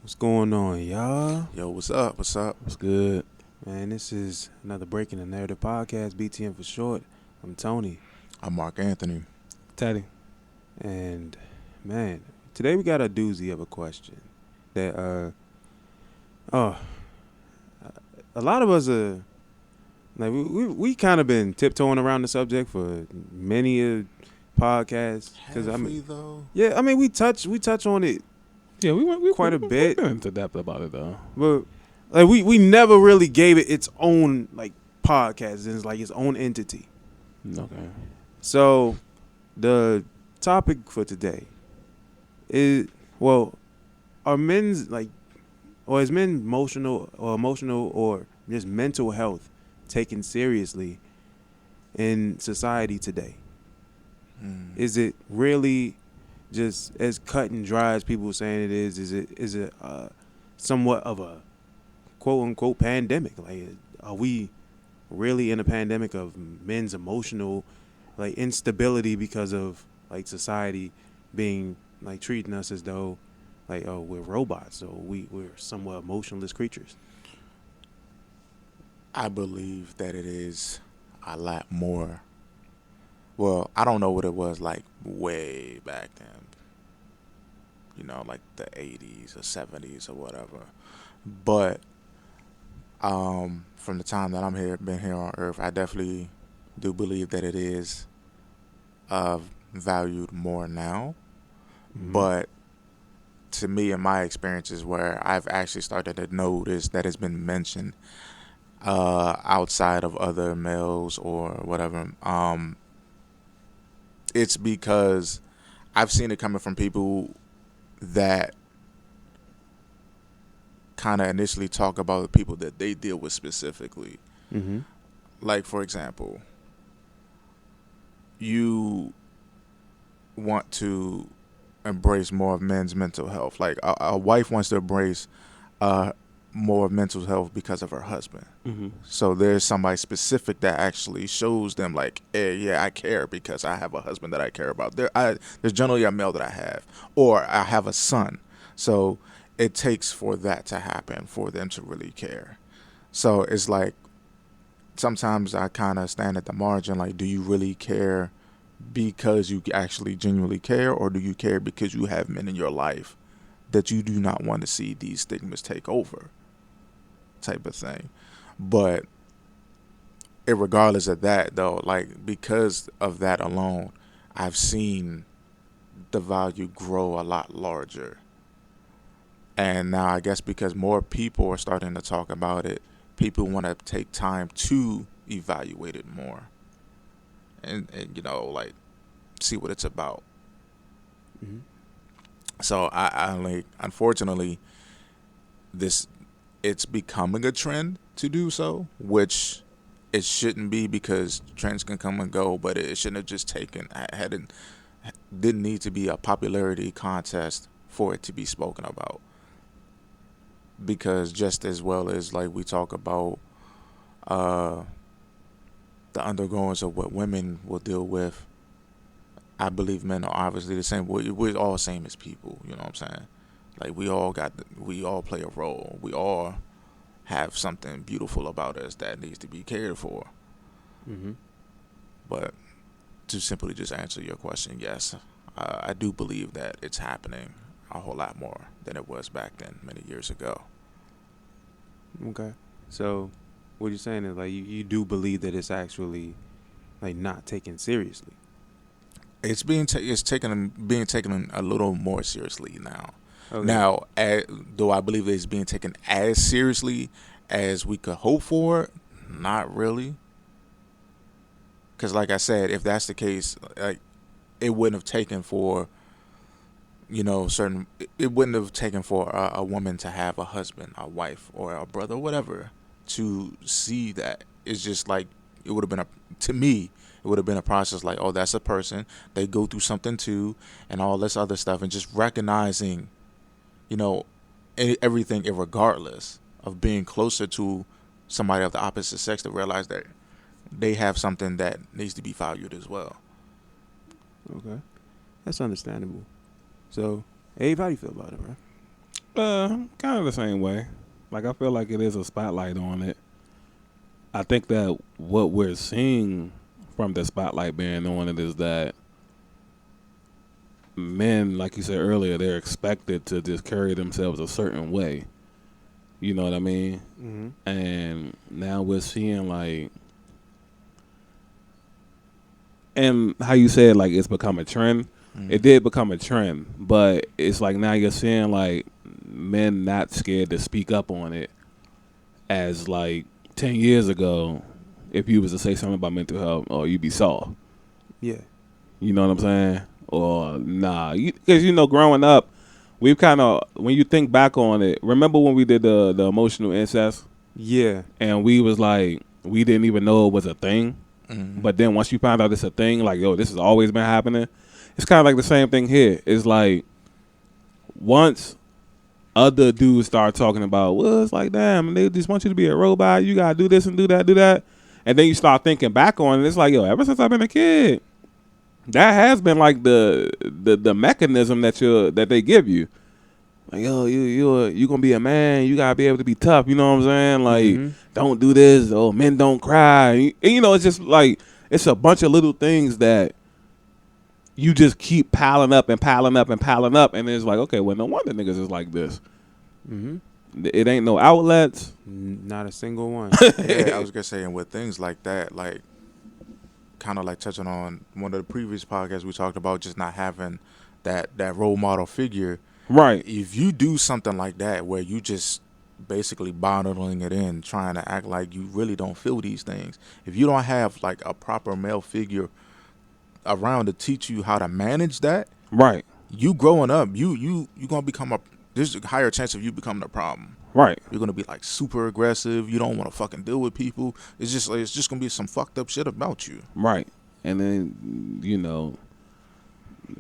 What's going on, y'all? Yo, what's up? What's up? What's good? Man, this is another Breaking the Narrative podcast, BTN for short. I'm Tony. I'm Mark Anthony. Teddy. And, man, today we got a doozy of a question that, a lot of us are, like, we kind of been tiptoeing around the subject for many podcasts. Have we, though? Yeah, I mean, we touch on it. Yeah, we quite a bit. We went into depth about it though. But like we never really gave it its own like podcast. It's like its own entity. Okay. So the topic for today is are men's is men emotional or just mental health taken seriously in society today? Is it really just as cut and dry as people saying it is? Is it somewhat of a quote unquote pandemic? Like, are we really in a pandemic of men's emotional like instability because of like society being like treating us as though like, oh, we're robots, so we're somewhat emotionless creatures? I believe that it is a lot more. Well, I don't know what it was like way back then. Like the 80s or 70s or whatever. But from the time that been here on Earth, I definitely do believe that it is valued more now. Mm-hmm. But to me, in my experiences, where I've actually started to notice that it's been mentioned outside of other males or whatever, it's because I've seen it coming from people that kind of initially talk about the people that they deal with specifically. Mm-hmm. Like, for example, you want to embrace more of men's mental health. Like, a wife wants to embrace more mental health because of her husband. Mm-hmm. So there's somebody specific that actually shows them like, hey, yeah, I care because I have a husband that I care about. There's generally a male that I have, or I have a son. So it takes for that to happen for them to really care. So it's like sometimes I kind of stand at the margin, like, do you really care because you actually genuinely care, or do you care because you have men in your life that you do not want to see these stigmas take over, type of thing? But regardless of that, though, like, because of that alone, I've seen the value grow a lot larger. And now I guess because more people are starting to talk about it, people want to take time to evaluate it more and like, see what it's about. Mm-hmm. So I like, unfortunately, it's becoming a trend to do so, which it shouldn't be, because trends can come and go, but it shouldn't have just didn't need to be a popularity contest for it to be spoken about. Because just as well as, like, we talk about the undergoings of what women will deal with, I believe men are obviously the same. We're all same as people, you know what I'm saying? Like, we all play a role. We all have something beautiful about us that needs to be cared for. Mm-hmm. But to simply just answer your question, yes, I do believe that it's happening a whole lot more than it was back then, many years ago. Okay. So what you're saying is, like, you do believe that it's actually like not taken seriously. It's being taken a little more seriously now. Okay. Now, though I believe it's being taken as seriously as we could hope for, not really. Because, like I said, if that's the case, like, it wouldn't have taken for, it wouldn't have taken for a woman to have a husband, a wife, or a brother, whatever, to see that. It's just like, it would have been to me, it would have been a process like, oh, that's a person, they go through something too, and all this other stuff, and just recognizing, everything, irregardless of being closer to somebody of the opposite sex, to realize that they have something that needs to be valued as well. Okay. That's understandable. So, Abe, how do you feel about it, bro? Kind of the same way. Like I feel like it is a spotlight on it. I think that what we're seeing from the spotlight being on it is that men, like you said earlier, they're expected to just carry themselves a certain way. You know what I mean? Mm-hmm. And now we're seeing like, and how you said like it's become a trend. It did become a trend, but it's like now you're seeing like men not scared to speak up on it. As like 10 years ago, if you was to say something about mental health, or you'd be soft. Yeah. You know what I'm saying? Or nah, because growing up, we've kind of, when you think back on it, remember when we did the emotional incest, Yeah. and we was like, we didn't even know it was a thing. Mm-hmm. But then once you find out it's a thing, like, yo, this has always been happening. It's kind of like the same thing here. It's like once other dudes start talking about, well, it's like, damn, they just want you to be a robot. You gotta do this and do that. And then you start thinking back on it. It's like, yo, ever since I've been a kid, that has been like the mechanism that they give you. Like, yo, you gonna be a man. You gotta be able to be tough. You know what I'm saying? Like, don't do this. Oh, men don't cry. And, it's just like it's a bunch of little things that you just keep piling up and piling up and piling up, and it's like, okay, well, no wonder niggas is like this. Mm-hmm. It ain't no outlets. Not a single one. Yeah, I was gonna say, and with things like that, like kind of like touching on one of the previous podcasts we talked about, just not having that role model figure. Right. If you do something like that, where you just basically bottling it in, trying to act like you really don't feel these things, if you don't have like a proper male figure around to teach you how to manage that, Right. you growing up, you gonna become there's a higher chance of you becoming a problem. Right. You're gonna be like super aggressive. You don't want to fucking deal with people. It's just gonna be some fucked up shit about you. Right. And then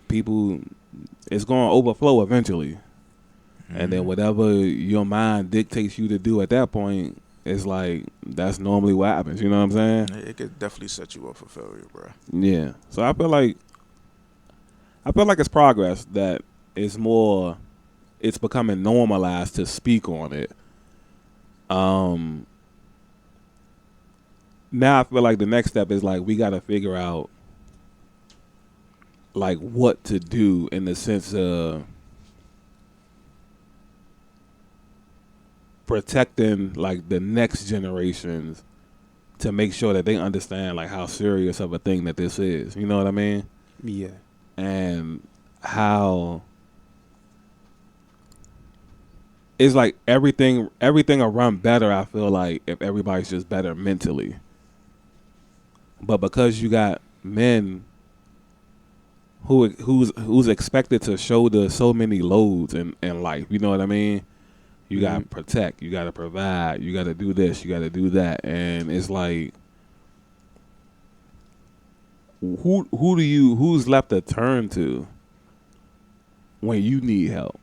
people, it's gonna overflow eventually, and then whatever your mind dictates you to do at that point, it's like that's normally what happens. You know what I'm saying? It could definitely set you up for failure, bro. Yeah. So I feel like it's progress that is more. It's becoming normalized to speak on it. Now I feel like the next step is like we got to figure out like what to do in the sense of protecting like the next generations to make sure that they understand like how serious of a thing that this is. You know what I mean? Yeah. And how it's like everything will run better, I feel like, if everybody's just better mentally. But because you got men who's expected to shoulder so many loads in life, you know what I mean? You gotta protect, you gotta provide, you gotta do this, you gotta do that, and it's like, who's left to turn to when you need help?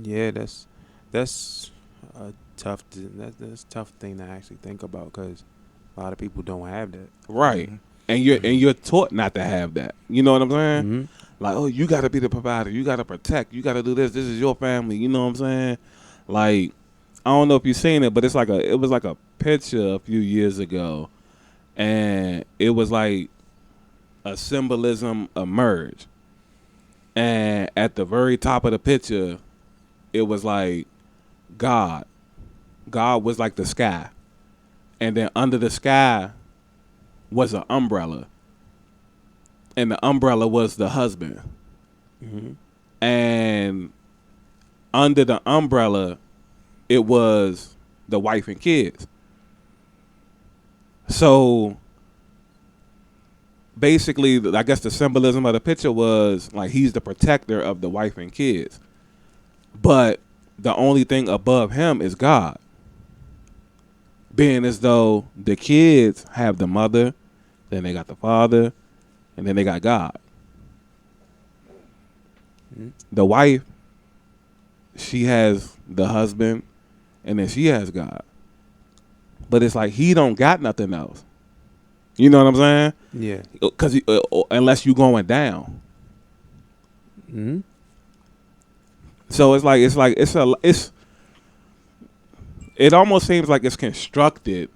Yeah, that's a that's a tough thing to actually think about because a lot of people don't have that. Right. And you're taught not to have that. You know what I'm saying? Like, oh, you got to be the provider. You got to protect. You got to do this. This is your family. You know what I'm saying? Like, I don't know if you've seen it, but it was like a picture a few years ago, and it was like a symbolism emerged. And at the very top of the picture, it was like God. God was like the sky. And then under the sky was an umbrella. And the umbrella was the husband. And under the umbrella, it was the wife and kids. So basically, I guess the symbolism of the picture was like he's the protector of the wife and kids. But the only thing above him is God. Being as though the kids have the mother, then they got the father, and then they got God. The wife, she has the husband, and then she has God. But it's like he don't got nothing else. You know what I'm saying? Yeah. Because unless you going down. So it almost seems like it's constructed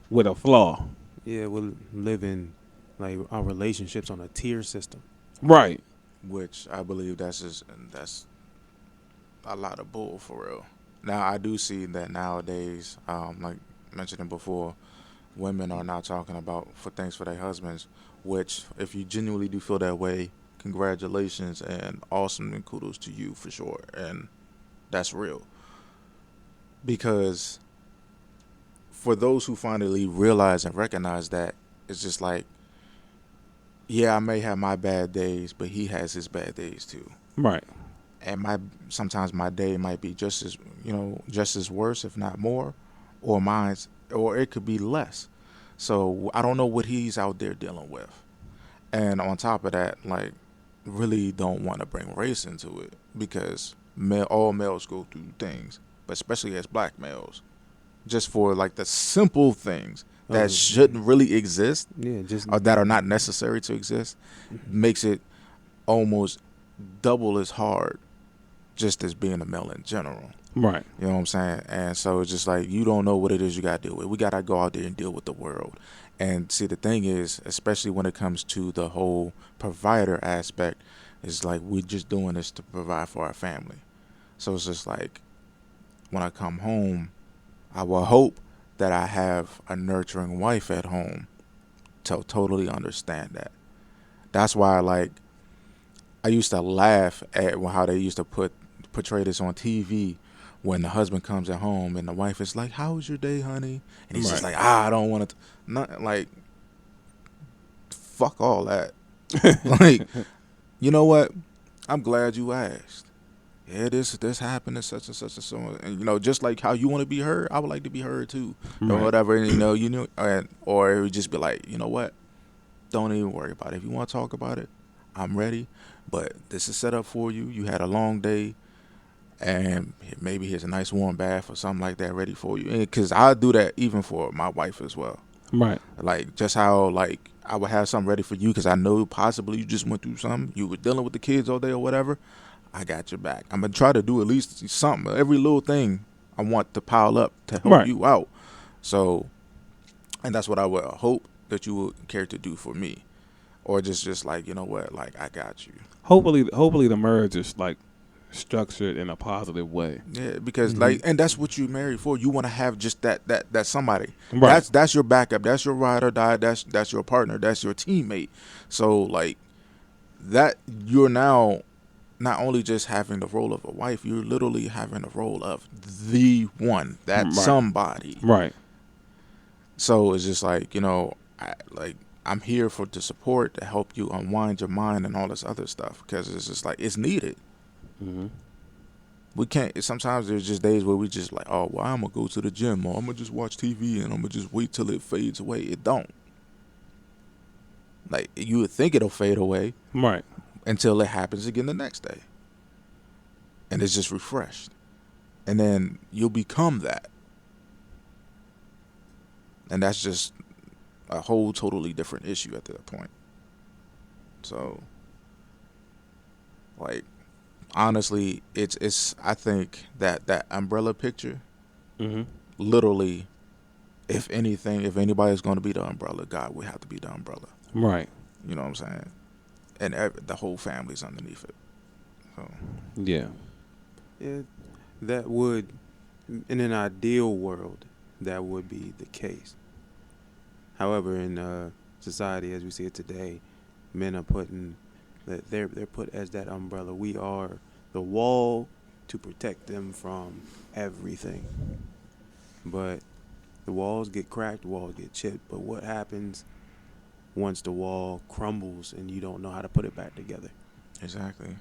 with a flaw. Yeah, we're living like our relationships on a tier system. Right. which I believe that's a lot of bull for real. Now I do see that nowadays, like mentioned before, women are now talking about for things for their husbands. Which, if you genuinely do feel that way, congratulations and awesome and kudos to you for sure. And that's real because for those who finally realize and recognize that, it's just like, yeah, I may have my bad days, but he has his bad days too. Right. And sometimes my day might be just as worse, if not more, or mine's, or it could be less. So I don't know what he's out there dealing with. And on top of that, like, really don't want to bring race into it because all males go through things, but especially as black males, just for like the simple things that shouldn't really exist, or that are not necessary to exist, makes it almost double as hard just as being a male in general. Right. You know what I'm saying? And so it's just like, you don't know what it is you got to deal with. We got to go out there and deal with the world. And see, the thing is, especially when it comes to the whole provider aspect, is like, we're just doing this to provide for our family. So it's just like, when I come home, I will hope that I have a nurturing wife at home to totally understand that. That's why, like, I used to laugh at how they used to portray this on TV when the husband comes at home and the wife is like, "How was your day, honey?" And he's just like, I don't want to. Not like, fuck all that. Like, you know what? I'm glad you asked. Yeah, this happened and such and so, and just like how you want to be heard, I would like to be heard too, or whatever. Or it would just be like, you know what? Don't even worry about it. If you want to talk about it, I'm ready. But this is set up for you. You had a long day, and maybe here's a nice warm bath or something like that ready for you. Because I do that even for my wife as well. Right. Like, just how, like, I would have something ready for you because I know possibly you just went through something. You were dealing with the kids all day or whatever. I got your back. I'm going to try to do at least something. Every little thing I want to pile up to help you out. So, and that's what I would hope that you would care to do for me. Or just like, you know what, like, I got you. Hopefully the marriage is like structured in a positive way. Yeah, because like, and that's what you married for. You want to have just that somebody. Right. That's your backup. That's your ride or die. That's your partner. That's your teammate. So like that, you're now not only just having the role of a wife, you're literally having the role of the one, that somebody. Right. So it's just like, I'm here to support, to help you unwind your mind and all this other stuff, because it's just like, it's needed. Mm-hmm. We can't. Sometimes there's just days where we just like, oh, well, I'm gonna go to the gym, or I'm gonna just watch TV, and I'm gonna just wait till it fades away. It don't. Like, you would think it'll fade away, right, until it happens again the next day, and it's just refreshed, and then you'll become that, and that's just a whole totally different issue at that point. So, like, honestly, it's I think that umbrella picture, literally, if anybody's going to be the umbrella, God would have to be the umbrella. Right. You know what I'm saying? And the whole family's underneath it. So. Yeah. Yeah, that would, in an ideal world, that would be the case. However, in society as we see it today, men are they're put as that umbrella. We are the wall to protect them from everything. But the walls get cracked, the walls get chipped. But what happens once the wall crumbles and you don't know how to put it back together? Exactly.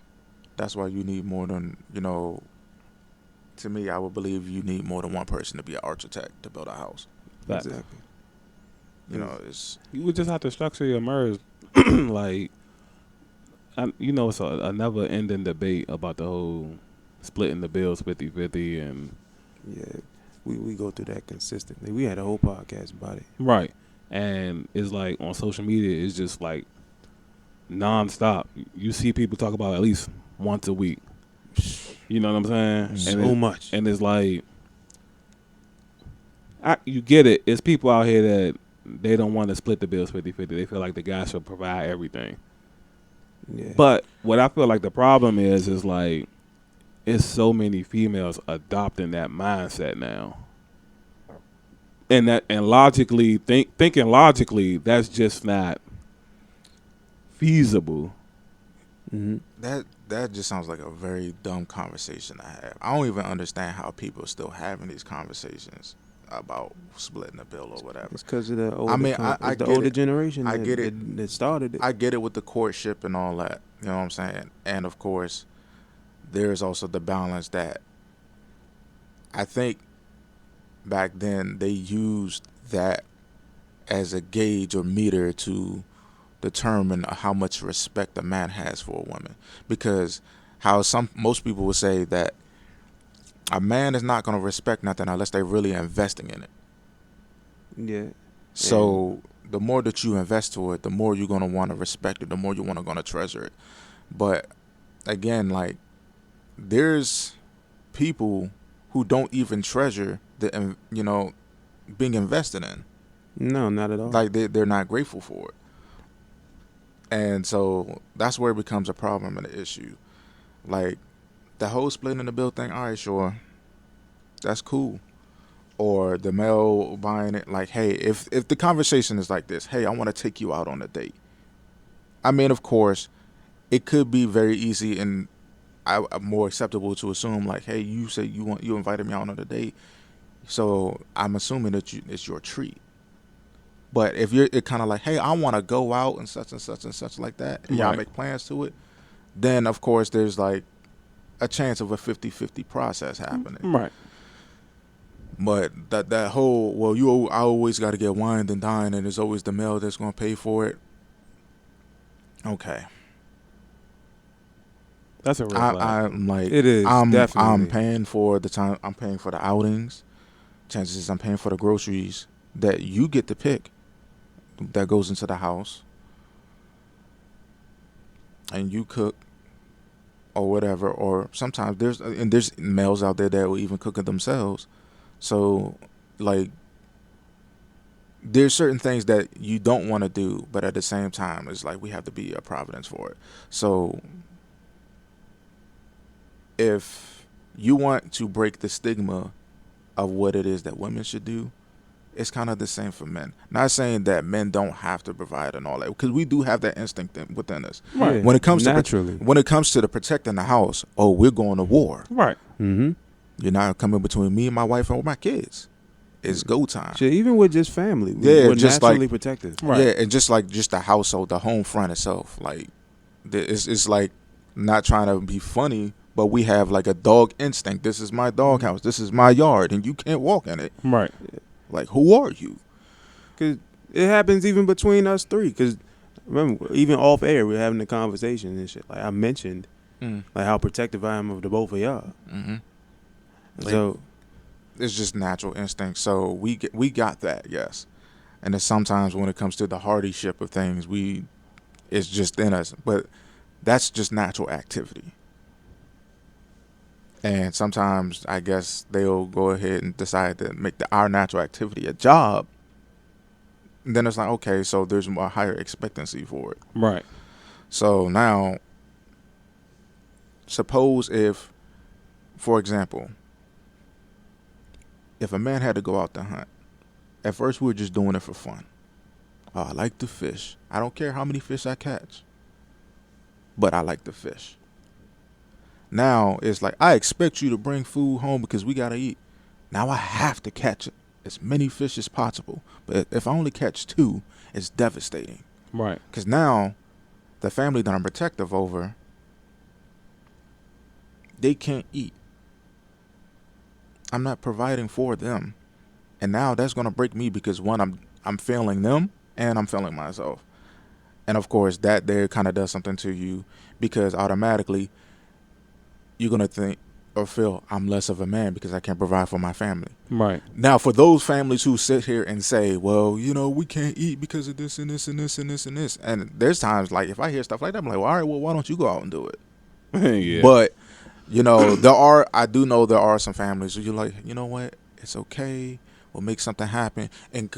That's why you need more than, to me, I would believe you need more than one person to be an architect to build a house. Exactly. You would just have to structure your marriage like, it's a never-ending debate about the whole splitting the bills 50-50 and... Yeah, we go through that consistently. We had a whole podcast about it. Right. And it's like on social media, it's just like nonstop. You see people talk about at least once a week. You know what I'm saying? So much. And it's like, you get it. It's people out here that they don't want to split the bills 50-50. They feel like the guy should provide everything. Yeah. But what I feel like the problem is like, it's so many females adopting that mindset now. And logically, thinking logically, that's just not feasible. Mm-hmm. That just sounds like a very dumb conversation to have. I don't even understand how people are still having these conversations about splitting the bill or whatever. It's because of the older, I the get older it. generation. I get it. That started it. I get it with the courtship and all that. You know what I'm saying? And of course, there's also the balance that I think back then they used that as a gauge or meter to determine how much respect a man has for a woman. Because most people would say that a man is not going to respect nothing unless they're really investing in it. Yeah. So the more that you invest to it, the more you're going to want to respect it, the more you're going to treasure it. But again, like, there's people who don't even treasure the, being invested in. No, not at all. Like, they're not grateful for it. And so that's where it becomes a problem and an issue. Like, the whole splitting the bill thing, all right, sure, that's cool. Or the male buying it, like, hey, if the conversation is like this, hey, I want to take you out on a date. I mean, of course, it could be very easy and more acceptable to assume, like, hey, you say you invited me out on a date, so I'm assuming that it's your treat. But if you're kind of like, hey, I want to go out and such like that, and y'all make plans to it, then of course there's like a chance of a 50-50 process happening. Right. But that whole, well, I always got to get wined and dined, and there's always the male that's going to pay for it. Okay. That's a real flag. I'm like, it is definitely. I'm paying for the time. I'm paying for the outings. Chances is I'm paying for the groceries that you get to pick. That goes into the house, and you cook, or whatever. Or sometimes there's males out there that will even cook it themselves. So, like, there's certain things that you don't want to do, but at the same time, it's like we have to be a providence for it. So, if you want to break the stigma of what it is that women should do, it's kind of the same for men. Not saying that men don't have to provide and all that, because we do have that instinct within us. Right. Yeah, when it comes naturally. when it comes to the protecting the house, we're going to war. Right. Mm-hmm. You're not coming between me and my wife and my kids. It's go time. Shit, even with just family, we're just naturally protected. Right. Yeah, and just the household, the home front itself, like, it's like not trying to be funny, but we have like a dog instinct. This is my dog house. This is my yard, and you can't walk in it. Right. Like, who are you? Because it happens even between us three. Because remember, even off air, we're having a conversation and shit. Like, I mentioned, like, how protective I am of the both of y'all. Mm-hmm. So it's just natural instinct. So we got that, yes. And then sometimes when it comes to the hardyship of things, it's just in us. But that's just natural activity. And sometimes I guess they'll go ahead and decide to make our natural activity a job. And then it's like, okay, so there's a higher expectancy for it. Right. So now, suppose if, for example, if a man had to go out to hunt, at first we were just doing it for fun. Oh, I like to fish. I don't care how many fish I catch, but I like to fish. Now it's like, I expect you to bring food home because we got to eat. Now I have to catch as many fish as possible. But if I only catch 2, it's devastating. Right. Because now the family that I'm protective over, they can't eat. I'm not providing for them. And now that's going to break me because, one, I'm failing them and I'm failing myself. And of course that there kind of does something to you, because automatically you're going to think or feel I'm less of a man because I can't provide for my family. Right. Now, for those families who sit here and say, well, we can't eat because of this and this and this and this and this. And there's times, like, if I hear stuff like that, I'm like, well, all right, well, why don't you go out and do it? Yeah. But I do know there are some families where you're like, you know what, it's okay. We'll make something happen, and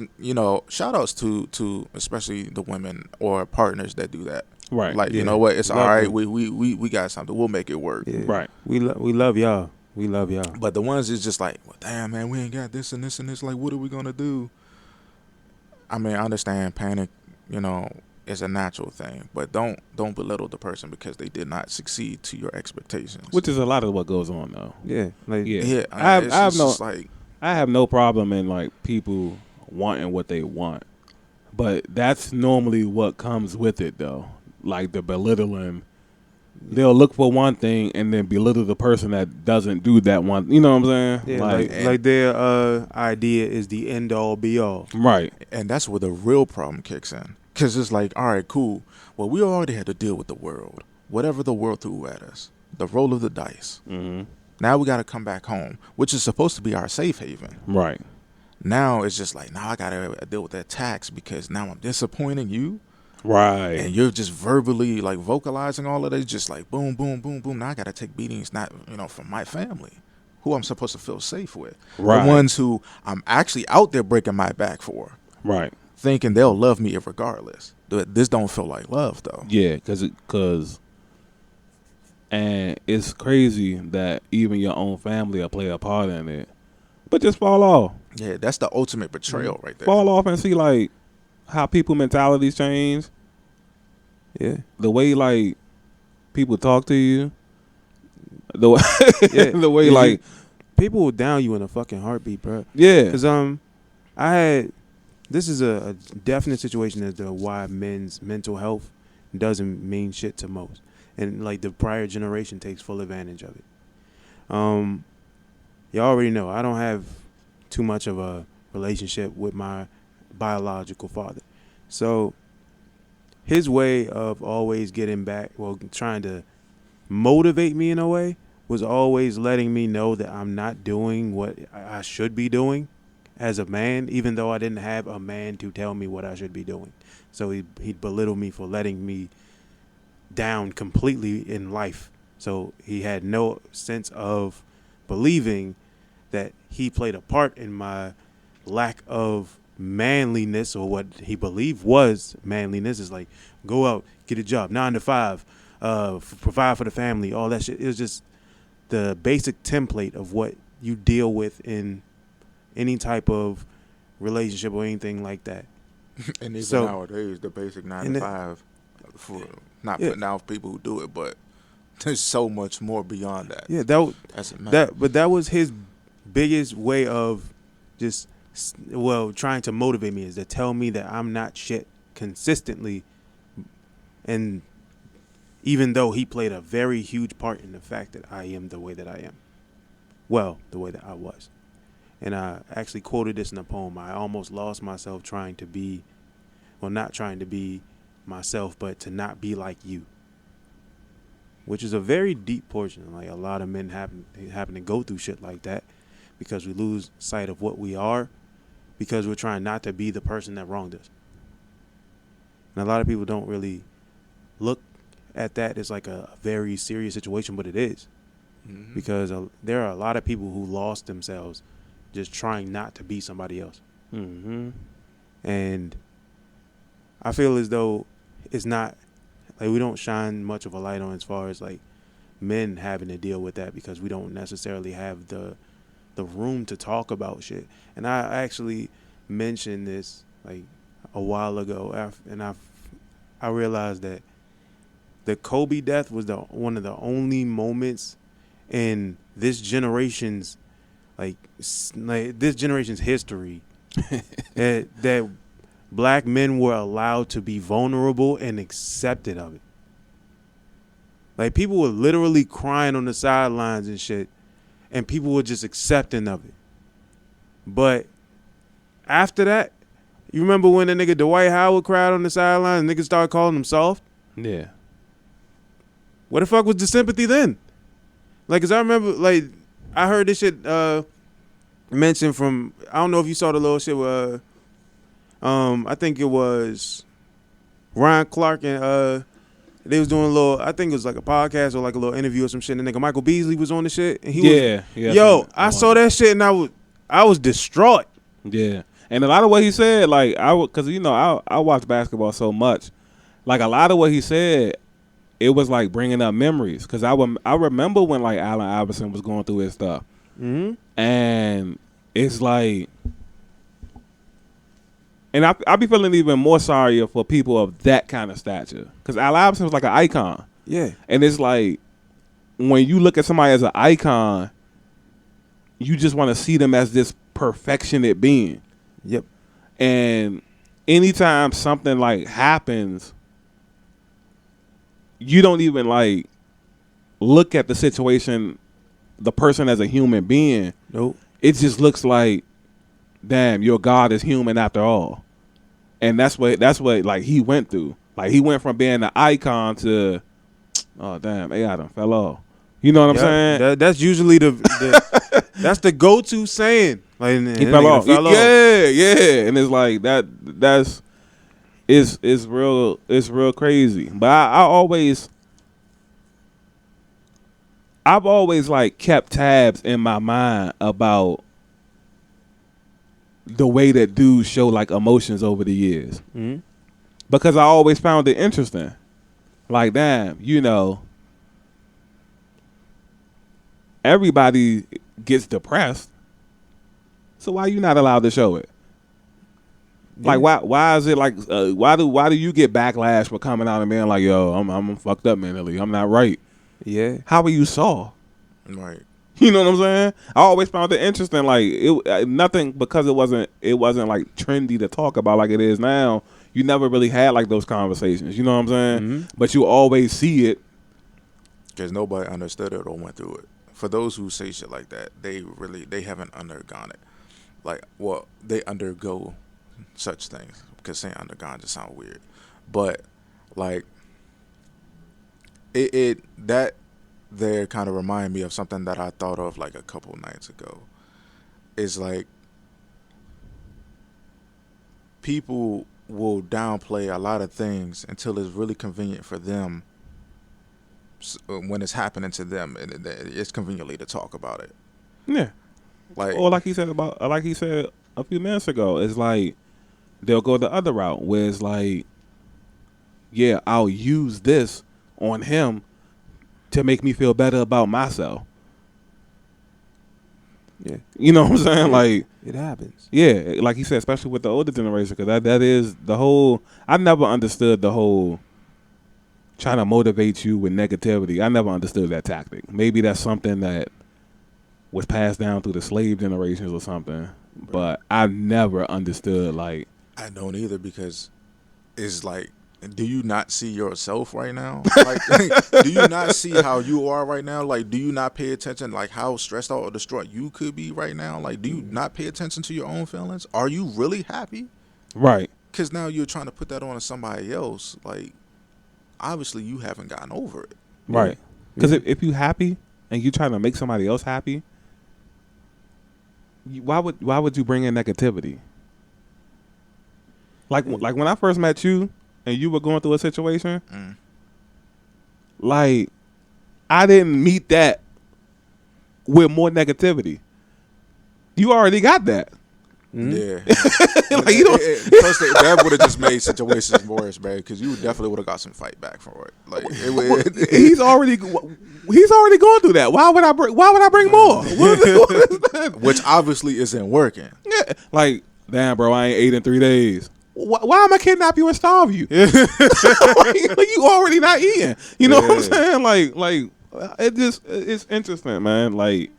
shout outs to especially the women or partners that do that. Right. Like, you Yeah. know what, it's all Love right. them. We got something. We'll make it work. Yeah. Right. We love y'all. We love y'all. But the ones is just like, well, damn man, we ain't got this and this and this. Like, what are we gonna do? I mean, I understand panic, is a natural thing, but don't belittle the person because they did not succeed to your expectations. Which is a lot of what goes on though. Yeah. Like Yeah. Yeah, I have no problem in like people wanting what they want, but that's normally what comes with it though. Like the belittling, they'll look for one thing and then belittle the person that doesn't do that one. You know what I'm saying? yeah, like their idea is the end all be all. Right. And that's where the real problem kicks in. Because it's like, all right, cool. Well, we already had to deal with the world. Whatever the world threw at us. The roll of the dice. Mm-hmm. Now we got to come back home, which is supposed to be our safe haven. Right. Now it's just like, now I got to deal with that tax because now I'm disappointing you. Right. And you're just verbally like vocalizing all of that. Just like boom, boom, boom, boom. Now I got to take beatings, not, from my family, who I'm supposed to feel safe with. Right. The ones who I'm actually out there breaking my back for. Right. Thinking they'll love me regardless. This don't feel like love though. Yeah, and it's crazy that even your own family will play a part in it. But just fall off. Yeah, that's the ultimate betrayal right there. Fall off and see like how people mentalities change. Yeah. The way like people talk to you. The way, Yeah. the way Yeah, like people will down you in a fucking heartbeat, bro. yeah. Cause this is a definite situation as to why men's mental health doesn't mean shit to most, and like the prior generation takes full advantage of it. You already know I don't have too much of a relationship with my biological father, so his way of always getting back, trying to motivate me in a way, was always letting me know that I'm not doing what I should be doing as a man, even though I didn't have a man to tell me what I should be doing. So he'd belittle me for letting me down completely in life. So he had no sense of believing that he played a part in my lack of manliness, or what he believed was manliness. Is like, go out, get a job, 9 to 5, provide for the family, all that shit. It was just the basic template of what you deal with in any type of relationship or anything like that. And even So- nowadays, the basic 9 and to it- 5, for not Yeah. putting out people who do it, but there's so much more beyond that. Yeah, That's that was his biggest way of just trying to motivate me, is to tell me that I'm not shit consistently. And even though he played a very huge part in the fact that I am the way that I am, the way that I was. And I actually quoted this in a poem. I almost lost myself trying to be, not trying to be myself, but to not be like you. Which is a very deep portion. Like, a lot of men happen to go through shit like that because we lose sight of what we are, because we're trying not to be the person that wronged us. And a lot of people don't really look at that as like a very serious situation, but it is. Mhm. Because there are a lot of people who lost themselves just trying not to be somebody else. Mm-hmm. And I feel as though it's not, like, we don't shine much of a light on as far as like men having to deal with that, because we don't necessarily have the room to talk about shit. And I actually mentioned this like a while ago, and I realized that the Kobe death was one of the only moments in this generation's this generation's history that black men were allowed to be vulnerable and accepted of it. Like, people were literally crying on the sidelines and shit, and people were just accepting of it. But after that, you remember when the nigga Dwight Howard cried on the sidelines and niggas started calling him soft? Yeah. Where the fuck was the sympathy then? Like, 'cause I remember, like, I heard this shit mentioned from, I don't know if you saw the little shit where, I think it was Ryan Clark and They was doing a little, I think it was like a podcast or like a little interview or some shit. And the nigga Michael Beasley was on the shit. And he was, yo, I saw that shit and I was distraught. Yeah. And a lot of what he said, like, because, I watch basketball so much. Like, a lot of what he said, it was like bringing up memories. Because I remember when, like, Allen Iverson was going through his stuff. Mm-hmm. And it's like, and I be feeling even more sorry for people of that kind of stature. Because Allen Iverson was like an icon. Yeah. And it's like, when you look at somebody as an icon, you just want to see them as this perfectionate being. Yep. And anytime something like happens, you don't even like look at the situation, the person as a human being. Nope. It just looks like, damn, your God is human after all. And that's what like he went through. Like he went from being an icon to, oh damn, AI done fell off. You know what I'm saying? That's usually the that's the go-to saying. Like he fell off. Yeah. And it's like that's it's real crazy. But I've always like kept tabs in my mind about the way that dudes show like emotions over the years. Mm-hmm. Because I always found it interesting. Like, damn, everybody gets depressed. So why you not allowed to show it? Yeah. Like why is it like why do you get backlash for coming out and being like, yo, I'm fucked up mentally. I'm not right. Yeah. How are you soft? Right. You know what I'm saying? I always found it interesting. Like nothing, because it wasn't like trendy to talk about like it is now. You never really had like those conversations. You know what I'm saying? Mm-hmm. But you always see it Because nobody understood it or went through it. For those who say shit like that, they haven't undergone it. Like, well, they undergo such things. Because saying undergone just sounds weird. But like that there kind of remind me of something that I thought of like a couple nights ago. It's like people will downplay a lot of things until it's really convenient for them when it's happening to them, and it's conveniently to talk about it. Yeah. Like he said a few minutes ago, it's like they'll go the other route where it's like, yeah, I'll use this on him to make me feel better about myself. Yeah. You know what I'm saying? Yeah. Like, it happens. Yeah, like he said, especially with the older generation, because that is the whole. I never understood the whole trying to motivate you with negativity. I never understood that tactic. Maybe that's something that was passed down through the slave generations or something. But I never understood, like. I don't either, because it's like, do you not see yourself right now? Like, do you not see how you are right now? Like, do you not pay attention, like, how stressed out or distraught you could be right now? Like, do you not pay attention to your own feelings? Are you really happy? Right. Because now you're trying to put that on somebody else. Like, obviously you haven't gotten over it. Right. Because if you're happy and you're trying to make somebody else happy, why would you bring in negativity? Like when I first met you and you were going through a situation, like, I didn't meet that with more negativity. You already got that. Yeah. Like, you know, plus that would have just made situations worse, man, because you definitely would have got some fight back for it. Like, he's already going through that. Why would I bring more? What is that? Which obviously isn't working. Yeah. Like, damn, bro, I ain't ate in 3 days. Why am I kidnap you and starve you? Like, you already not eating. You know what I'm saying? Like it's interesting, man. Like,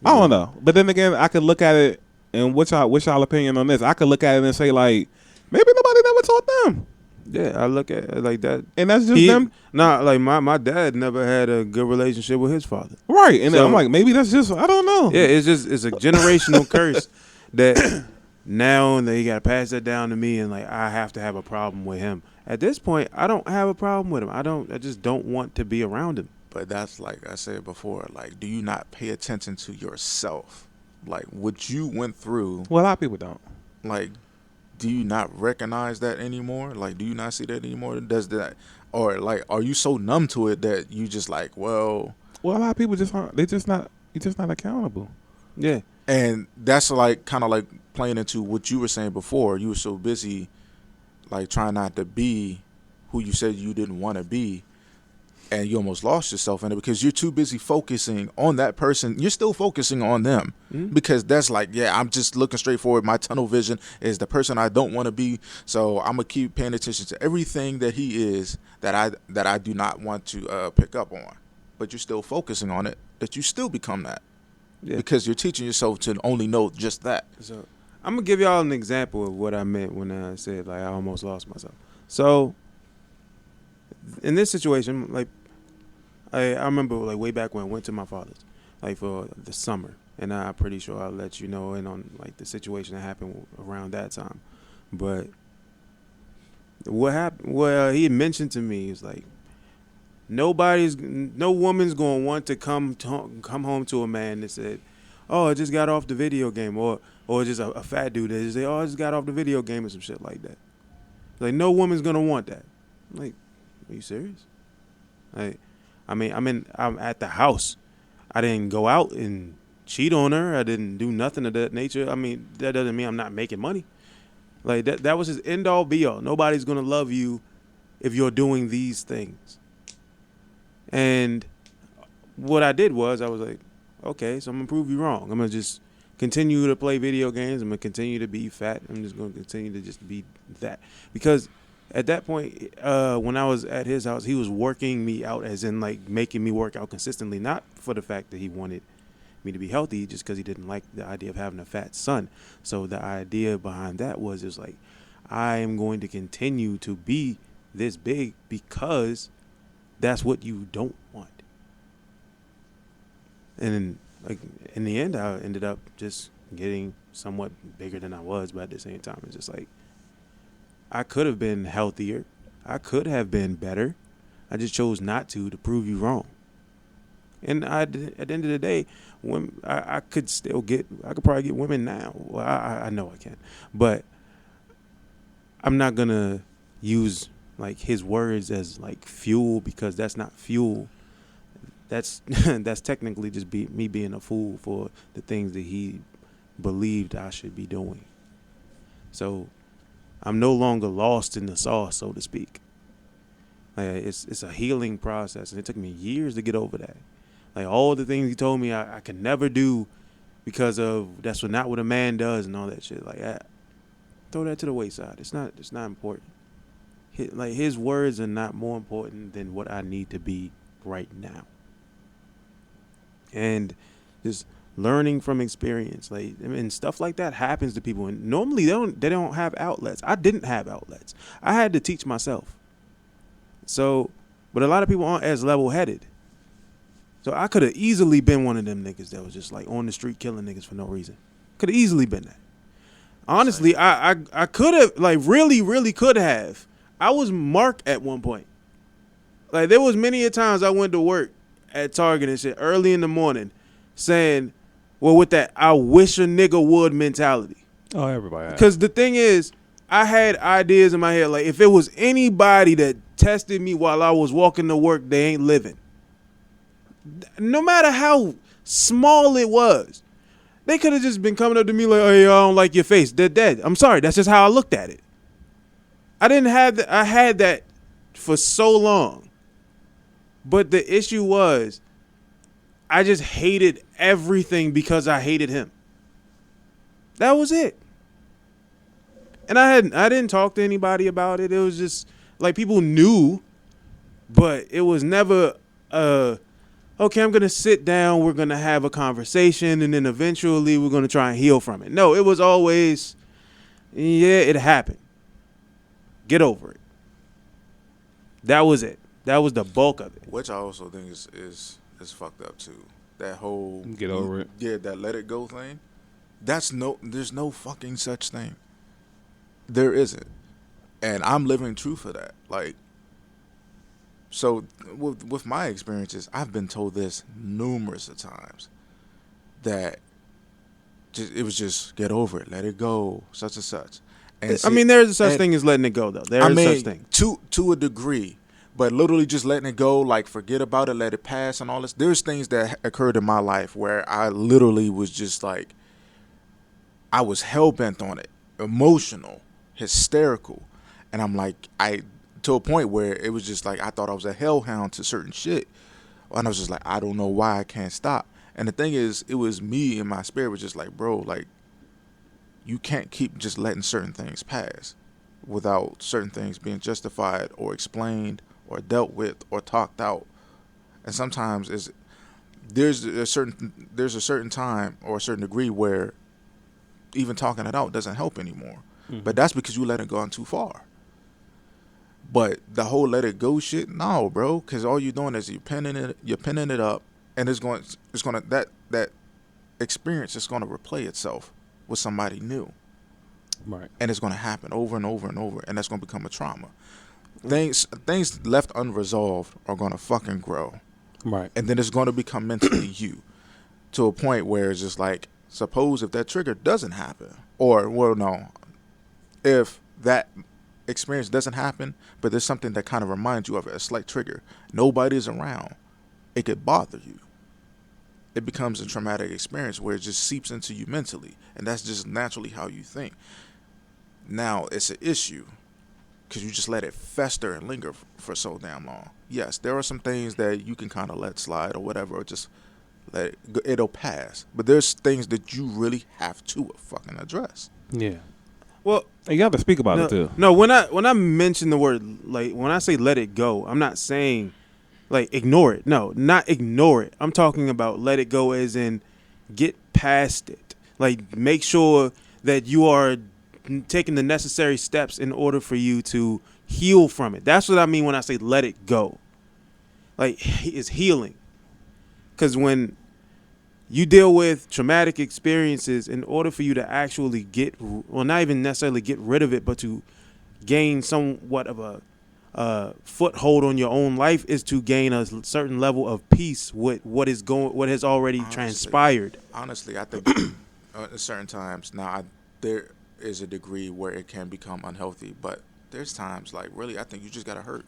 I don't know. But then again, I could look at it, and what's y'all opinion on this? I could look at it and say, like, maybe nobody never taught them. Yeah, I look at it like that. And that's just them. Nah, like my dad never had a good relationship with his father. Right. And So, I'm like, maybe that's just, I don't know. Yeah, it's a generational curse that now they got to pass that down to me, and like I have to have a problem with him. At this point, I don't have a problem with him. I just don't want to be around him. But that's, like I said before, like, do you not pay attention to yourself? Like, what you went through. Well, a lot of people don't. Like, do you not recognize that anymore? Like, do you not see that anymore? Does that, or like, are you so numb to it that you just like, well, Well, a lot of people just aren't. They just not. You're just not accountable. Yeah. and that's like kind of like playing into what you were saying before. You were so busy, like trying not to be who you said you didn't want to be, and you almost lost yourself in it because you're too busy focusing on that person. You're still focusing on them because that's like, yeah, I'm just looking straight forward. My tunnel vision is the person I don't want to be. So I'm gonna keep paying attention to everything that he is that I do not want to pick up on. But you're still focusing on it. That you still become that Yeah. because you're teaching yourself to only know just that. So I'm gonna give y'all an example of what I meant when I said like I almost lost myself. So in this situation, like I remember like way back when I went to my father's, like for the summer, and I'm pretty sure I'll let you know in on like the situation that happened around that time. But what happened? Well, he had mentioned to me, he was like, no woman's gonna want to come home to a man that said, "Oh, I just got off the video game," or just a fat dude that just say, "Oh, I just got off the video game," or some shit like that. Like no woman's gonna want that. I'm like, are you serious? Like, I mean, I'm at the house. I didn't go out and cheat on her. I didn't do nothing of that nature. I mean, that doesn't mean I'm not making money. Like that was his end all be all. Nobody's gonna love you if you're doing these things. And what I did was I was like, okay, so I'm gonna prove you wrong. I'm gonna just continue to play video games. I'm gonna continue to be fat. I'm just gonna continue to just be that. Because at that point, when I was at his house, he was working me out, as in like making me work out consistently, not for the fact that he wanted me to be healthy, just because he didn't like the idea of having a fat son. So the idea behind that was just like, I am going to continue to be this big because that's what you don't want. And then, like in the end, I ended up just getting somewhat bigger than I was, but at the same time, it's just like I could have been healthier. I could have been better. I just chose not to prove you wrong. And at the end of the day, when I could probably get women now. Well, I know I can, but I'm not gonna use like his words as like fuel, because that's not fuel. That's that's technically just me being a fool for the things that he believed I should be doing. So I'm no longer lost in the sauce, so to speak. Like it's a healing process, and it took me years to get over that. Like all the things he told me I could never do because of that's not what a man does and all that shit. Like throw that to the wayside. It's not important. Like his words are not more important than what I need to be right now. And just learning from experience, like I mean, stuff like that happens to people, and normally they don't have outlets. I didn't have outlets. I had to teach myself. So, but a lot of people aren't as level-headed. So I could have easily been one of them niggas that was just like on the street killing niggas for no reason. Could have easily been that. Honestly, I could have, like really could have. I was Mark at one point. Like there was many a times I went to work at Target and shit early in the morning saying, well, with that I wish a nigga would mentality. Oh, everybody. Because the thing is, I had ideas in my head. Like if it was anybody that tested me while I was walking to work, they ain't living. No matter how small it was, they could have just been coming up to me like, "Oh, I don't like your face." They're dead. I'm sorry. That's just how I looked at it. I didn't have that. I had that for so long, but the issue was, I just hated everything because I hated him. That was it. And I didn't talk to anybody about it. It was just like people knew, but it was never okay, I'm going to sit down, we're going to have a conversation, and then eventually we're going to try and heal from it. No, it was always, yeah, it happened. Get over it. That was it. That was the bulk of it. Which I also think is fucked up too. That whole Get over it. Yeah, that let it go thing. There's no fucking such thing. There isn't. And I'm living true for that. Like, so with my experiences, I've been told this numerous of times that it was just get over it, let it go, such and such. And I see, mean, there's such and- thing as letting it go, though. There I is mean, such thing. to a degree, but literally just letting it go, like forget about it, let it pass, and all this. There's things that occurred in my life where I literally was just like, I was hell bent on it, emotional, hysterical, and I'm like, to a point where it was just like I thought I was a hellhound to certain shit, and I was just like, I don't know why I can't stop. And the thing is, it was me and my spirit was just like, bro, like you can't keep just letting certain things pass without certain things being justified or explained or dealt with or talked out. And sometimes there's a certain time or a certain degree where even talking it out doesn't help anymore. But that's because you let it go on too far. But the whole let it go shit, no, bro, because all you're doing is you're pinning it up, and it's going that experience is going to replay itself with somebody new. Right. And it's going to happen over and over and over, and that's going to become a trauma. Things left unresolved are going to fucking grow. Right. And then it's going to become mentally you, to a point where it's just like, suppose if that trigger doesn't happen, or, well, no, if that experience doesn't happen, but there's something that kind of reminds you of it, a slight trigger, nobody's around, it could bother you. It becomes a traumatic experience where it just seeps into you mentally, and that's just naturally how you think. Now it's an issue because you just let it fester and linger for so damn long. Yes, there are some things that you can kind of let slide or whatever, or just let it go, it'll pass. But there's things that you really have to fucking address. Yeah. Well, And you have to speak about no, it too. no. When I mention the word, like when I say let it go, I'm not saying like ignore it. No, not ignore it. I'm talking about let it go as in get past it. Like make sure that you are taking the necessary steps in order for you to heal from it. That's what I mean when I say let it go. Like it's healing. Because when you deal with traumatic experiences, in order for you to actually not even necessarily get rid of it, but to gain somewhat of a foothold on your own life, is to gain a certain level of peace with what has already transpired. Honestly, I think at certain times there is a degree where it can become unhealthy, but there's times like really I think you just gotta hurt.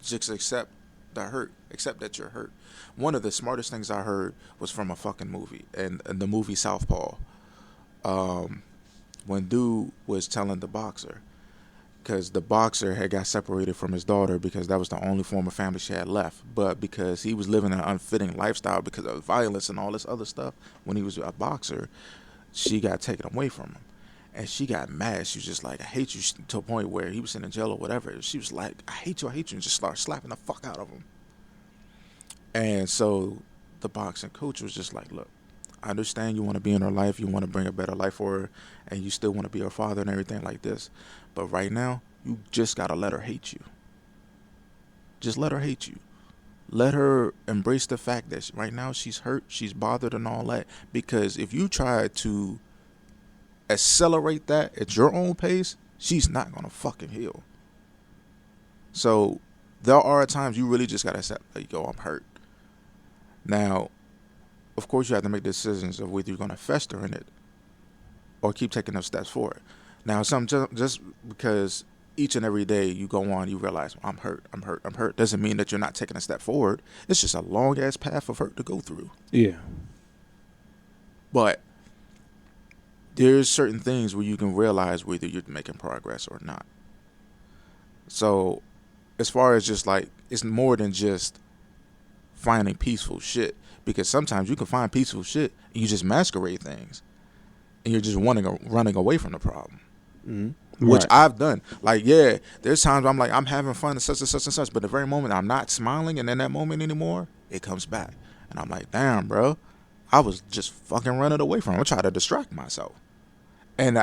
Just accept the hurt. Accept that you're hurt. One of the smartest things I heard was from a fucking movie, and the movie Southpaw. When dude was telling the boxer, because the boxer had got separated from his daughter because that was the only form of family she had left, but because he was living an unfitting lifestyle because of violence and all this other stuff, when he was a boxer, she got taken away from him. And she got mad. She was just like, I hate you, to a point where he was in jail or whatever. She was like, I hate you, and just started slapping the fuck out of him. And so the boxing coach was just like, look, I understand you want to be in her life, you want to bring a better life for her, and you still want to be her father and everything like this. But right now, you just got to let her hate you. Just let her hate you. Let her embrace the fact that right now she's hurt, she's bothered and all that. Because if you try to accelerate that at your own pace, she's not going to fucking heal. So there are times you really just got to accept, like, yo, I'm hurt. Now, of course, you have to make decisions of whether you're going to fester in it or keep taking those steps forward. Now, just because each and every day you go on, you realize, I'm hurt, doesn't mean that you're not taking a step forward. It's just a long-ass path of hurt to go through. Yeah. But there's certain things where you can realize whether you're making progress or not. So as far as just like, it's more than just finding peaceful shit, because sometimes you can find peaceful shit and you just masquerade things and you're just running away from the problem. Mm-hmm. Which Right. I've done. Like, yeah, there's times I'm like, I'm having fun and such and such and such, but the very moment I'm not smiling and in that moment anymore, it comes back. And I'm like, damn, bro, I was just fucking running away from it. I'm trying to distract myself. And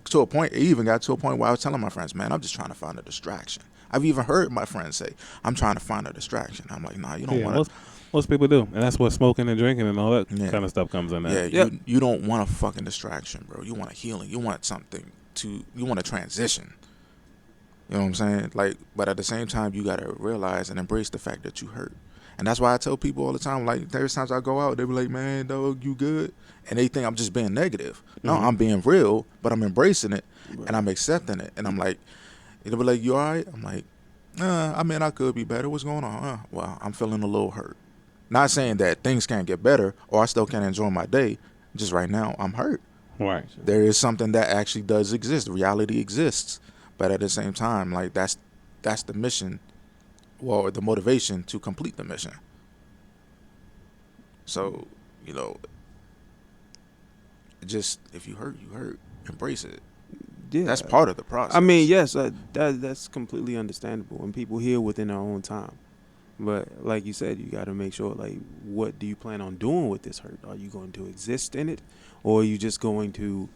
to a point, it even got to a point where I was telling my friends, man, I'm just trying to find a distraction. I've even heard my friends say, I'm trying to find a distraction. I'm like, nah, you don't want to. Most people do. And that's what smoking and drinking and all that Yeah. kind of stuff comes in there. Yeah, you don't want a fucking distraction, bro. You want a healing. You want something you want a transition. You know what I'm saying? Like, but at the same time, you got to realize and embrace the fact that you hurt. And that's why I tell people all the time, like, there's times I go out, they be like, man, dog, you good? And they think I'm just being negative. No, I'm being real, but I'm embracing it, and I'm accepting it. And I'm like, they'll be like, you all right? I'm like, I mean, I could be better. What's going on? Well, I'm feeling a little hurt. Not saying that things can't get better or I still can't enjoy my day. Just right now, I'm hurt. Right. There is something that actually does exist. Reality exists. But at the same time, like, that's the mission, or the motivation to complete the mission. So, just, if you hurt, you hurt. Embrace it. Yeah, That's part of the process. I mean, yes, that's completely understandable, and people heal within their own time. But like you said, you got to make sure, like, what do you plan on doing with this hurt? Are you going to exist in it, or are you just going to,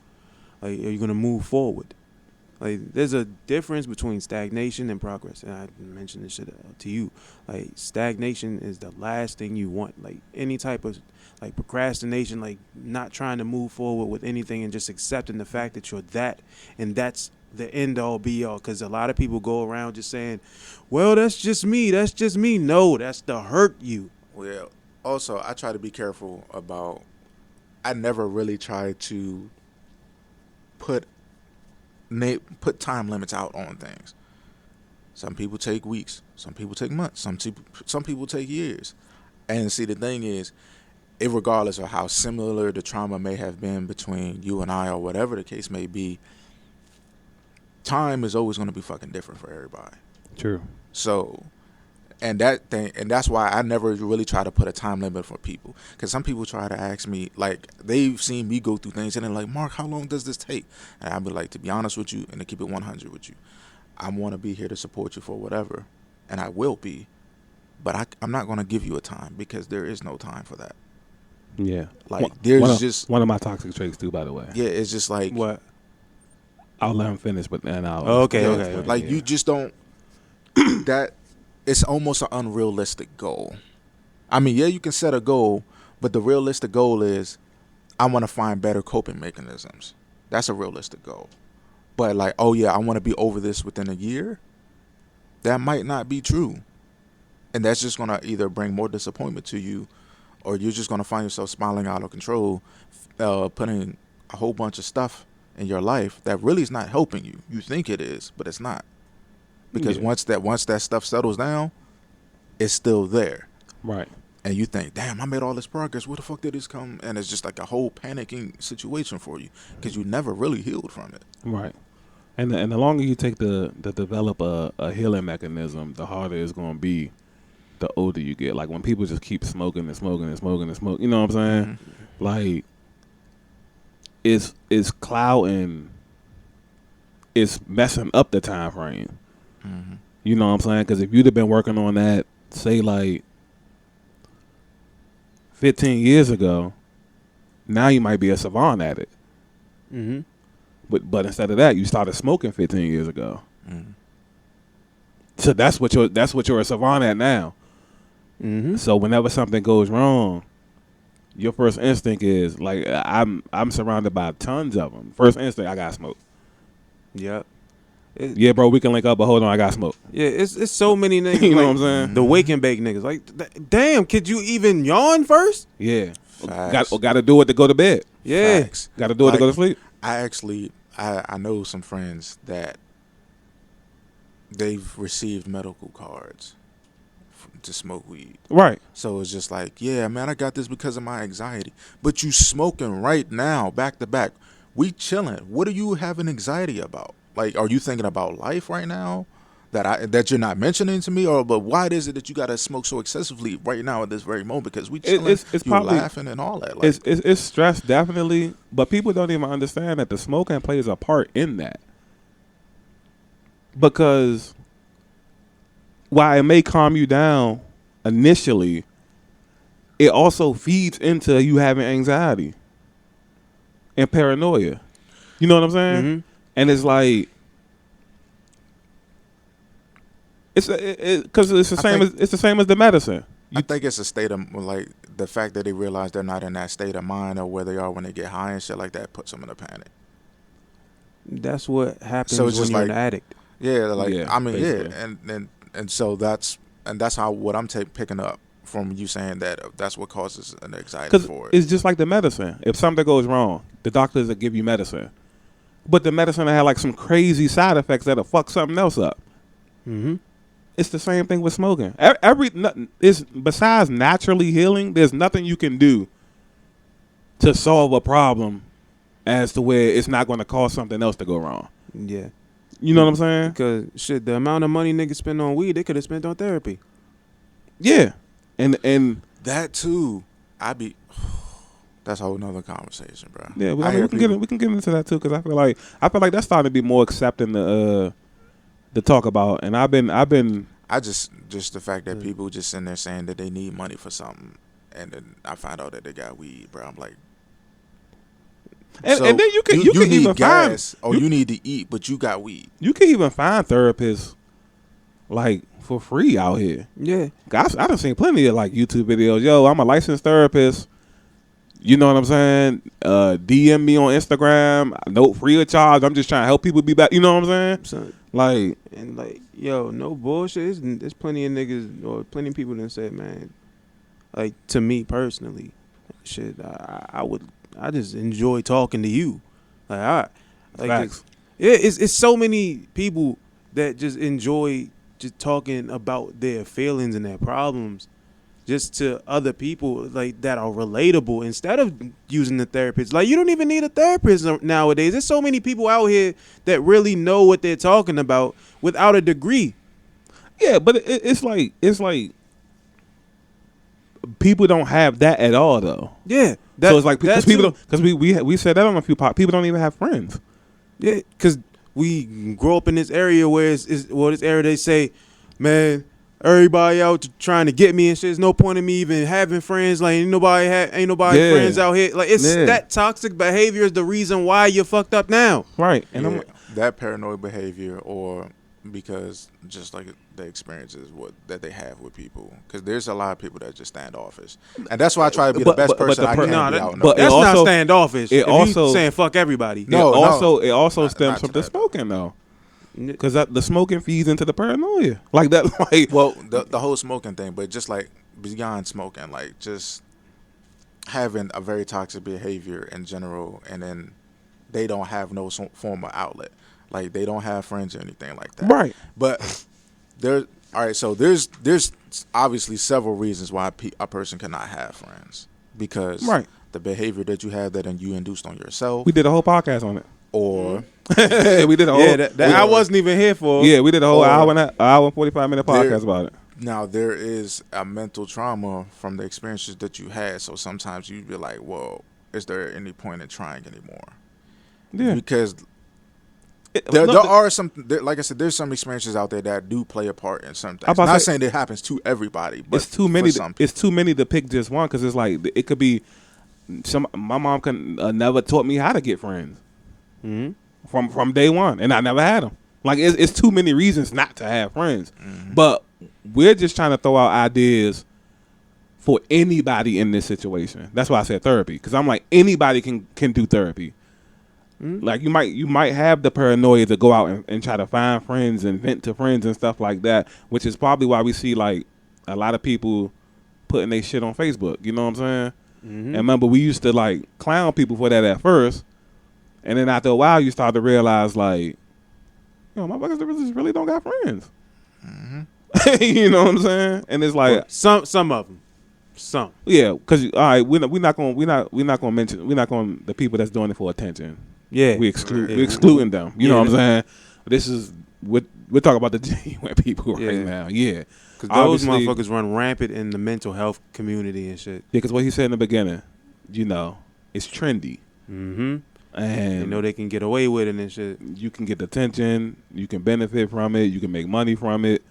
like, are you going to move forward? Like, there's a difference between stagnation and progress, and I mentioned this shit to you. Like, stagnation is the last thing you want. Like, any type of, like, procrastination, like, not trying to move forward with anything and just accepting the fact that you're that, and that's the end all be all. Because a lot of people go around just saying, well, that's just me. That's just me. No, that's to hurt you. Well, also, I try to be careful about, I never really try to put time limits out on things. Some people take weeks. Some people take months. Some people take years. And see, the thing is, regardless of how similar the trauma may have been between you and I, or whatever the case may be, time is always going to be fucking different for everybody. True. So, and that's why I never really try to put a time limit for people. Because some people try to ask me, like, they've seen me go through things, and they're like, Mark, how long does this take? And I'll be like, to be honest with you, and to keep it 100 with you, I want to be here to support you for whatever, and I will be. But I'm not going to give you a time, because there is no time for that. Yeah. Like, there's just one of my toxic traits too, by the way. Yeah, it's just like, What? I'll let him finish, but then I'll. Okay. Like, you just don't. That it's almost an unrealistic goal. I mean, yeah, you can set a goal, but the realistic goal is, I want to find better coping mechanisms. That's a realistic goal. But like, oh yeah, I want to be over this within a year. That might not be true, and that's just gonna either bring more disappointment to you, or you're just gonna find yourself spiraling out of control, putting a whole bunch of stuff in your life that really is not helping you. You think it is, but it's not. Because once that stuff settles down, it's still there. Right. And you think, damn, I made all this progress. Where the fuck did this come? And it's just like a whole panicking situation for you, because you never really healed from it. Right. And the longer you take to develop a healing mechanism, the harder it's going to be the older you get. Like, when people just keep smoking and smoking and smoking and smoking, you know what I'm saying? Mm-hmm. Like, it's clouding, it's messing up the time frame. Mm-hmm. You know what I'm saying? Because if you'd have been working on that, say, like 15 years ago, now you might be a savant at it. Mm-hmm. But instead of that, you started smoking 15 years ago. Mm-hmm. So that's what you're a savant at now. Mm-hmm. So whenever something goes wrong, your first instinct is, like, I'm surrounded by tons of them. First instinct, I got smoke. Yep. Yeah, bro, we can link up, but hold on, I got smoke. Yeah, it's so many niggas. You know like, what I'm saying? The wake and bake niggas. Like, damn, could you even yawn first? Yeah. Facts. Got to do it to go to bed. Yeah. Got to do it to go to sleep. I know some friends that they've received medical cards to smoke weed. Right. So it's just like, yeah, man, I got this because of my anxiety. But you smoking right now, back to back. We chilling. What are you having anxiety about? Like, are you thinking about life right now that you're not mentioning to me? Or but why is it that you got to smoke so excessively right now at this very moment? Because we chilling, it's you probably, laughing and all that. Like, it's stress, definitely. But people don't even understand that the smoking plays a part in that. Because while it may calm you down initially, it also feeds into you having anxiety and paranoia. You know what I'm saying? Mm-hmm. And it's like, because it's the same as the medicine. I think it's a state of, like, the fact that they realize they're not in that state of mind, or where they are when they get high and shit like that, puts them in a panic. That's what happens So it's when just you're like, an addict. Yeah, like, Yeah, I mean, basically. yeah, and so that's how what I'm picking up from you saying that that's what causes an anxiety Because for it. it's just like the medicine. If something goes wrong, the doctors will give you medicine. But the medicine will have like some crazy side effects that'll fuck something else up. Mm-hmm. It's the same thing with smoking. Besides naturally healing, there's nothing you can do to solve a problem as to where it's not going to cause something else to go wrong. Yeah. You know what I'm saying? Because shit, the amount of money niggas spend on weed, they could have spent on therapy. Yeah. And That too, that's a whole nother conversation, bro. yeah, we can get into that too, because I feel like that's starting to be more accepting to talk about. And I've been I just the fact that people just in there saying that they need money for something, and then I find out that they got weed, bro. I'm like, and so then you can need even gas find, you need to eat, but you got weed. You can even find therapists like for free out here. Yeah. I done seen plenty of like YouTube videos. Yo, I'm a licensed therapist. You know what I'm saying? DM me on Instagram. No, free of charge. I'm just trying to help people be back. You know what I'm saying? So, Like, and like, yo, no bullshit. There's plenty of niggas or plenty of people that said, man, like to me personally, shit, I just enjoy talking to you. facts. It's so many people that just enjoy just talking about their feelings and their problems just to other people like that are relatable instead of using the therapist. Like, you don't even need a therapist nowadays. There's so many people out here that really know what they're talking about without a degree. Yeah, but it's like people don't have that at all though. Yeah. So it's like because people don't, because we said that on a few people don't even have friends. Yeah, because we grow up in this area where this area they say, man, everybody out trying to get me and shit. There's no point in me even having friends. Like ain't nobody friends out here. Like it's that toxic behavior is the reason why you're fucked up now. Right. And Yeah, that paranoid behavior, or because just like the experiences that they have with people, because there's a lot of people that just standoffish, and that's why I try to be the best person I can be out. But that's also, not standoffish. It also you saying fuck everybody. It also stems from the smoking though. Because the smoking feeds into the paranoia, like that. Like, well, the whole smoking thing, but just like beyond smoking, like just having a very toxic behavior in general, and then they don't have no form of outlet, like they don't have friends or anything like that. Right. But so there's obviously several reasons why a person cannot have friends, because the behavior that you have that you induced on yourself. We did a whole podcast on it. Or we did a whole. Yeah, that I wasn't even here for. Yeah, we did a whole hour and 45-minute podcast about it. Now there is a mental trauma from the experiences that you had, so sometimes you'd be like, "Well, is there any point in trying anymore?" Yeah, because there are some, like I said, there's some experiences out there that do play a part in some things. I'm not saying it happens to everybody, but it's too many. It's too many to pick just one, because it's like it could be my mom never taught me how to get friends. Mm-hmm. From day one, and I never had them. Like it's too many reasons not to have friends. Mm-hmm. But we're just trying to throw out ideas for anybody in this situation. That's why I said therapy, because I'm like, anybody can do therapy. Mm-hmm. Like you might have the paranoia to go out and try to find friends and vent to friends and stuff like that, which is probably why we see like a lot of people putting their shit on Facebook. You know what I'm saying? Mm-hmm. And remember, we used to like clown people for that at first. And then after a while, you start to realize, like, motherfuckers really don't got friends. Mm-hmm. You know what I'm saying? And it's like some of them, some. Yeah, because all right, we're not gonna mention the people that's doing it for attention. Yeah, we're excluding them. You know what I'm saying? This is we're talking about the genuine people right now. Yeah, because those motherfuckers run rampant in the mental health community and shit. Yeah, because what he said in the beginning, it's trendy. Mm-hmm. And they know they can get away with it and shit. You can get attention. You can benefit from it. You can make money from it.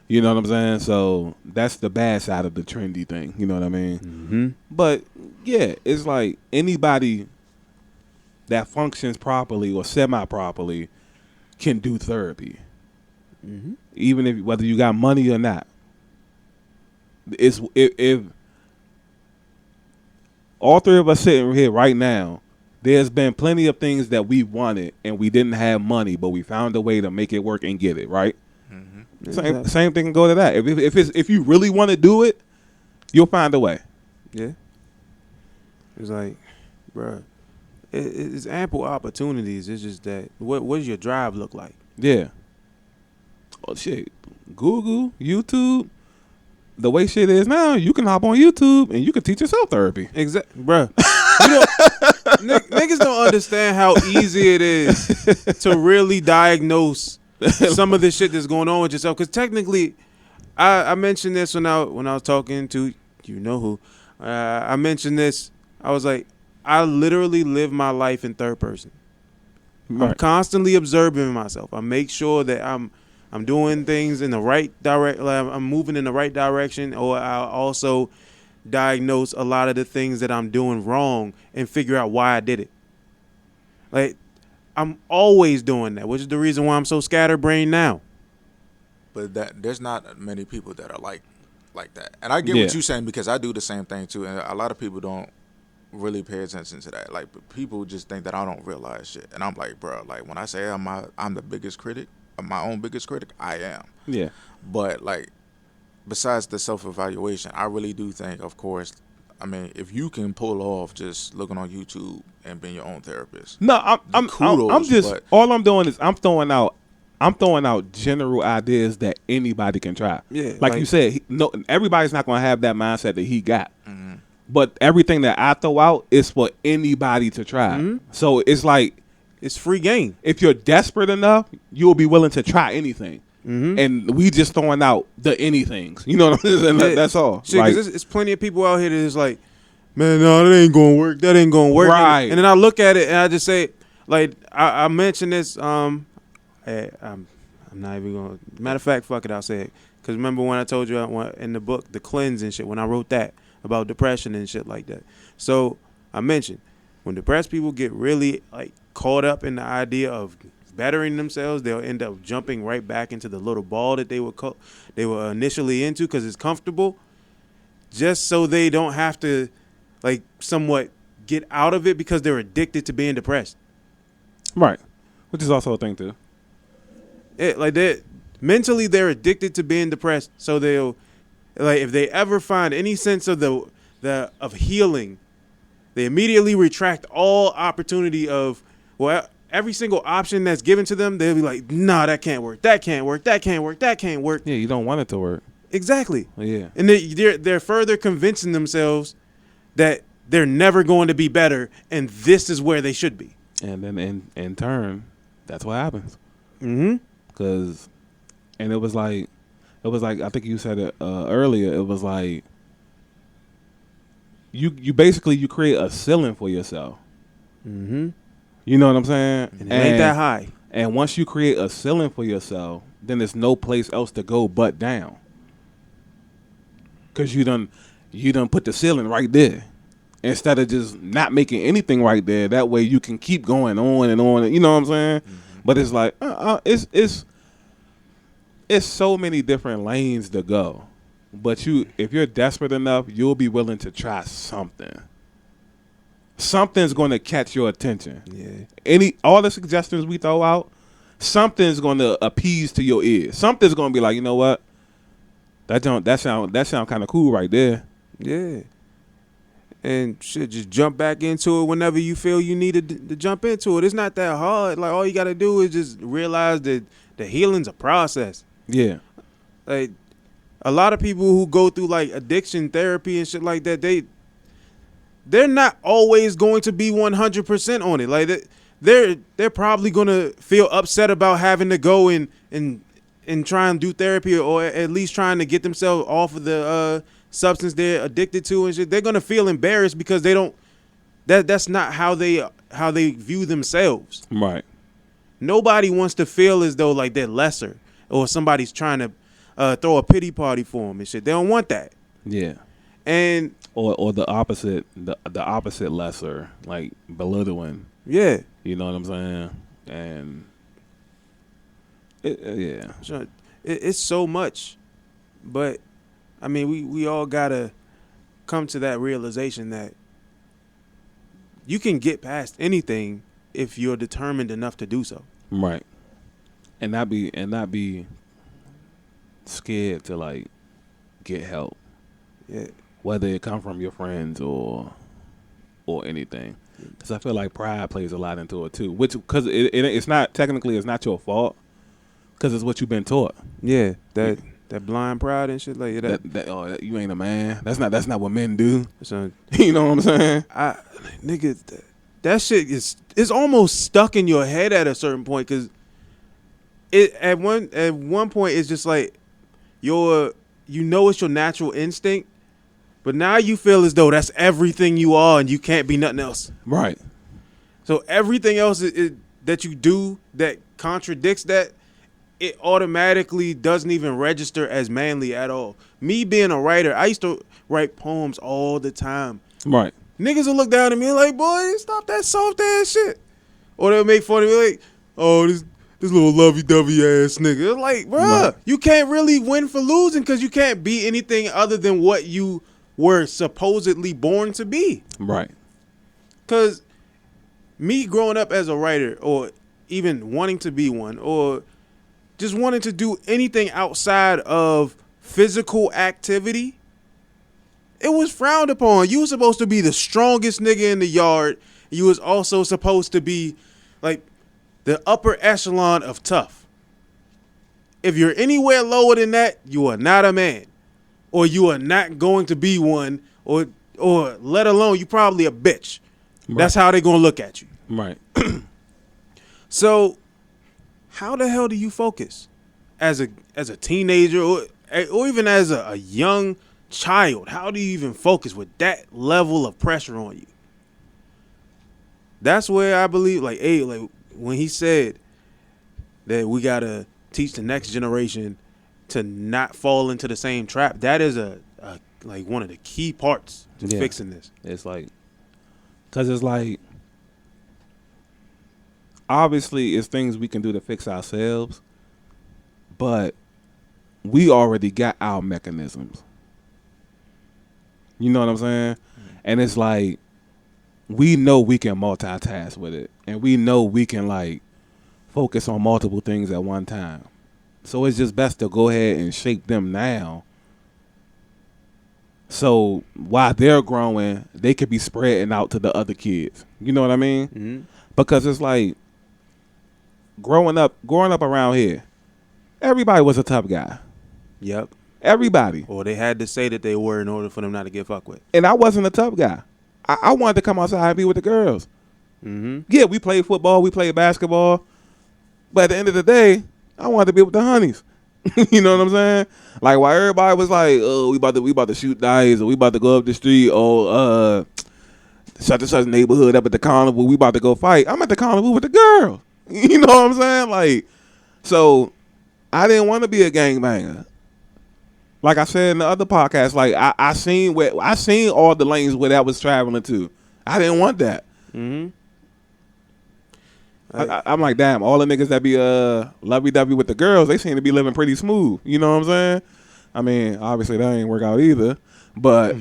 You know what I'm saying? So that's the bad side of the trendy thing. You know what I mean? Mm-hmm. But yeah, it's like anybody that functions properly or semi-properly can do therapy. Mm-hmm. Even whether you got money or not. If all three of us sitting here right now, there's been plenty of things that we wanted and we didn't have money, but we found a way to make it work and get it, right? Mm-hmm. Same thing can go to that. If you really want to do it, You'll find a way. Yeah. It's like, bruh, it's ample opportunities. It's just that what does your drive look like? Yeah. Oh shit. Google, YouTube. The way shit is now, you can hop on YouTube and you can teach yourself therapy. Exactly, bruh. Niggas don't understand how easy it is to really diagnose some of the shit that's going on with yourself. Because technically, I mentioned this when I was talking to you know who. I mentioned this. I was like, I literally live my life in third person. Right. I'm constantly observing myself. I make sure that I'm doing things in the right direct. Like I'm moving in the right direction, or I also diagnose a lot of the things that I'm doing wrong and figure out why I did it. Like I'm always doing that, which is the reason why I'm so scatterbrained now. But there's not many people that are like that. And I get what you're saying, because I do the same thing too. And a lot of people don't really pay attention to that. Like, people just think that I don't realize shit. And I'm like, bro, like when I say I'm the biggest critic, my own biggest critic, I am. Yeah. But like, besides the self-evaluation, I really do think, of course, I mean, if you can pull off just looking on YouTube and being your own therapist. No, I'm just but all I'm doing is I'm throwing out general ideas that anybody can try. Yeah, like you said, no, everybody's not gonna have that mindset that he got. mm-hmm. But everything that I throw out is for anybody to try. Mm-hmm. So it's like, it's free game. if you're desperate enough, you'll be willing to try anything. Mm-hmm. And we just throwing out the anythings. You know what I'm saying? Yeah. That's all. Shit, Like, 'cause it's plenty of people out here that is like, man, no, that ain't gonna work. That ain't gonna work. Right. And then I look at it and I just say, like, I mentioned this. I'm not even gonna. Matter of fact, fuck it, I'll say it. Because remember when I told you in the book, The Cleanse and shit, when I wrote that about depression and shit like that. So I mentioned when depressed people get really like caught up in the idea of bettering themselves, they'll end up jumping right back into the little ball that they were initially into because it's comfortable, just so they don't have to like somewhat get out of it because they're addicted to being depressed. right. Which is also a thing too. Mentally they're addicted to being depressed, so they'll like if they ever find any sense of of healing, they immediately retract all opportunity of every single option that's given to them. They'll be like, nah, that can't work, that can't work, that can't work, that can't work. Yeah, you don't want it to work. Exactly. Yeah. And they're further convincing themselves that they're never going to be better and this is where they should be. And then in turn, that's what happens. Mm-hmm. And it was like I think you said it earlier. It was like you basically create a ceiling for yourself. Mm-hmm. You know what I'm saying? And it ain't that high. And once you create a ceiling for yourself, then there's no place else to go but down. Cause you done put the ceiling right there, instead of just not making anything right there. That way you can keep going on and on. You know what I'm saying? Mm-hmm. But it's like it's so many different lanes to go. But if you're desperate enough, you'll be willing to try something. Something's going to catch your attention. Yeah. All the suggestions we throw out, something's going to appease to your ears. Something's going to be like, you know what? That sound kind of cool right there. Yeah. And shit, just jump back into it whenever you feel you need to jump into it. It's not that hard. Like, all you got to do is just realize that the healing's a process. Yeah. Like, a lot of people who go through like addiction therapy and shit like that, they're not always going to be 100% on it. Like, they're probably going to feel upset about having to go and try and do therapy, or at least trying to get themselves off of the substance they're addicted to and shit. They're going to feel embarrassed because they don't that's not how they view themselves. Right. Nobody wants to feel as though like they're lesser or somebody's trying to throw a pity party for them and shit. They don't want that. Yeah. And or the opposite, the opposite lesser, like belittling. Yeah. You know what I'm saying? And yeah. It's so much. But I mean, we all gotta come to that realization that you can get past anything if you're determined enough to do so. Right. And not be scared to like get help. Yeah. whether it come from your friends or anything. Because I feel like pride plays a lot into it too. Which because it's not technically it's not your fault because it's what you've been taught. Yeah, that blind pride and shit like that. That you ain't a man. That's not what men do. So, You know what I'm saying? nigga, that shit is almost stuck in your head at a certain point because at one point it's just like it's your natural instinct, but now you feel as though that's everything you are and you can't be nothing else. Right. So everything else that you do that contradicts that, it automatically doesn't even register as manly at all. Me being a writer, I used to write poems all the time. Right. Niggas will look down at me like, boy, stop that soft ass shit. Or they'll make fun of me like, oh, this little lovey-dovey ass nigga. It's like, bruh, Right. You can't really win for losing because you can't be anything other than what you were supposedly born to be. Right. Because me growing up as a writer or even wanting to be one or just wanting to do anything outside of physical activity, it was frowned upon. You were supposed to be the strongest nigga in the yard. You was also supposed to be like the upper echelon of tough. If you're anywhere lower than that, you are not a man. Or you are not going to be one, or let alone you probably a bitch. Right. That's how they're gonna look at you. Right. So how the hell do you focus as a teenager or even as a young child? How do you even focus with that level of pressure on you? That's where I believe, like when he said that we gotta teach the next generation to not fall into the same trap. That is like one of the key parts to fixing this. It's like, because it's like, obviously it's things we can do to fix ourselves, but we already got our mechanisms. You know what I'm saying? And it's like, we know we can multitask with it, and we know we can like focus on multiple things at one time. So it's just best to go ahead and shape them now. So while they're growing, they could be spreading out to the other kids. You know what I mean? Mm-hmm. Because it's like growing up around here, everybody was a tough guy. Yep. Everybody. Or they had to say that they were in order for them not to get fucked with. And I wasn't a tough guy. I wanted to come outside and be with the girls. Mm-hmm. Yeah, we played football, we played basketball, but at the end of the day, I wanted to be with the honeys. You know what I'm saying? Like while everybody was like, "Oh, we about to shoot dice, or we about to go up the street, or such and such neighborhood up at the carnival, we about to go fight." I'm at the carnival with the girl. You know what I'm saying? Like, so I didn't want to be a gangbanger. Like I said in the other podcast, like I seen all the lanes where that was traveling to. I didn't want that. Mm-hmm. I'm like, damn, all the niggas that be lovey-dovey with the girls, they seem to be living pretty smooth. You know what I'm saying? I mean, obviously that ain't work out either. But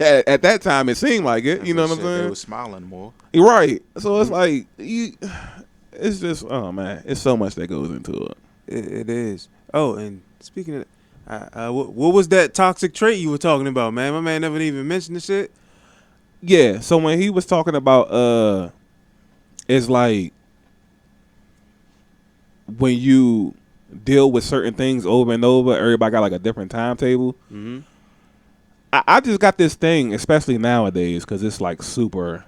at that time, it seemed like it. You know what I'm saying? They was smiling more. You're right. So it's like, it's just, oh man, it's so much that goes into it. It is. Oh, and speaking of, what was that toxic trait you were talking about, man? My man never even mentioned the shit. Yeah. So when he was talking about, it's like when you deal with certain things over and over, everybody got like a different timetable. Mm-hmm. I just got this thing, especially nowadays, because it's like super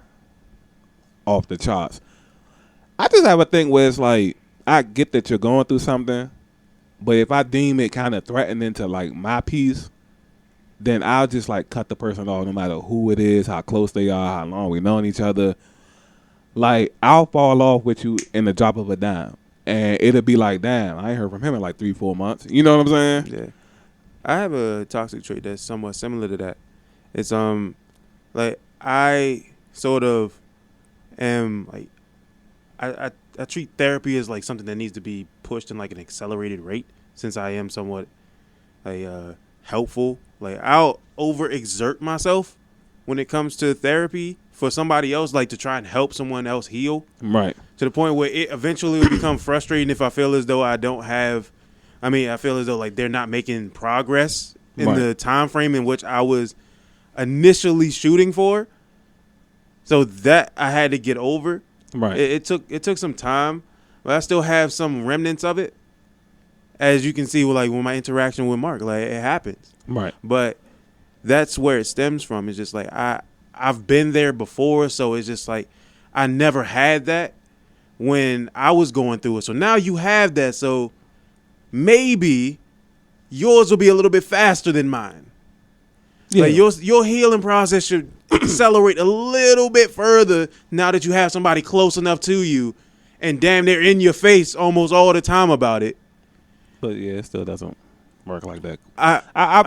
off the charts. I just have a thing where it's like, I get that you're going through something, but if I deem it kind of threatening to like my peace, then I'll just like cut the person off no matter who it is, how close they are, how long we known each other. Like, I'll fall off with you in the drop of a dime. And it'll be like, damn, I ain't heard from him in like 3-4 months. You know what I'm saying? Yeah. I have a toxic trait that's somewhat similar to that. It's like I sort of am like I treat therapy as like something that needs to be pushed in like an accelerated rate, since I am somewhat like helpful. Like I'll overexert myself when it comes to therapy for somebody else, like to try and help someone else heal. Right. To the point where it eventually will become frustrating if I feel as though I feel as though like they're not making progress in Right. the time frame in which I was initially shooting for. So that I had to get over. Right. It took some time, but I still have some remnants of it. As you can see, with my interaction with Mark, like it happens. Right. But that's where it stems from. It's just like I've been there before, so it's just like I never had that when I was going through it. So now you have that, so maybe yours will be a little bit faster than mine. Yeah. Like your healing process should accelerate a little bit further now that you have somebody close enough to you and damn near in your face almost all the time about it. But yeah, it still doesn't work like that. I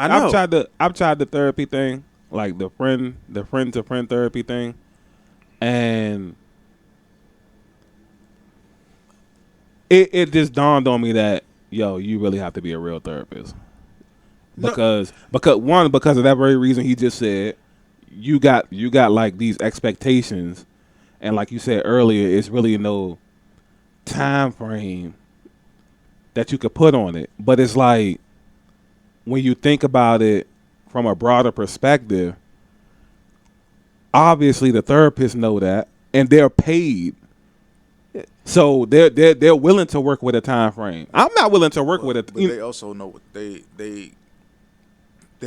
know. I've tried the therapy thing, like the friend to friend therapy thing, and it just dawned on me that you really have to be a real therapist. Because of that very reason he just said, you got like these expectations, and like you said earlier, it's really no time frame that you could put on it. But it's like when you think about it from a broader perspective, obviously the therapists know that, and they're paid. So they're willing to work with a time frame. I'm not willing to work with it. But they also know what they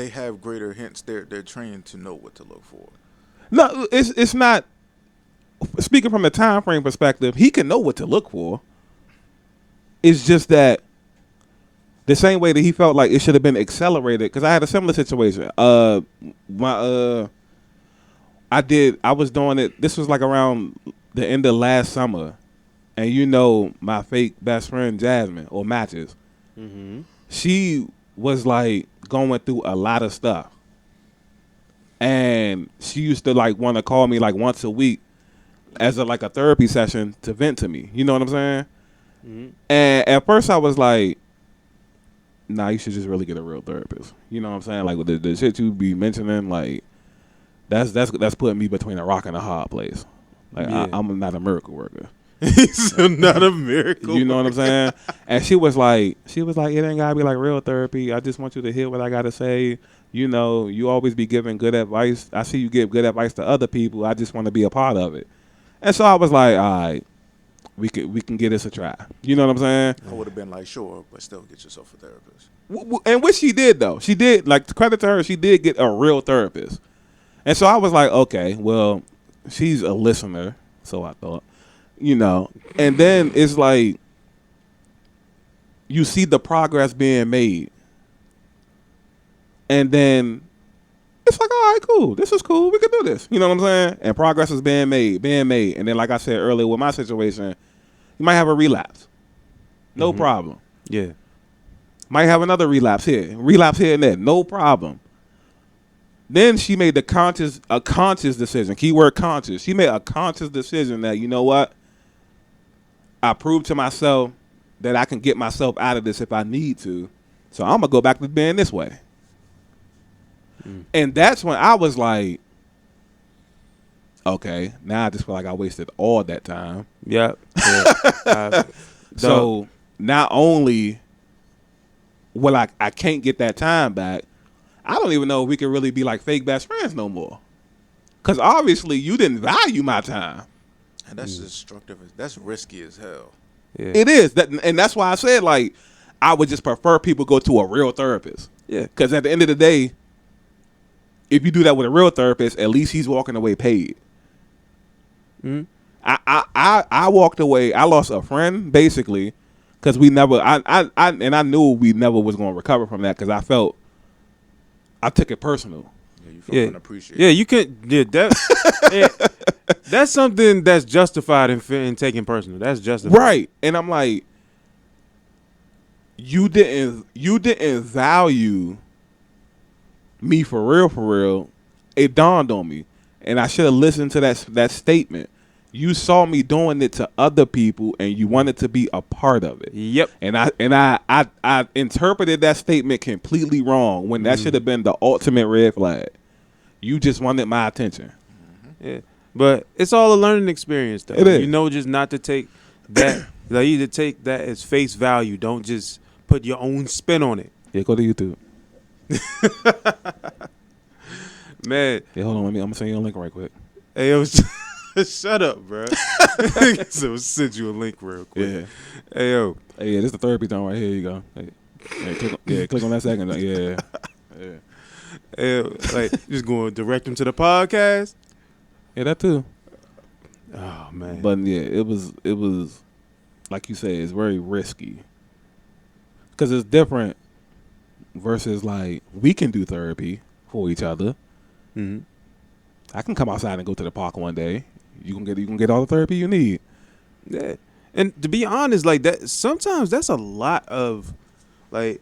have greater hints. They're trained to know what to look for. No, it's not. Speaking from the time frame perspective, he can know what to look for. It's just that the same way that he felt like it should have been accelerated. Because I had a similar situation. I was doing it. This was like around the end of last summer, and my fake best friend Jasmine or Matches, she was like going through a lot of stuff, and she used to like want to call me like once a week as a therapy session to vent to me. You know what I'm saying? And at first I was like, nah, you should just really get a real therapist. You know what I'm saying? Like with the shit you be mentioning, like that's putting me between a rock and a hard place. Like I'm not a miracle worker. He's not a miracle. You know what I'm saying? And she was like, it ain't gotta be like real therapy. I just want you to hear what I gotta say. You always be giving good advice. I see you give good advice to other people. I just want to be a part of it. And so I was like, all right, we can give this a try. You know what I'm saying? I would have been like, sure, but still get yourself a therapist. And which she did though. She did, like, credit to her, she did get a real therapist. And so I was like, okay, well, she's a listener, so I thought. And then it's like you see the progress being made, and then it's like, all right, cool, this is cool, we can do this. You know what I'm saying? And progress is being made, and then like I said earlier with my situation, you might have a relapse, no problem. Yeah, might have another relapse here and there, no problem. Then she made a conscious decision, keyword conscious. She made a conscious decision that, you know what? I proved to myself that I can get myself out of this if I need to. So I'm going to go back to being this way. And that's when I was like, okay, now I just feel like I wasted all that time. Yep. So not only will I can't get that time back, I don't even know if we can really be like fake best friends no more. Because obviously you didn't value my time. And that's destructive. That's risky as hell. Yeah. It is. And that's why I said, like, I would just prefer people go to a real therapist. Yeah. Because at the end of the day, if you do that with a real therapist, at least he's walking away paid. I walked away. I lost a friend, basically, because we never, I knew we never was going to recover from that because I took it personal. Yeah, you felt unappreciated. Yeah, you could. Yeah, that's something that's justified in taking personal. That's justified, right? And I'm like, you didn't value me for real. It dawned on me, and I should have listened to that statement. You saw me doing it to other people, and you wanted to be a part of it. Yep. And I interpreted that statement completely wrong when that should have been the ultimate red flag. You just wanted my attention. Yeah. But it's all a learning experience, though. It is. Just not to take that. Like, you to take that as face value. Don't just put your own spin on it. Yeah, go to YouTube. Man, Yeah, hold on. I'm gonna send you a link right quick. hey, yo, shut up, bro. So send you a link real quick. Yeah. Hey, yo. Hey, yeah, this is the therapy zone right here. You go. Hey, click on that second. Yeah. Hey, yo, like, just going direct them to the podcast. Yeah, that too. Oh man. But yeah, it was like you say, it's very risky because it's different versus like we can do therapy for each other. Mm-hmm. I can come outside and go to the park one day. You can get all the therapy you need. Yeah. And to be honest, like that, sometimes that's a lot of, like,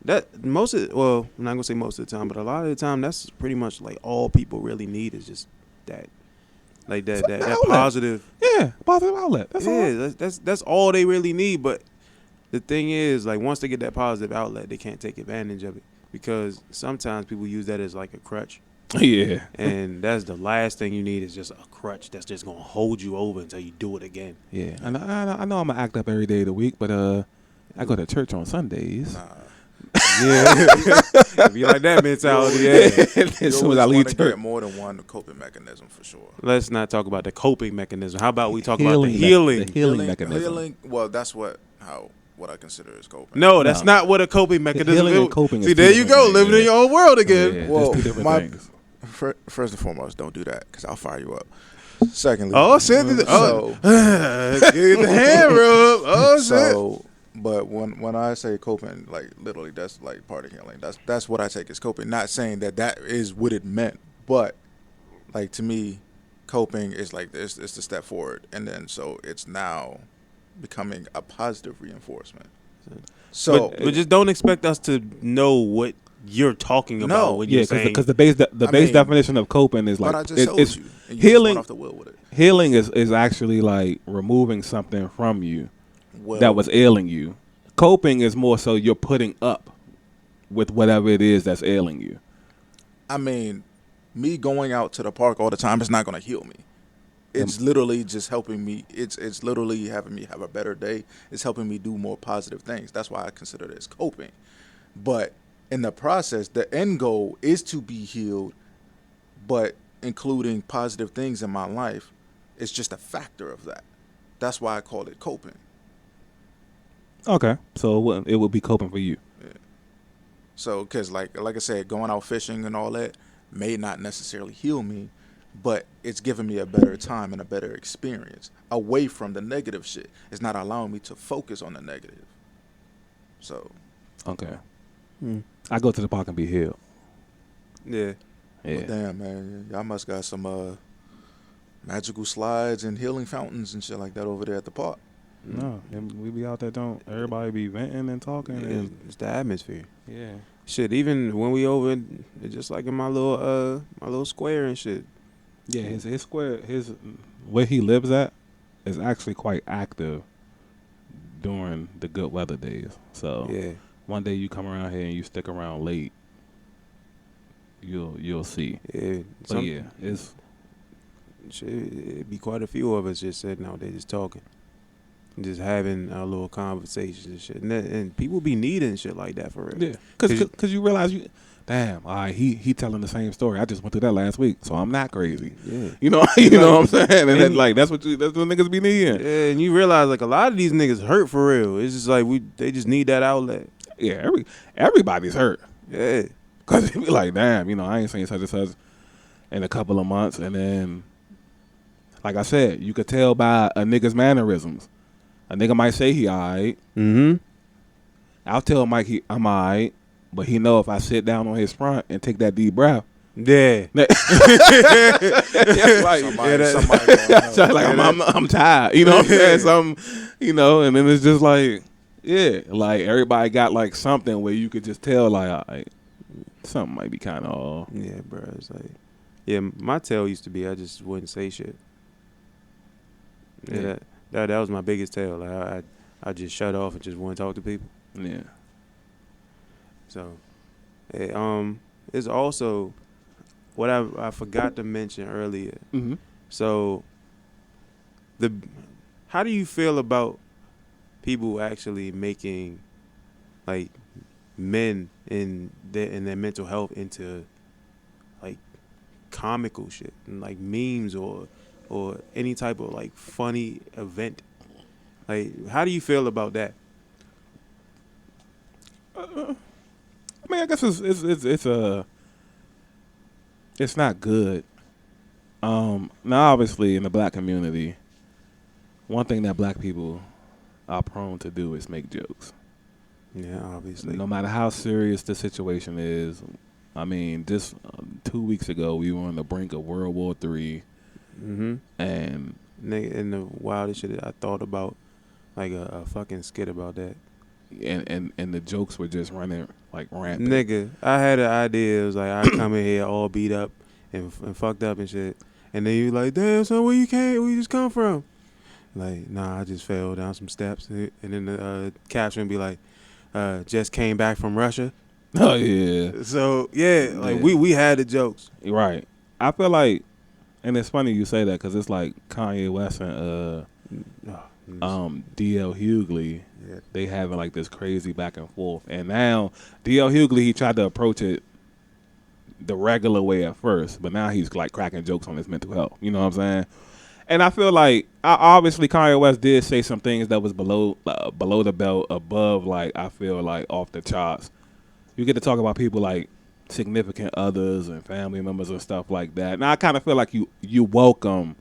that most of, well, I'm not gonna say most of the time, but a lot of the time, that's pretty much like all people really need is just that, like that outlet. positive. Yeah, positive outlet. That's all. Yeah, that's all they really need. But the thing is, like, once they get that positive outlet, they can't take advantage of it because sometimes people use that as like a crutch. Yeah. And that's the last thing you need is just a crutch that's just gonna hold you over until you do it again. Yeah. I know I'm gonna act up every day of the week, but I go to church on Sundays. Yeah, if you like that mentality, yeah. As soon as I leave church, get more than one coping mechanism for sure. Let's not talk about the coping mechanism. How about we talk about the healing. healing? The healing mechanism. Healing. Well, that's what I consider is coping. No, that's not what a coping mechanism Healing is. and coping. See, is there two you go, different living things. in your own world again. Yeah, Well, that's two different things. First and foremost, don't do that because I'll fire you up. Secondly, Oh shit! Get the hand rub. Oh shit! so, but when I say coping, like literally, that's like part of healing. That's what I take as coping. Not saying that is what it meant, but like to me, coping is like it's the step forward, and then so it's now becoming a positive reinforcement. So, but just don't expect us to know what you're talking about when you're saying. Because the base definition of coping is like but I just told it's you, and you healing. just went off the wheel with it. Healing is actually like removing something from you that was ailing you. Coping is more so you're putting up with whatever it is that's ailing you. I mean, me going out to the park all the time is not going to heal me. It's literally just helping me. It's literally having me have a better day. It's helping me do more positive things. That's why I consider this coping. But in the process, the end goal is to be healed, but including positive things in my life is just a factor of that. That's why I call it coping. Okay, so it would be coping for you. Yeah. So, because like I said, going out fishing and all that may not necessarily heal me, but it's giving me a better time and a better experience away from the negative shit. It's not allowing me to focus on the negative. So, okay. I go to the park and be healed. Yeah. Yeah. well, damn, man, y'all must got some magical slides and healing fountains and shit like that over there at the park. No, and we be out there, don't everybody be venting and talking and It's the atmosphere. yeah. Shit, even when we over, just like in my little square and shit. Yeah, his square, where he lives at is actually quite active during the good weather days. So Yeah. one day you come around here and you stick around late, you'll see. Yeah. But yeah, it's shit, it'd be quite a few of us just sitting out there just talking. Just having our little conversations and shit. And people be needing shit like that for real. yeah, because you realize damn, all right, he telling the same story. I just went through that last week, so I'm not crazy. Yeah. You know what I'm saying? And then, like that's what niggas be needing. Yeah, and you realize like a lot of these niggas hurt for real. It's just like they just need that outlet. Yeah, everybody's hurt. Yeah. Cause they be like, damn, I ain't seen such and such in a couple of months, and then, like I said, you could tell by a nigga's mannerisms. A nigga might say he alright. Mm-hmm. I'll tell Mike I'm alright, but he know if I sit down on his front and take that deep breath. Yeah. I'm tired. You know what I'm saying? And then it's just like, yeah, like everybody got like something where you could just tell like, all right, something might be kind of off. Yeah, bro. It's like, yeah, my tell used to be I just wouldn't say shit. Yeah, that was my biggest tell. Like I just shut off and just wouldn't talk to people. Yeah. So, it's also what I forgot to mention earlier. Mm-hmm. So, how do you feel about people actually making like men in their mental health into like comical shit and like memes or any type of like funny event. Like, how do you feel about that? I mean, I guess it's not good. Now, obviously, in the black community, one thing that black people are prone to do is make jokes. Yeah, obviously. No matter how serious the situation is. I mean, just 2 weeks ago, we were on the brink of World War III. Mm-hmm. And the wildest shit I thought about, like a fucking skit about that. And the jokes were just running like rampant. Nigga, I had an idea. It was like, I come in here all beat up and fucked up and shit. And then you like, damn, son, where you just come from? Like, nah, I just fell down some steps. And then the caption be like, just came back from Russia. Oh, yeah. So, yeah, like, Yeah. we had the jokes. Right. I feel like, and it's funny you say that because it's like Kanye West and D.L. Hughley, Yeah. they having like this crazy back and forth. And now D.L. Hughley, he tried to approach it the regular way at first, but now he's like cracking jokes on his mental health. You know what I'm saying? And I feel like, obviously Kanye West did say some things that was below the belt, above, like, I feel like off the charts. You get to talk about people like significant others and family members and stuff like that. And I kind of feel like you welcome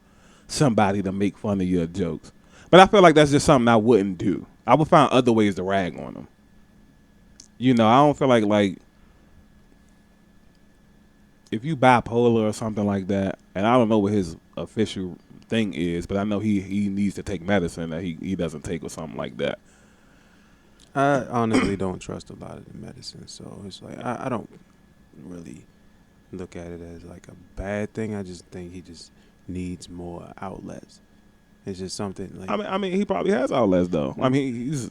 somebody to make fun of your jokes. But I feel like that's just something I wouldn't do. I would find other ways to rag on them. You know, I don't feel like if you bipolar or something like that, and I don't know what his official thing is, but I know he needs to take medicine that he doesn't take or something like that. I honestly don't trust a lot of the medicine, so it's like I don't really look at it as like a bad thing. I just think he just needs more outlets. It's just something like I mean he probably has outlets though. I mean he's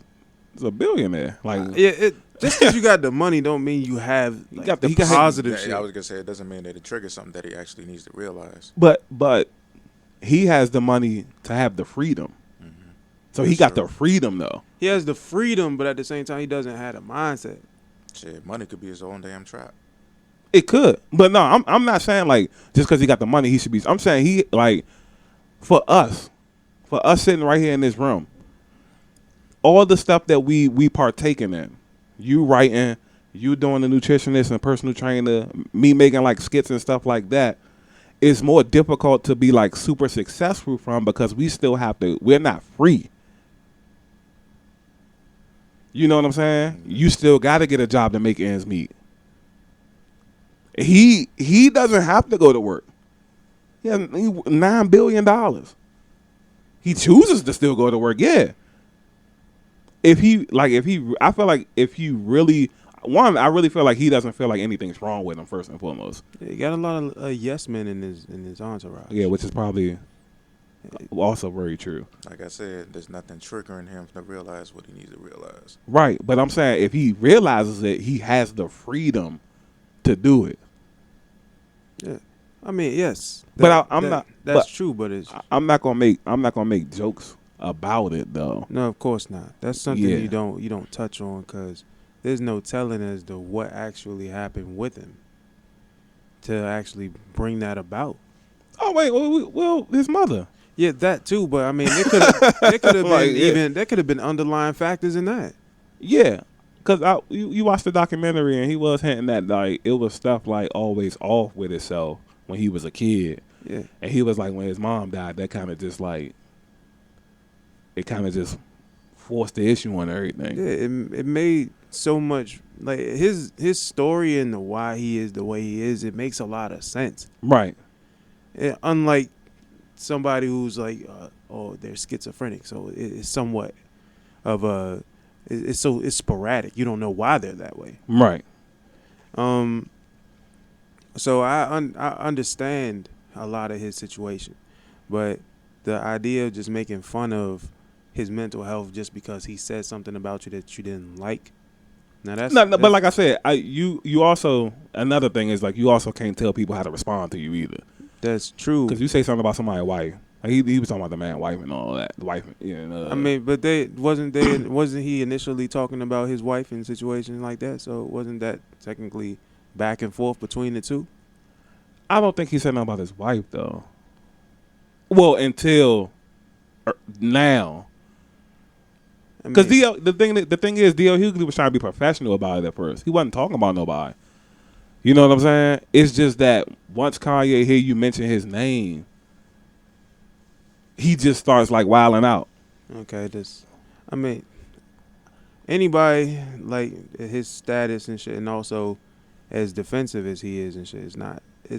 a billionaire. Like just because you got the money don't mean you have like, the positive shit. I was gonna say it doesn't mean that it triggers something that he actually needs to realize. But he has the money to have the freedom. Mm-hmm. So he got the freedom though. He has the freedom, but at the same time he doesn't have the mindset. Shit, money could be his own damn trap. It could, but no, I'm not saying like just because he got the money he should be. I'm saying he like for us sitting right here in this room, all the stuff that we partaking in, you writing, you doing the nutritionist and personal trainer, me making like skits and stuff like that, is more difficult to be like super successful from because we still have to. We're not free. You know what I'm saying? You still got to get a job to make ends meet. He doesn't have to go to work. He has $9 billion. He chooses to still go to work. Yeah. I feel like if he really, I really feel like he doesn't feel like anything's wrong with him first and foremost. Yeah, he got a lot of yes men in his entourage. Yeah, which is probably also very true. Like I said, there's nothing triggering him to realize what he needs to realize. Right, but I'm saying if he realizes it, he has the freedom to do it. Yeah, I mean, yes, That's true. But I'm not gonna make jokes about it though. No, of course not. That's something you don't touch on because there's no telling as to what actually happened with him to actually bring that about. Oh wait, well, his mother. Yeah, that too. But I mean, there could have been there could have been underlying factors in that. Yeah, because you watched the documentary and he was hinting that like it was stuff like always off with itself when he was a kid. Yeah, and he was like when his mom died, that kind of just like it kind of just forced the issue on everything. Yeah, it made so much like his story and why he is the way he is. It makes a lot of sense. Right. Unlike somebody who's like, they're schizophrenic, so it's somewhat of a, it's sporadic. You don't know why they're that way. Right. So I understand a lot of his situation, but the idea of just making fun of his mental health just because he said something about you that you didn't like. Now that's but like I said, you also another thing is like you also can't tell people how to respond to you either. That's true. Because you say something about somebody's wife, like he was talking about the man, wife, and all that. The wife, I mean, but wasn't he initially talking about his wife in situations like that? So wasn't that technically back and forth between the two? I don't think he said nothing about his wife though. Well, until now. I Because mean, the thing is, D.L. Hughley was trying to be professional about it at first. He wasn't talking about nobody. You know what I'm saying? It's just that once Kanye hear you mention his name, he just starts like wilding out. okay, I mean, anybody like his status and shit, and also as defensive as he is and shit, it's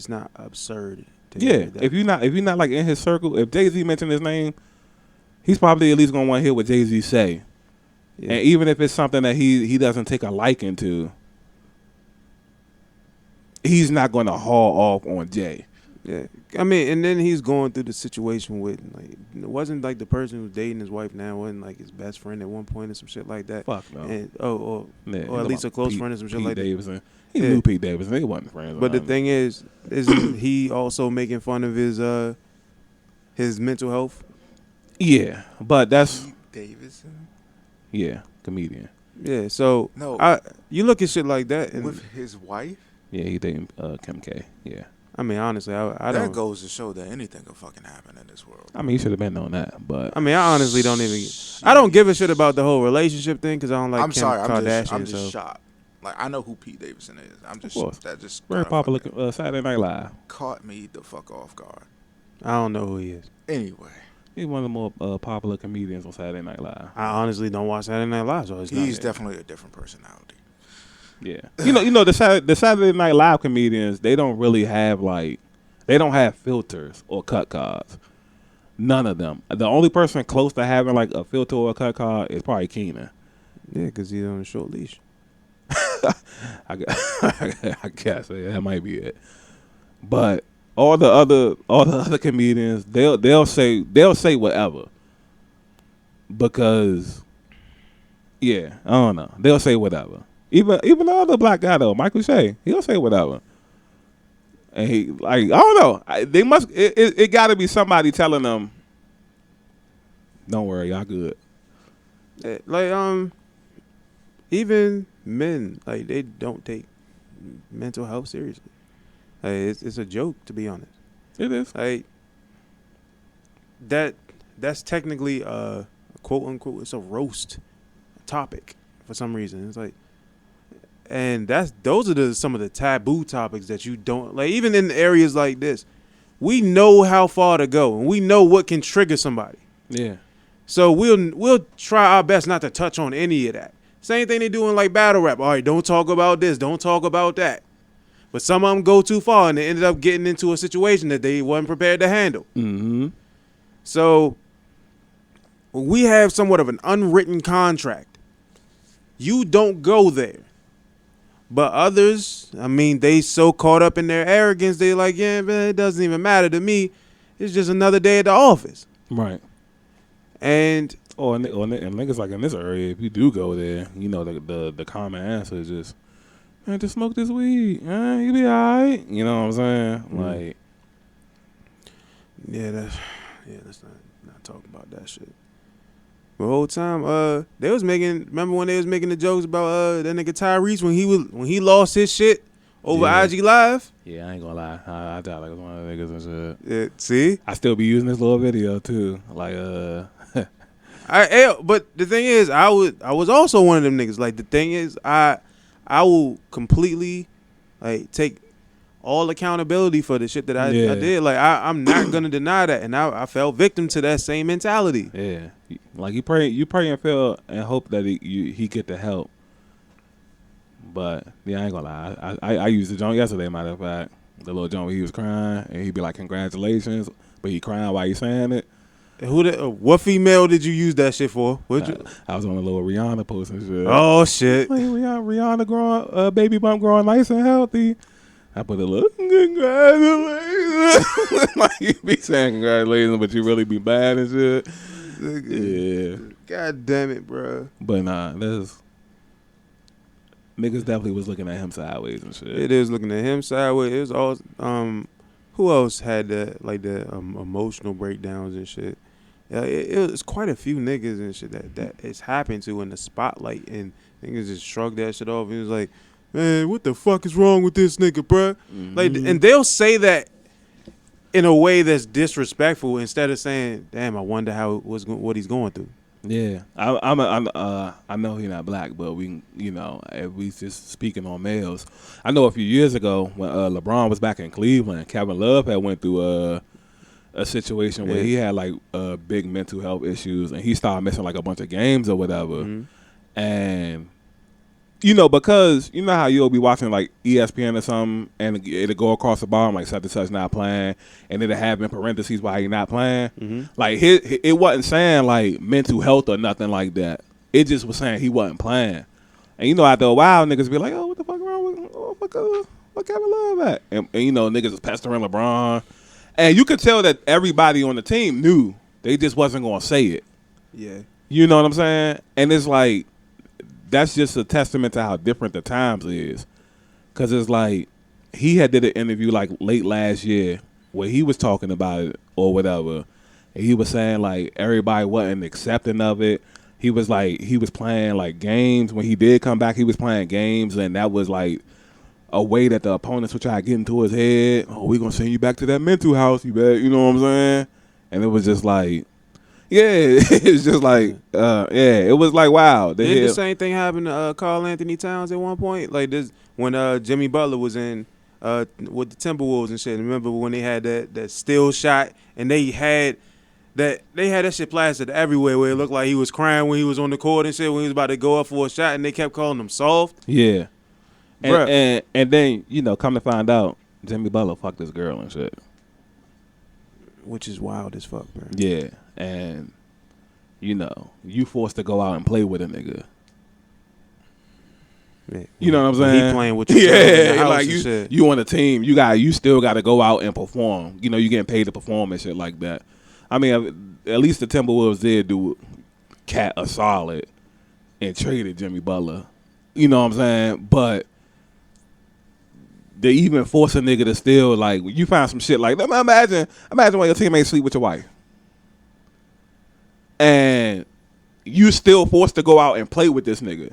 not absurd. Yeah, if you're not like in his circle, if Jay-Z mentioned his name, he's probably at least gonna want to hear what Jay-Z say. Yeah. And even if it's something that he doesn't take a liking to, he's not going to haul off on Jay. Yeah, I mean, and then he's going through the situation with like it wasn't like the person who's dating his wife now wasn't like his best friend at one point or some shit like that. Fuck no. And or Yeah, at least a close friend or some shit Pete like that. Davidson. He Yeah. knew Pete Davidson. They wasn't friends. But the thing is, isn't he also making fun of his mental health? yeah, but that's Davidson comedian. Yeah, so No. you look at shit like that, and with his wife. Yeah, he dating Kim K. Yeah, I mean, honestly, I That don't. goes to show that anything can fucking happen in this world. I mean, he should have been on that, but I mean, I honestly don't even. I don't give a shit about the whole relationship thing because I don't like I'm Kim sorry, Kardashian. I'm just so shocked. Like I know who Pete Davidson is. I'm just Of course. that just very kinda popular fucking Saturday Night Live. caught me the fuck off guard. I don't know who he is. Anyway, He's one of the more popular comedians on Saturday Night Live. I honestly don't watch Saturday Night Live, so it's he's not definitely a different personality. Yeah, you know the Saturday Night Live comedians, they don't really have they don't have filters or cut cards. None of them. The only person close to having like a filter or a cut card is probably Keenan. Yeah, because he's on a short leash. I guess yeah, that might be it. But all the other comedians, they'll say whatever. Because yeah, I don't know. They'll say whatever. Even the other black guy though, Michael Shea, he'll say whatever. And he like I don't know. They must it got to be somebody telling them, "Don't worry, y'all good." Yeah, like even men like they don't take mental health seriously. Like, it's a joke, to be honest. It is. Like that's technically a quote unquote it's a roast topic for some reason. It's like, and those are some of the taboo topics that you don't like. Even in areas like this, we know how far to go and we know what can trigger somebody. Yeah. So we'll try our best not to touch on any of that. Same thing they do in like battle rap. All right, don't talk about this, don't talk about that. But some of them go too far and they ended up getting into a situation that they wasn't prepared to handle. Mm-hmm. So we have somewhat of an unwritten contract. You don't go there. But others, I mean, they so caught up in their arrogance, they like, yeah, man, it doesn't even matter to me. It's just another day at the office. Right. And and niggas like in this area, if you do go there, you know the common answer is just, man, just smoke this weed. You be alright. You know what I'm saying? Like, let's not talk about that shit. The whole time, they was making. Remember when they was making the jokes about that nigga Tyrese when he lost his shit over IG Live? yeah, I ain't gonna lie, I thought like one of the niggas and shit. Yeah, see, I still be using this little video too, like but the thing is, I was also one of them niggas. Like the thing is, I will completely like take all accountability for the shit that I did. Like I'm not gonna deny that, and I fell victim to that same mentality. Yeah, like you pray and feel and hope that he get the help. But yeah, I ain't gonna lie. I used the joint yesterday. Matter of fact, the little joint where he was crying and he'd be like, "Congratulations," but he crying while he saying it. What female did you use that shit for? I was on a little Rihanna post and shit. Oh shit! Like, Rihanna growing, baby bump growing nice and healthy. I put a little congratulations. Like you be saying congratulations, but you really be bad and shit. Yeah. God damn it, bro. But nah, niggas definitely was looking at him sideways and shit. It is looking at him sideways. It was all who else had the emotional breakdowns and shit. It was quite a few niggas and shit that it's happened to in the spotlight, and niggas just shrugged that shit off. It was like, man, what the fuck is wrong with this nigga, bruh? Mm-hmm. Like, and they'll say that in a way that's disrespectful instead of saying, damn, I wonder what he's going through. Yeah, I know he's not black, but we, if we just speaking on males, I know a few years ago when LeBron was back in Cleveland, Kevin Love had went through a situation where he had like big mental health issues, and he started missing like a bunch of games or whatever, and because you know how you'll be watching like ESPN or something, and it'll go across the bottom like such and such not playing, and it'll have in parentheses why he not playing. Like it wasn't saying like mental health or nothing like that. It just was saying he wasn't playing. And after a while, niggas be like, "Oh, what the fuck wrong with what Kevin Love at?" And niggas is pestering LeBron, and you could tell that everybody on the team knew they just wasn't gonna say it. Yeah, you know what I'm saying? And it's like, that's just a testament to how different the times is. Because it's like, he had did an interview like late last year where he was talking about it or whatever. And he was saying like everybody wasn't accepting of it. He was like, he was playing like games. When he did come back, he was playing games. And that was like a way that the opponents would try to get into his head. Oh, we going to send you back to that mental house, you bet. You know what I'm saying? And it was just like, yeah, it's just like, it was like, wow. Did the same thing happen to Karl Anthony Towns at one point? Like this, when Jimmy Butler was in with the Timberwolves and shit. Remember when they had that still shot and they had that shit plastered everywhere where it looked like he was crying when he was on the court and shit when he was about to go up for a shot, and they kept calling him soft. Yeah, and then come to find out, Jimmy Butler fucked this girl and shit, which is wild as fuck, bro. Yeah. And, you forced to go out and play with a nigga. Yeah. You know what I'm saying? He playing with you. Yeah, like you on a team. You still got to go out and perform. You getting paid to perform and shit like that. I mean, at least the Timberwolves did do Cat a solid and traded Jimmy Butler. You know what I'm saying? But they even force a nigga to still, like, you find some shit like, imagine when your teammate sleep with your wife. And you still forced to go out and play with this nigga.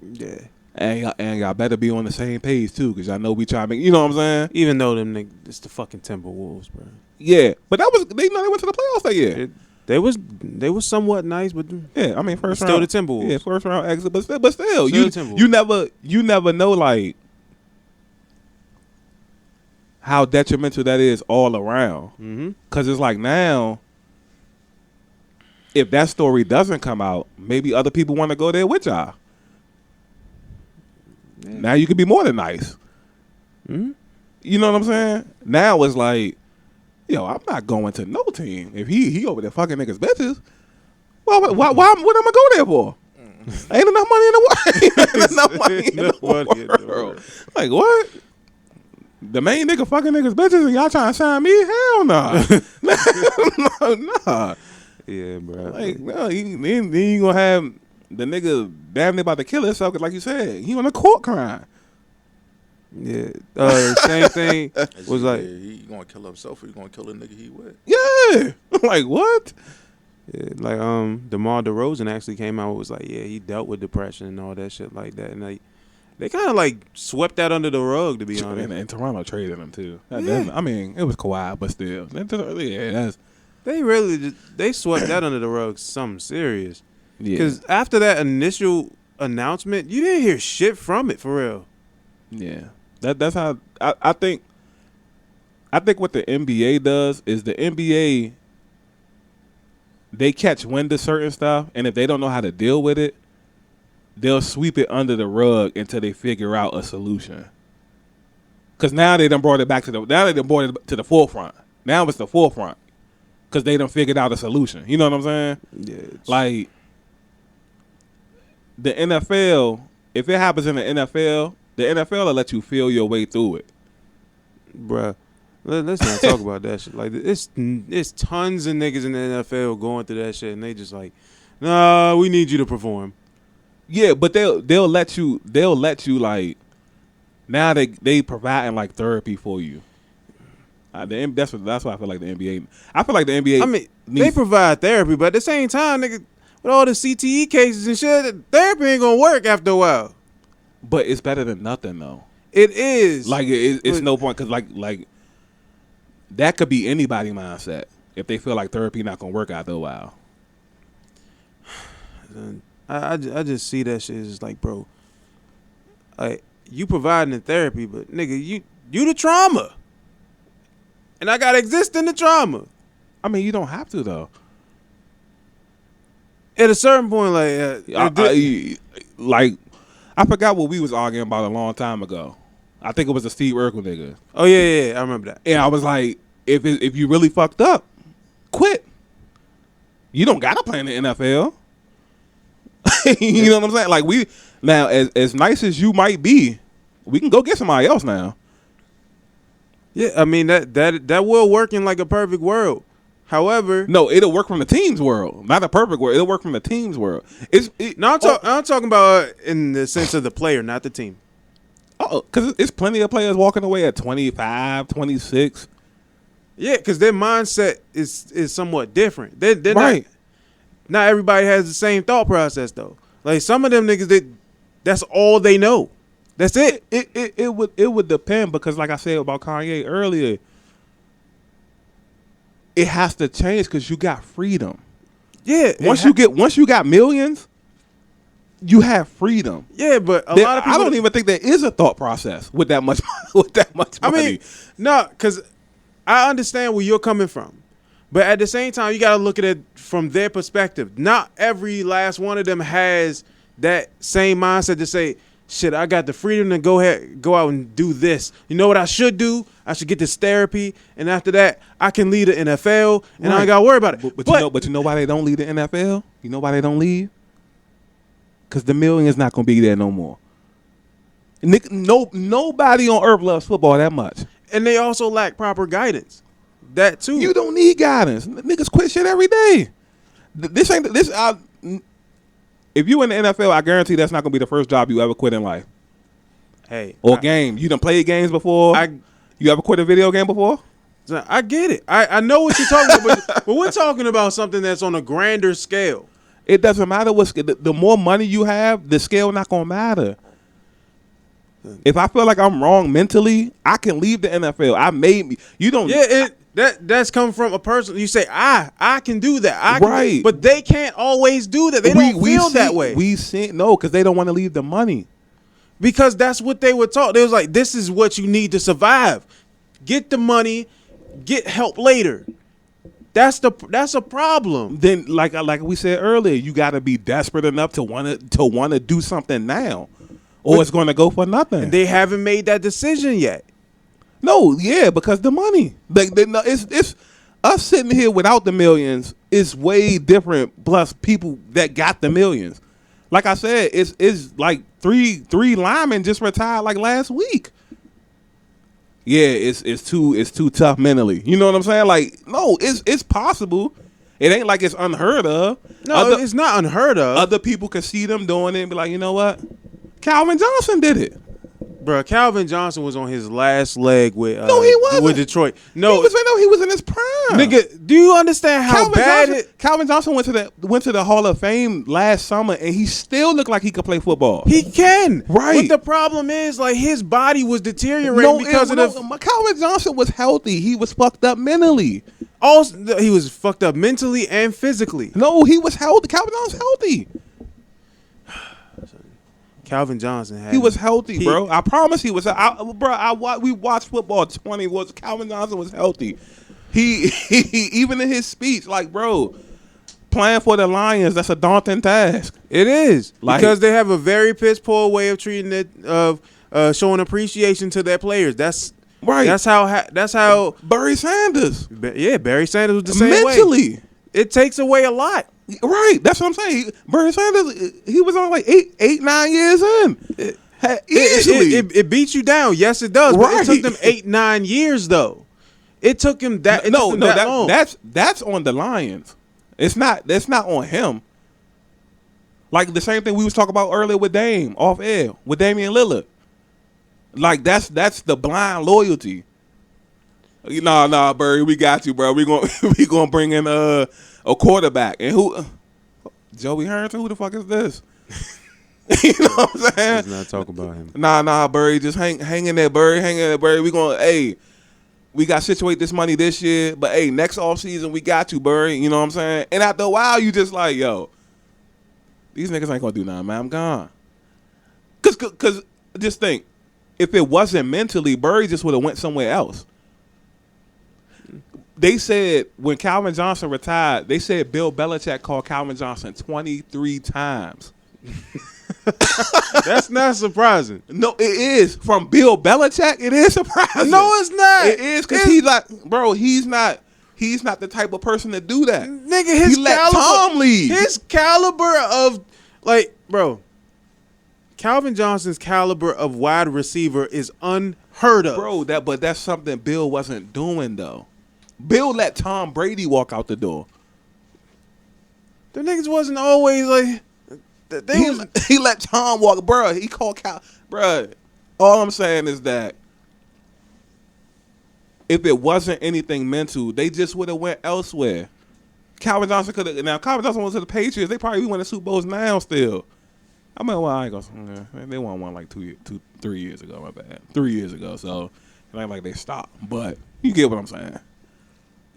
Yeah. And y'all better be on the same page, too, because y'all know we try to make, you know what I'm saying? Even though them niggas, it's the fucking Timberwolves, bro. Yeah. But that was, they went to the playoffs that year. They was somewhat nice, but yeah, I mean, first still round. the Timberwolves. Yeah, first round exit, but still you never know, like, how detrimental that is all around. Because it's like now, if that story doesn't come out, maybe other people want to go there with y'all. Yeah. Now you can be more than nice. You know what I'm saying? Now it's like, I'm not going to no team. If he over there fucking niggas bitches, why what am I go there for? Ain't enough money in the world. Like, what? The main nigga fucking niggas bitches and y'all trying to sign me? Hell nah. Nah. Yeah, bro. Like, no, then you gonna have the nigga damn near about to kill himself, cause like you said, he on a court crying. Yeah. Same thing was like, he gonna kill himself or he gonna kill the nigga he with? Yeah. Like, what? Yeah, like DeMar DeRozan actually came out and was like, yeah, he dealt with depression and all that shit like that, and they kind of like swept that under the rug, to be honest. And Toronto traded him too. Yeah. I mean, it was Kawhi, but still, they swept that under the rug, something serious. Yeah. Because after that initial announcement, you didn't hear shit from it for real. Yeah, that's how I think. I think what the NBA does is the NBA, they catch wind of certain stuff, and if they don't know how to deal with it, they'll sweep it under the rug until they figure out a solution. Because now they done brought it back to the forefront. Now it's the forefront because they done figured out a solution. You know what I'm saying? Yeah. Like the NFL, if it happens in the NFL will let you feel your way through it. Bruh, let's not talk about that shit. Like, it's tons of niggas in the NFL going through that shit, and they just like, nah, we need you to perform. Yeah, but they'll let you like, now they providing like therapy for you. That's why I feel like the NBA. I feel like the NBA. I mean, they provide therapy, but at the same time, nigga, with all the CTE cases and shit, therapy ain't gonna work after a while. But it's better than nothing, though. It is. Like it's no point because like that could be anybody's mindset if they feel like therapy not gonna work after a while. I just see that shit as like, bro, like you providing the therapy, but nigga, you the trauma, and I gotta exist in the trauma. I mean, you don't have to though. At a certain point, like, I forgot what we was arguing about a long time ago. I think it was a Steve Urkel nigga. Oh yeah, I remember that. And I was like, if you really fucked up, quit. You don't gotta play in the NFL. You know what I'm saying? Like we now, as nice as you might be, we can go get somebody else now. Yeah, I mean that will work in like a perfect world. However, no, it'll work from the team's world, not a perfect world. It'll work from the team's world. I'm talking about in the sense of the player, not the team. Oh, because it's plenty of players walking away at 25, 26. Yeah, because their mindset is somewhat different. They're right. Not everybody has the same thought process though. Like some of them niggas, that's all they know. That's it. It would depend because, like I said about Kanye earlier, it has to change because you got freedom. Yeah. Once you got millions, you have freedom. Yeah, but a lot of people. I don't even think there is a thought process with that much money. I mean, no, because I understand where you're coming from, but at the same time, you got to look at it from their perspective. Not every last one of them has that same mindset to say, shit, I got the freedom to go out and do this. You know what I should do? I should get this therapy, and after that, I can lead the NFL, and I ain't got to worry about it. But you know why they don't lead the NFL? You know why they don't leave? Because the million is not going to be there no more. Nobody on earth loves football that much. And they also lack proper guidance. That too. You don't need guidance. Niggas quit shit every day. This ain't this. If you in the NFL, I guarantee that's not gonna be the first job you ever quit in life. Hey, game. You done played games before. You ever quit a video game before? I get it. I know what you're talking about, but we're talking about something that's on a grander scale. It doesn't matter what the more money you have, the scale not gonna matter. If I feel like I'm wrong mentally, I can leave the NFL. You don't. Yeah, that's come from a person. You say I can do that. Right, but they can't always do that. They don't feel that way. Because they don't want to leave the money. Because that's what they were taught. They was like, this is what you need to survive. Get the money, get help later. That's a problem. Then, like we said earlier, you got to be desperate enough to want to do something now, or it's going to go for nothing. And they haven't made that decision yet. No, yeah, because the money. It's us sitting here without the millions is way different. Plus, people that got the millions. Like I said, it's like three linemen just retired like last week. Yeah, it's too tough mentally. You know what I'm saying? Like, no, it's possible. It ain't like it's unheard of. No, it's not unheard of. Other people can see them doing it and be like, you know what? Calvin Johnson did it. Bro, Calvin Johnson was on his last leg with no, he wasn't. With Detroit. No, he was in his prime. Nigga, do you understand how Calvin Johnson went to the Hall of Fame last summer and he still looked like he could play football. He can. Right. But the problem is like his body was deteriorating Calvin Johnson was healthy. He was fucked up mentally. Also, he was fucked up mentally and physically. No, he was healthy. Calvin Johnson was healthy. Calvin Johnson he was healthy, bro. I promise he was. We watched football 20. Calvin Johnson was healthy. He even in his speech, like, bro, playing for the Lions, that's a daunting task. It is because they have a very piss poor way of treating it, of showing appreciation to their players. That's right. That's how Barry Sanders. Barry Sanders was the same mentally. Way. It takes away a lot. Right, that's what I'm saying. Barry Sanders, he was on like 9 years in. Easily. It beats you down. Yes, it does. Right. But it took them 8-9 years though. It took him that. Long. That's on the Lions. That's not on him. Like the same thing we was talking about earlier with Dame off air with Damian Lillard. Like that's the blind loyalty. Nah, Barry, we got you, bro. We gonna bring in a quarterback and who? Joey Harrington. Who the fuck is this? You know what I'm saying? Let's not talk about him. Nah, Burry, just hang in there, Burry, hang in there, Burry. We gonna, hey, we got to situate this money this year, but hey, next off season we got you, Burry. You know what I'm saying? And after a while, you just like, yo, these niggas ain't gonna do nothing, man. I'm gone. Cause just think, if it wasn't mentally, Burry just would have went somewhere else. They said when Calvin Johnson retired, they said Bill Belichick called Calvin Johnson 23 times. That's not surprising. No, it is. From Bill Belichick, it is surprising. No, it's not. It is because he's like, bro, he's not the type of person to do that. Nigga, his he let caliber, Tom lead. His caliber of, like, bro, Calvin Johnson's caliber of wide receiver is unheard of. Bro, but that's something Bill wasn't doing, though. Bill let Tom Brady walk out the door. The niggas wasn't always like... He let Tom walk, bro. He called bro. All I'm saying is that if it wasn't anything mental, they just would have went elsewhere. Calvin Johnson could have. Now Calvin Johnson went to the Patriots. They probably win the Super Bowls now still. I mean, well, I ain't gonna. They won one like 3 years ago. My bad, 3 years ago. So it ain't like they stopped. But you get what I'm saying.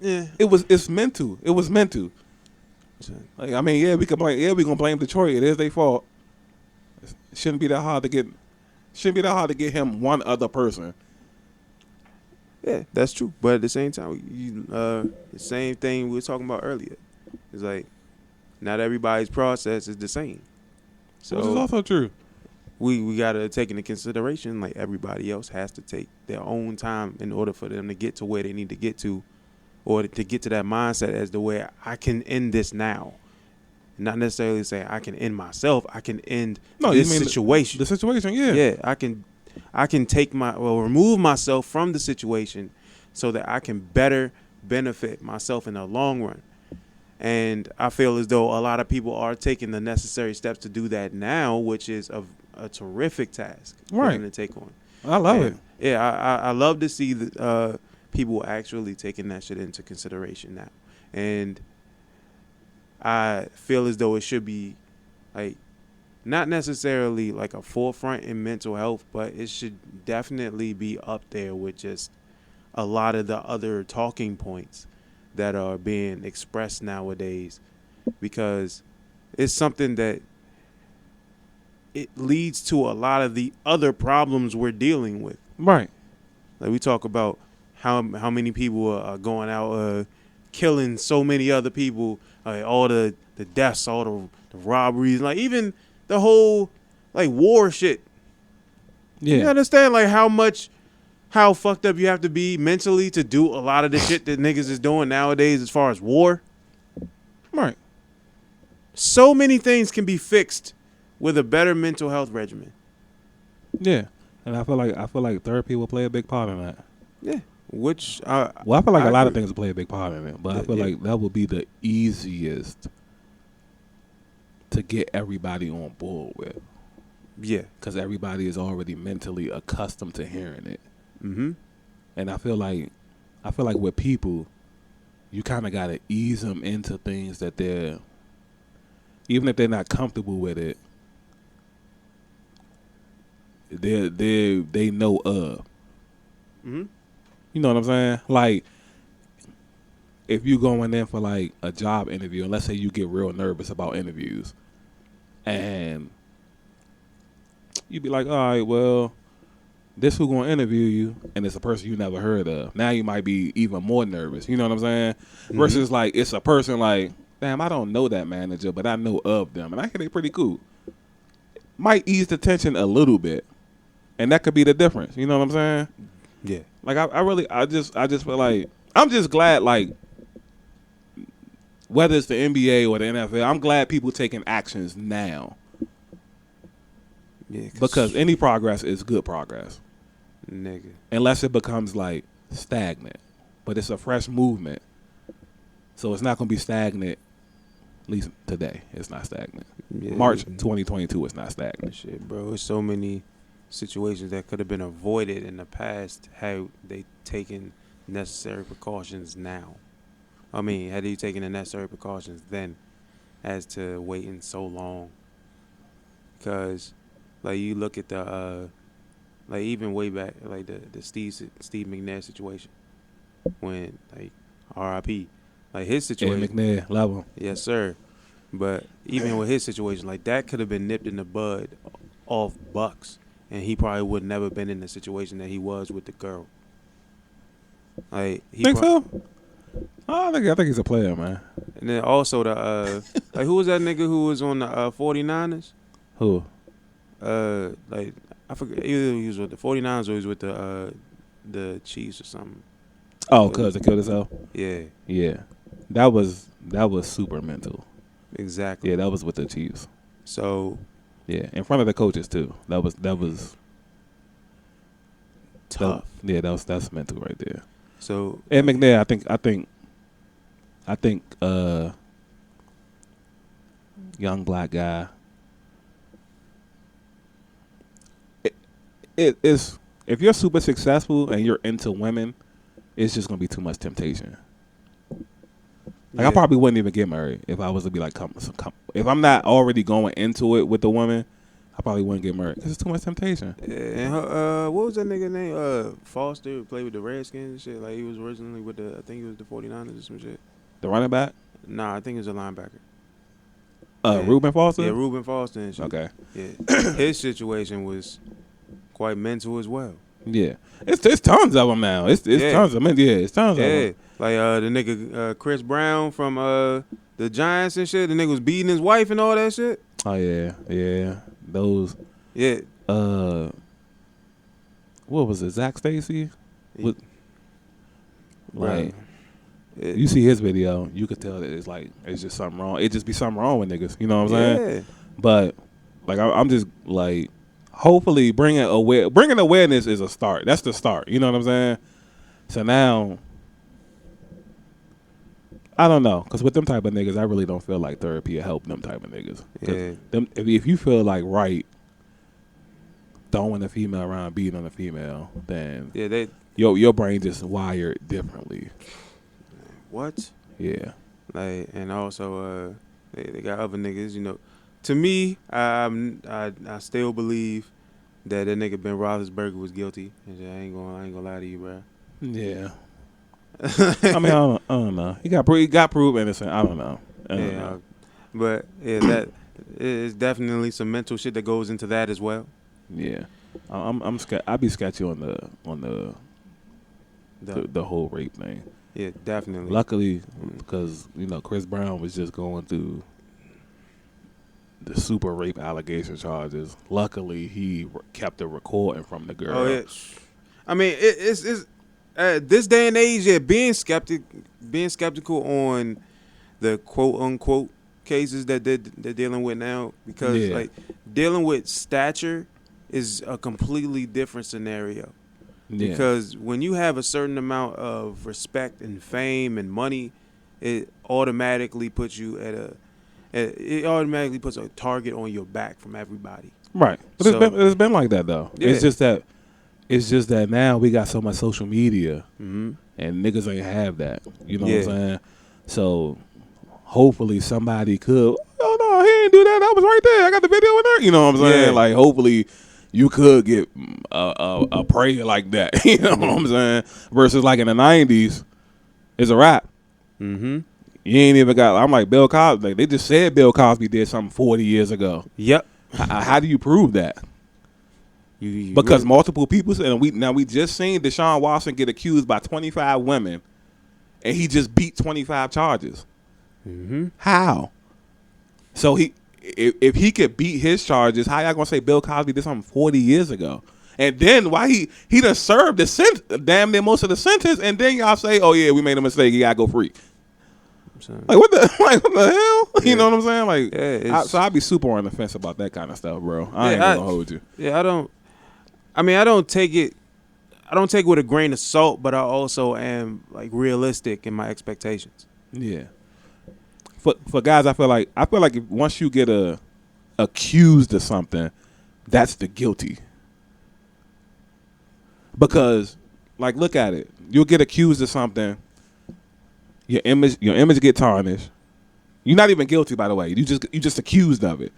Yeah, it's mental. It was mental. Like, I mean, we gonna blame Detroit. It is their fault. It shouldn't be that hard to get him one other person. Yeah, that's true. But at the same time, the same thing we were talking about earlier. It's like not everybody's process is the same. So Which is also true. We gotta take into consideration like everybody else has to take their own time in order for them to get to where they need to get to, or to get to that mindset as to where I can end this now. Not necessarily saying I can end myself. I can end this situation. The situation, yeah. Yeah, I can remove myself from the situation so that I can better benefit myself in the long run. And I feel as though a lot of people are taking the necessary steps to do that now, which is a terrific task for them to take on. I love it. Yeah, I love to see the people actually taking that shit into consideration now. And I feel as though it should be like not necessarily like a forefront in mental health, but it should definitely be up there with just a lot of the other talking points that are being expressed nowadays, because it's something that it leads to a lot of the other problems we're dealing with. Right. Like we talk about how many people are going out killing so many other people, all the deaths, all the robberies, like even the whole like war shit. Yeah. You understand like how fucked up you have to be mentally to do a lot of the shit that niggas is doing nowadays as far as war. Right. So many things can be fixed with a better mental health regimen. Yeah. And I feel like therapy will play a big part in that. Yeah. Which I feel like a lot of things will play a big part in it, but I feel like that would be the easiest to get everybody on board with. Yeah. Because everybody is already mentally accustomed to hearing it. Mm-hmm. And I feel like with people, you kind of got to ease them into things that they're, even if they're not comfortable with it, they know of. Mm-hmm. You know what I'm saying? Like, if you going in for like a job interview, and let's say you get real nervous about interviews, and you be like, all right, well, this who gonna interview you, and it's a person you never heard of. Now you might be even more nervous. You know what I'm saying? Mm-hmm. Versus like it's a person like, damn, I don't know that manager, but I know of them, and I hear they pretty cool. Might ease the tension a little bit, and that could be the difference. You know what I'm saying? Yeah. Like I just feel like I'm just glad, like, whether it's the NBA or the NFL, I'm glad people taking actions now. Yeah. Because any progress is good progress. Nigga. Unless it becomes like stagnant. But it's a fresh movement. So it's not gonna be stagnant. At least today, it's not stagnant. Yeah, March 2022 is not stagnant. Shit, bro. There's so many situations that could have been avoided in the past had they taken necessary precautions now. I mean, had they taken the necessary precautions then, as to waiting so long. because like you look at the like even way back like the Steve McNair situation when like R.I.P. like his Yeah, situation. McNair, love him. Yes, sir. But even with his situation, like that could have been nipped in the bud off Bucks, and he probably would never been in the situation that he was with the girl. Like he Think so? I think he's a player, man. And then also the like who was that nigga who was on the 49ers? Who? Like I forget either he was with the 49ers or he was with the Chiefs or something. Oh, cuz they killed himself. Yeah, Yeah, that was super mental. exactly. Yeah, that was with the Chiefs. So Yeah, in front of the coaches too. That was tough. That's mental right there. So And McNair, I think young black guy. It's if you're super successful and you're into women, it's just gonna be too much temptation. Like yeah. I probably wouldn't even get married if I was to be like, if I'm not already going into it with the woman, I probably wouldn't get married because it's too much temptation. And her, what was that nigga name? Foster, who played with the Redskins and shit. Like he was originally with I think it was the 49ers or some shit. The running back, Nah, I think it was a linebacker. Yeah. Reuben Foster. Yeah, Reuben Foster and shit. Okay. Yeah, his situation was quite mental as well. Yeah, it's tons of them now. It's Yeah. tons of them. Yeah, it's tons of Yeah, them. like the nigga Chris Brown from the Giants and shit. The nigga was beating his wife and all that shit. Oh yeah. Those. Yeah, What was it? Zach Stacy. What? Like, It- you see his video, you could tell that it's just something wrong. It just be something wrong with niggas. You know what I'm saying? Yeah, But like I'm just like, hopefully bringing awareness is a start. That's the start. You know what I'm saying? So now, I don't know, because with them type of niggas, I really don't feel like therapy will help them type of niggas. 'Cause Yeah. them, if you feel like throwing a female around, beating on a female, then yeah. your brain just wired differently. What? Yeah. Like, and also they got other niggas. You know, to me, I still believe that nigga Ben Roethlisberger was guilty. And I ain't gonna lie to you, bro. Yeah. I mean, I don't know. He got proved innocent. I don't know. But yeah, that is definitely some mental shit that goes into that as well. Yeah. I'm scared. I'd be sketchy on the whole rape thing. Yeah, definitely. Luckily, because Chris Brown was just going through the super rape allegation charges. Luckily, he kept a recording from the girl. Oh yeah. I mean, it's this day and age, yeah, being skeptical on the quote unquote cases that they're dealing with now, because like dealing with stature is a completely different scenario. Yeah. Because when you have a certain amount of respect and fame and money, it automatically puts you it automatically puts a target on your back from everybody. Right. But it's been like that though. Yeah. It's just that now we got so much social media, Mm-hmm. and niggas ain't have that. You know Yeah. what I'm saying? So hopefully somebody could. Oh no, he didn't do that. I was right there. I got the video in there. You know what I'm saying? Yeah. Like hopefully you could get a prayer like that. You know what I'm saying? Versus like in the 90s, it's a rap. Mm-hmm. You ain't even got. I'm like Bill Cosby. Like, they just said Bill Cosby did something 40 years ago. Yep. How do you prove that? You Because really- multiple people said, and we just seen Deshaun Watson get accused by 25 women, and he just beat 25 charges. Mm-hmm. How? So if he could beat his charges, how y'all gonna say Bill Cosby did something 40 years ago? And then why he done served damn near most of the sentence, and then y'all say, oh yeah, we made a mistake, he gotta go free. Like what the hell? You know what I'm saying? Like, Yeah, so I'd be super on the fence about that kind of stuff, bro. I ain't gonna hold you. Yeah, I don't take it with a grain of salt, but I also am like realistic in my expectations. Yeah. For guys, I feel like if once you get accused of something, that's the guilty. Because, like, look at it. You'll get accused of something. Your image get tarnished. You're not even guilty, by the way. You just accused of it.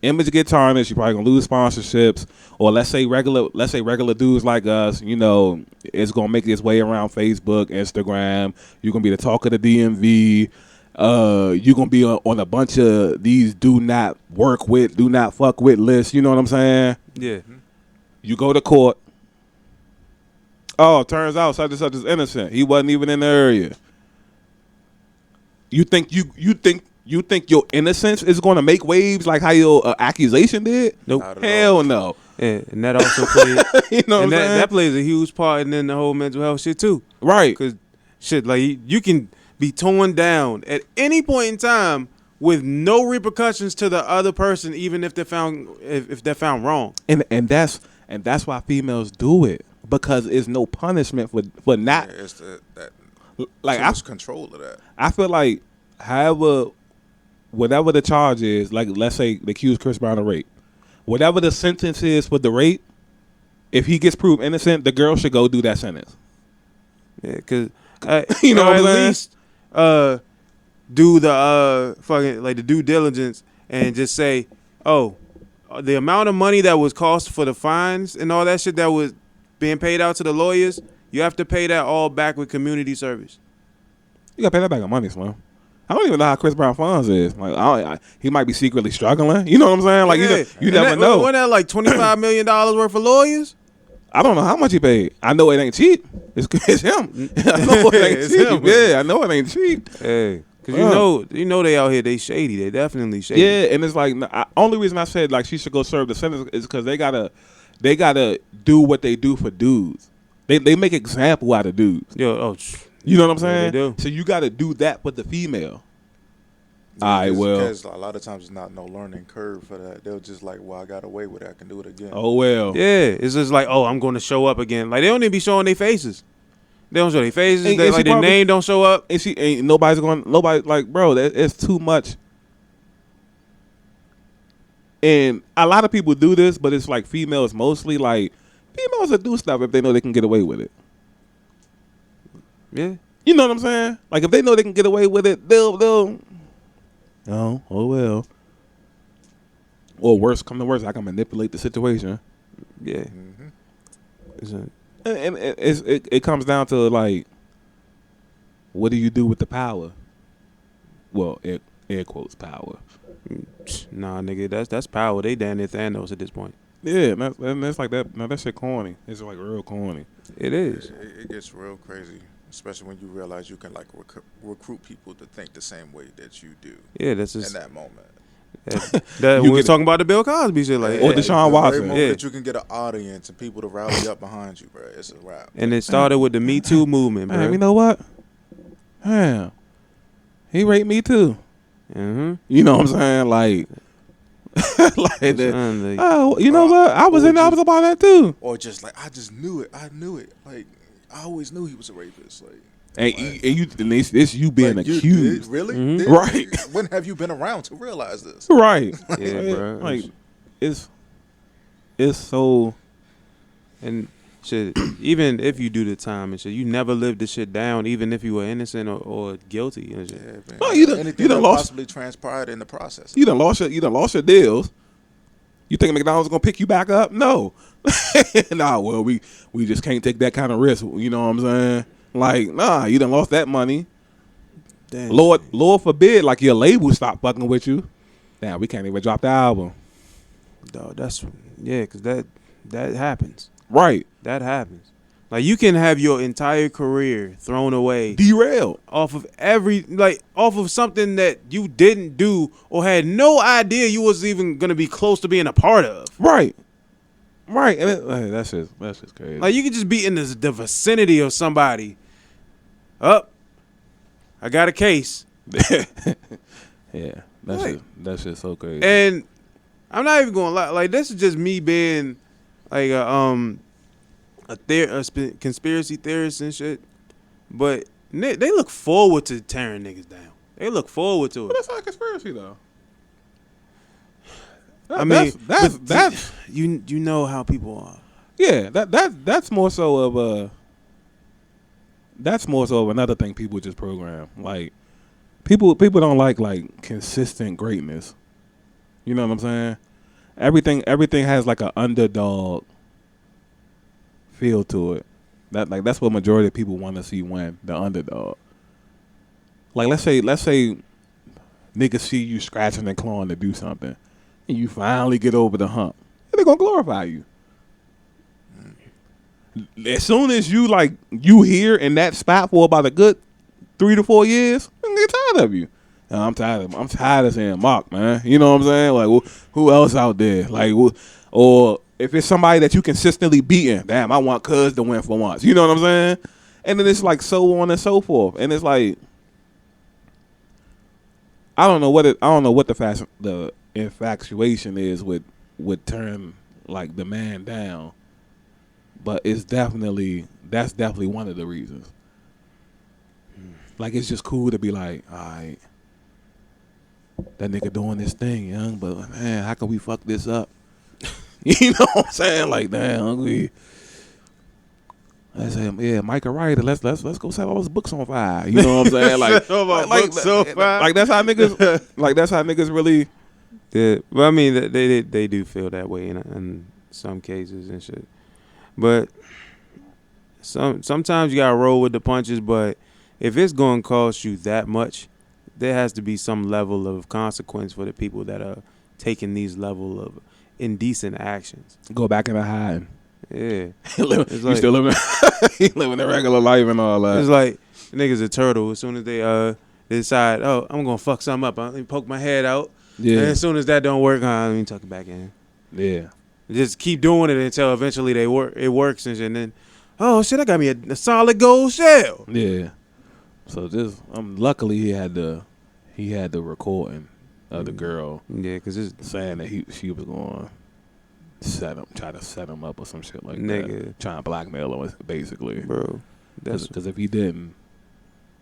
image get tarnished. You're probably gonna lose sponsorships, or let's say regular dudes like us. You know, it's gonna make its way around Facebook, Instagram. You're gonna be the talk of the DMV. You're gonna be on a bunch of these do not work with, do not fuck with lists. You know what I'm saying? Yeah. You go to court. Oh, turns out such and such is innocent. He wasn't even in the area. You think your innocence is going to make waves like how your accusation did? Nope. Hell no. Yeah, and that also plays. You know what I'm and saying? that plays a huge part in the whole mental health shit too. Right. Because shit, like you can be torn down at any point in time with no repercussions to the other person, even if they're found wrong. And that's why females do it, because it's no punishment for not. Yeah, it's that like too I much control of that. I feel like whatever the charge is, like let's say they accuse Chris Brown of rape, whatever the sentence is for the rape, if he gets proved innocent, the girl should go do that sentence. Yeah, because you know what I'm at saying? least do the fucking like the due diligence and just say, oh, the amount of money that was cost for the fines and all that shit that was being paid out to the lawyers, you have to pay that all back with community service. You gotta pay that back in money, man. I don't even know how Chris Brown funds is. Like, he might be secretly struggling. You know what I'm saying? Like, Yeah. you never know. Wasn't that like $25 million worth of lawyers? I don't know how much he paid. I know it ain't cheap. It's him. I know it ain't It's cheap. him. Yeah, I know it ain't cheap. Hey, because you know they out here, they shady. They definitely shady. Yeah, and it's like only reason I said like she should go serve the sentence is because they gotta do what they do for dudes. They make example out of dudes. You know what I'm saying? Yeah, they do. So you got to do that with the female. Yeah, All right, well. Because a lot of times it's not no learning curve for that. They'll just like, well, I got away with it. I can do it again. Oh well. Yeah, it's just like, oh, I'm going to show up again. Like they don't even be showing their faces. They don't show their faces. And Like their name don't show up. And she ain't nobody like, bro, it's too much. And a lot of people do this, but it's like females mostly. Like females that do stuff if they know they can get away with it. Yeah. You know what I'm saying? Like if they know they can get away with it, they'll oh well. Or worse, come to worse, I can manipulate the situation. Yeah. Mm-hmm. And it comes down to like, what do you do with the power? Well, air quotes power. Nah, nigga, that's power. They damn near Thanos at this point. Yeah, and that's like that. No, that shit corny. It's like real corny. It is. It gets real crazy, especially when you realize you can like recruit people to think the same way that you do. Yeah, that's just in that moment. When we're talking about the Bill Cosby shit, like Or Deshaun Watson. The very moment Yeah. that you can get an audience and people to rally up behind you, bro, it's a wrap. and it started with the Me Too movement, bro. Man, you know what? Damn, he raped me too. Mm-hmm. You know what I'm saying? Like, like that. Son, like, Oh, you know what? I was about that too. Or just like, I just knew it. I knew it. Like, I always knew he was a rapist. Like, And it's you being like, accused. really? Mhm. Right. When have you been around to realize this? Right. Yeah, bro. Like, it's so. and shit, even if you do the time and shit, you never live the shit down, even if you were innocent or guilty and shit. Yeah, man. Oh, you done Anything that lost- possibly transpired in the process. You done lost your deals. You think McDonald's gonna pick you back up? No. Nah, well, we just can't take that kind of risk. You know what I'm saying? Like, nah, you done lost that money. Damn. Lord forbid, like your label stop fucking with you. Damn, we can't even drop the album. Dog, because that happens. Right. That happens. Like you can have your entire career thrown away Derailed. off of something that you didn't do or had no idea you was even gonna be close to being a part of. Right. Right. And that's just crazy. Like you could just be in the vicinity of somebody. I got a case. yeah. Right. That's just so crazy. And I'm not even gonna lie. Like this is just me being like a conspiracy theorist and shit. But they look forward to tearing niggas down. They look forward to But it. that's not a conspiracy though. I mean, that's you know how people are. yeah. That's more so of another thing people just program. Like people don't like consistent greatness. You know what I'm saying? everything has like an underdog feel to it. That's what majority of people want to see win, the underdog. Like let's say niggas see you scratching and clawing to do something, and you finally get over the hump, and they're gonna glorify you. As soon as you here in that spot for about a good 3 to 4 years, I'm gonna get tired of you. And I'm tired of saying Mark, man. You know what I'm saying? Like, who else out there? Like, or if it's somebody that you consistently beating, damn, I want Cuz to win for once. You know what I'm saying? And then it's like so on and so forth. And it's like, I don't know what the infatuation is with turn like the man down, but that's definitely one of the reasons. Like, it's just cool to be like, all right, that nigga doing this thing, young, but man, how can we fuck this up? You know what I'm saying? Like, damn, I say, yeah, Micah Writer, let's go set all his books on fire. You know what I'm saying? Like, like that's how niggas really. Yeah, but I mean, they do feel that way in some cases and shit. But sometimes you gotta roll with the punches. But if it's gonna cost you that much, there has to be some level of consequence for the people that are taking these level of indecent actions. Go back into hiding. Yeah, you still living living a regular life and all that. It's like niggas a turtle. As soon as they decide, oh, I'm gonna fuck something up, let me poke my head out. Yeah. And as soon as that don't work, let me tuck it back in. Yeah. Just keep doing it until eventually it works and shit. And then, oh shit, I got me a solid gold shell. Yeah. So just luckily he had the recording of the girl. Yeah, because it's saying that she was going to try to set him up or some shit like nigga. that. Trying to blackmail him basically. Bro. Because if he didn't,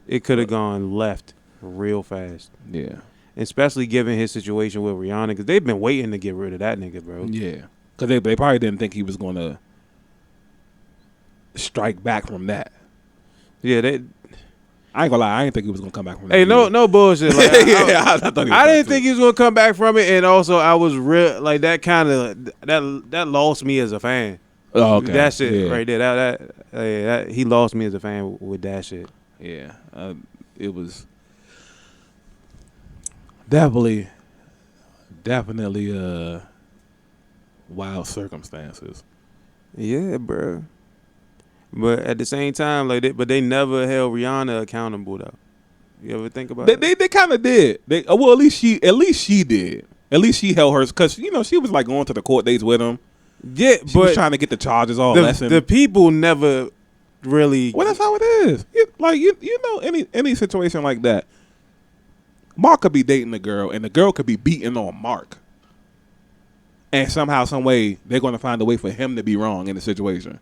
it could have gone left real fast. Yeah. Especially given his situation with Rihanna, because they've been waiting to get rid of that nigga, bro. Yeah. Because they probably didn't think he was going to strike back from that. Yeah, I ain't gonna lie, I didn't think he was gonna come back from that. Hey, no bullshit. Like, I thought I didn't think he was gonna come back from it, and also I was real like that kind of that lost me as a fan. Oh, okay. That shit right there. That he lost me as a fan with that shit. Yeah, it was definitely wild circumstances. Yeah, bro. But at the same time, they never held Rihanna accountable though. You ever think about it? They kind of did. At least she did. At least she held hers because she was like going to the court dates with him. Yeah, she was trying to get the charges all lessened. The people never really. Well, that's how it is. Any situation like that, Mark could be dating a girl and the girl could be beating on Mark, and somehow, some way, they're going to find a way for him to be wrong in the situation.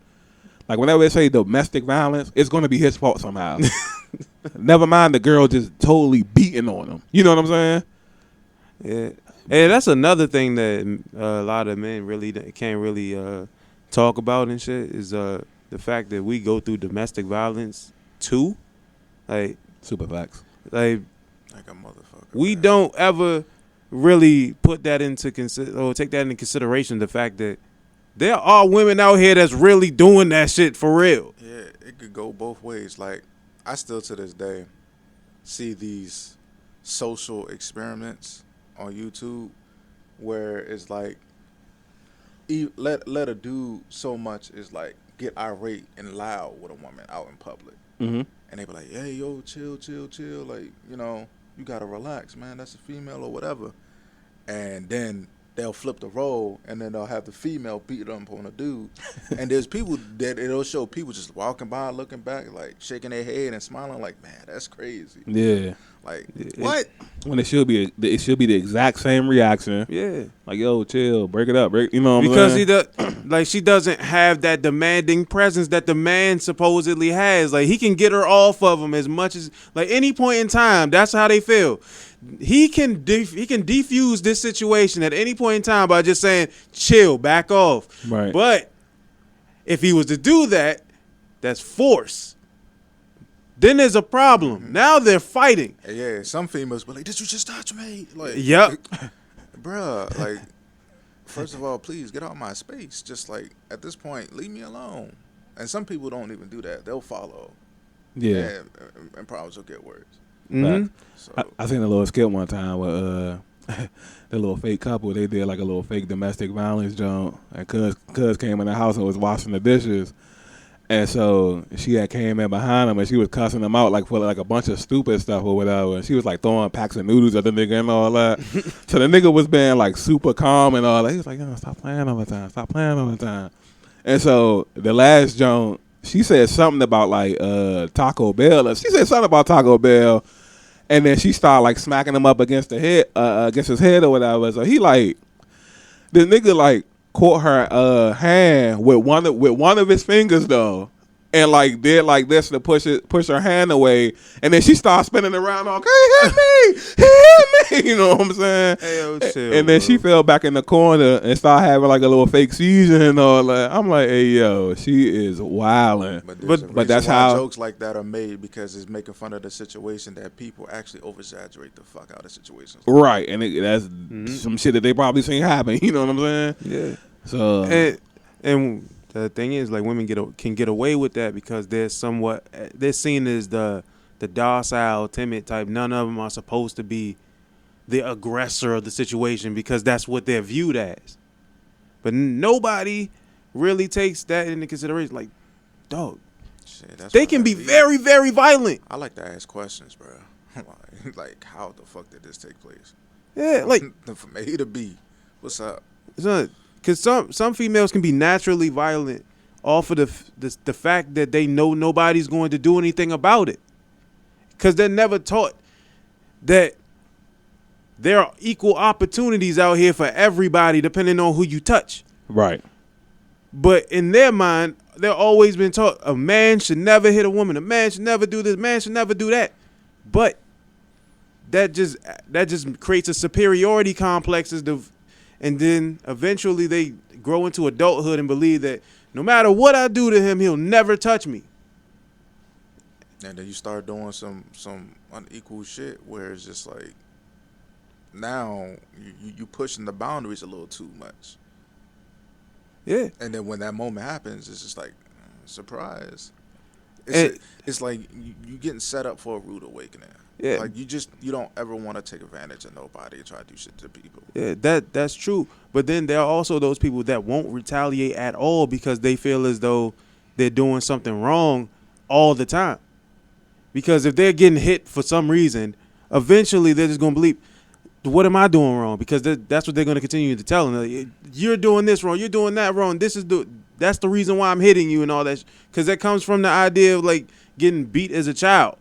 Like, whenever they say domestic violence, it's going to be his fault somehow. Never mind the girl just totally beating on him. You know what I'm saying? Yeah. And that's another thing that a lot of men really can't really talk about and shit is the fact that we go through domestic violence too. Like, super facts. Like a motherfucker. We don't ever really put that into take that into consideration, the fact that there are women out here that's really doing that shit for real. Yeah, it could go both ways. Like, I still to this day see these social experiments on YouTube where it's like let a dude so much is like get irate and loud with a woman out in public. Mm-hmm. And they be like, hey, yo, chill. Like, you got to relax, man. That's a female or whatever. And then they'll flip the role, and then they'll have the female beat up on a dude. And there's people that it'll show people just walking by, looking back, like shaking their head and smiling, like, man, that's crazy. Yeah. Like, what? When it should be the exact same reaction. Yeah. Like, yo, chill, break it up, you know what because I'm saying? Because she doesn't have that demanding presence that the man supposedly has. Like, he can get her off of him as much as, like, any point in time. That's how they feel. He can defuse this situation at any point in time by just saying, chill, back off. Right. But if he was to do that, that's force. Then there's a problem. Mm-hmm. Now they're fighting. Yeah, some females be like, did you just touch me? Like, yep. Bruh, like, First of all, please get out my space. Just like at this point, leave me alone. And some people don't even do that. They'll follow. Yeah. And problems will get worse. Mm-hmm. So I seen a little skit one time where the little fake couple, they did like a little fake domestic violence joint, and cuz came in the house and was washing the dishes, and so she had came in behind him and she was cussing him out like for like a bunch of stupid stuff or whatever, and she was like throwing packs of noodles at the nigga and all that. So the nigga was being like super calm and all that. He was like, "Yo, stop playing all the time, stop playing all the time." And so the last joint, she said something about like Taco Bell. She said something about Taco Bell. And then she started like smacking him up against the head, against his head or whatever. So he like, the nigga like caught her hand with one of his fingers though, and like did like this to push her hand away. And then she started spinning around, like, "Hey, hit me, hit me!" You know what I'm saying? Hey, yo, chill, and then bro. she fell back in the corner and started having like a little fake seizure and all that. I'm like, hey yo, she is wilding. But that's how jokes like that are made, because it's making fun of the situation that people actually over-exaggerate the fuck out of situations. right, and that's some shit that they probably seen happen. You know what I'm saying? Yeah. So And the thing is, like, women can get away with that because they're seen as the docile, timid type. None of them are supposed to be the aggressor of the situation because that's what they're viewed as. But nobody really takes that into consideration. Like, dog, Shit, that's they what can I be mean. very, very violent. I like to ask questions, bro. like, how the fuck did this take place? Yeah, like, From A to B. What's up? because some females can be naturally violent off of the fact that they know nobody's going to do anything about it. Because they're never taught that there are equal opportunities out here for everybody depending on who you touch. right. But in their mind, they're always been taught a man should never hit a woman. A man should never do this. A man should never do that. But that just creates a superiority complex, and then eventually they grow into adulthood and believe that no matter what I do to him, he'll never touch me. And then you start doing some unequal shit where it's just like, now you pushing the boundaries a little too much. Yeah. And then when that moment happens, it's just like, surprise. And- It's like you getting set up for a rude awakening. Yeah. Like you don't ever want to take advantage of nobody and try to do shit to people. Yeah, that's true. But then there are also those people that won't retaliate at all because they feel as though they're doing something wrong all the time. Because if they're getting hit for some reason, eventually they're just going to believe, what am I doing wrong? Because that's what they're going to continue to tell them. Like, you're doing this wrong. You're doing that wrong. That's the reason why I'm hitting you and all that. Because that comes from the idea of like getting beat as a child.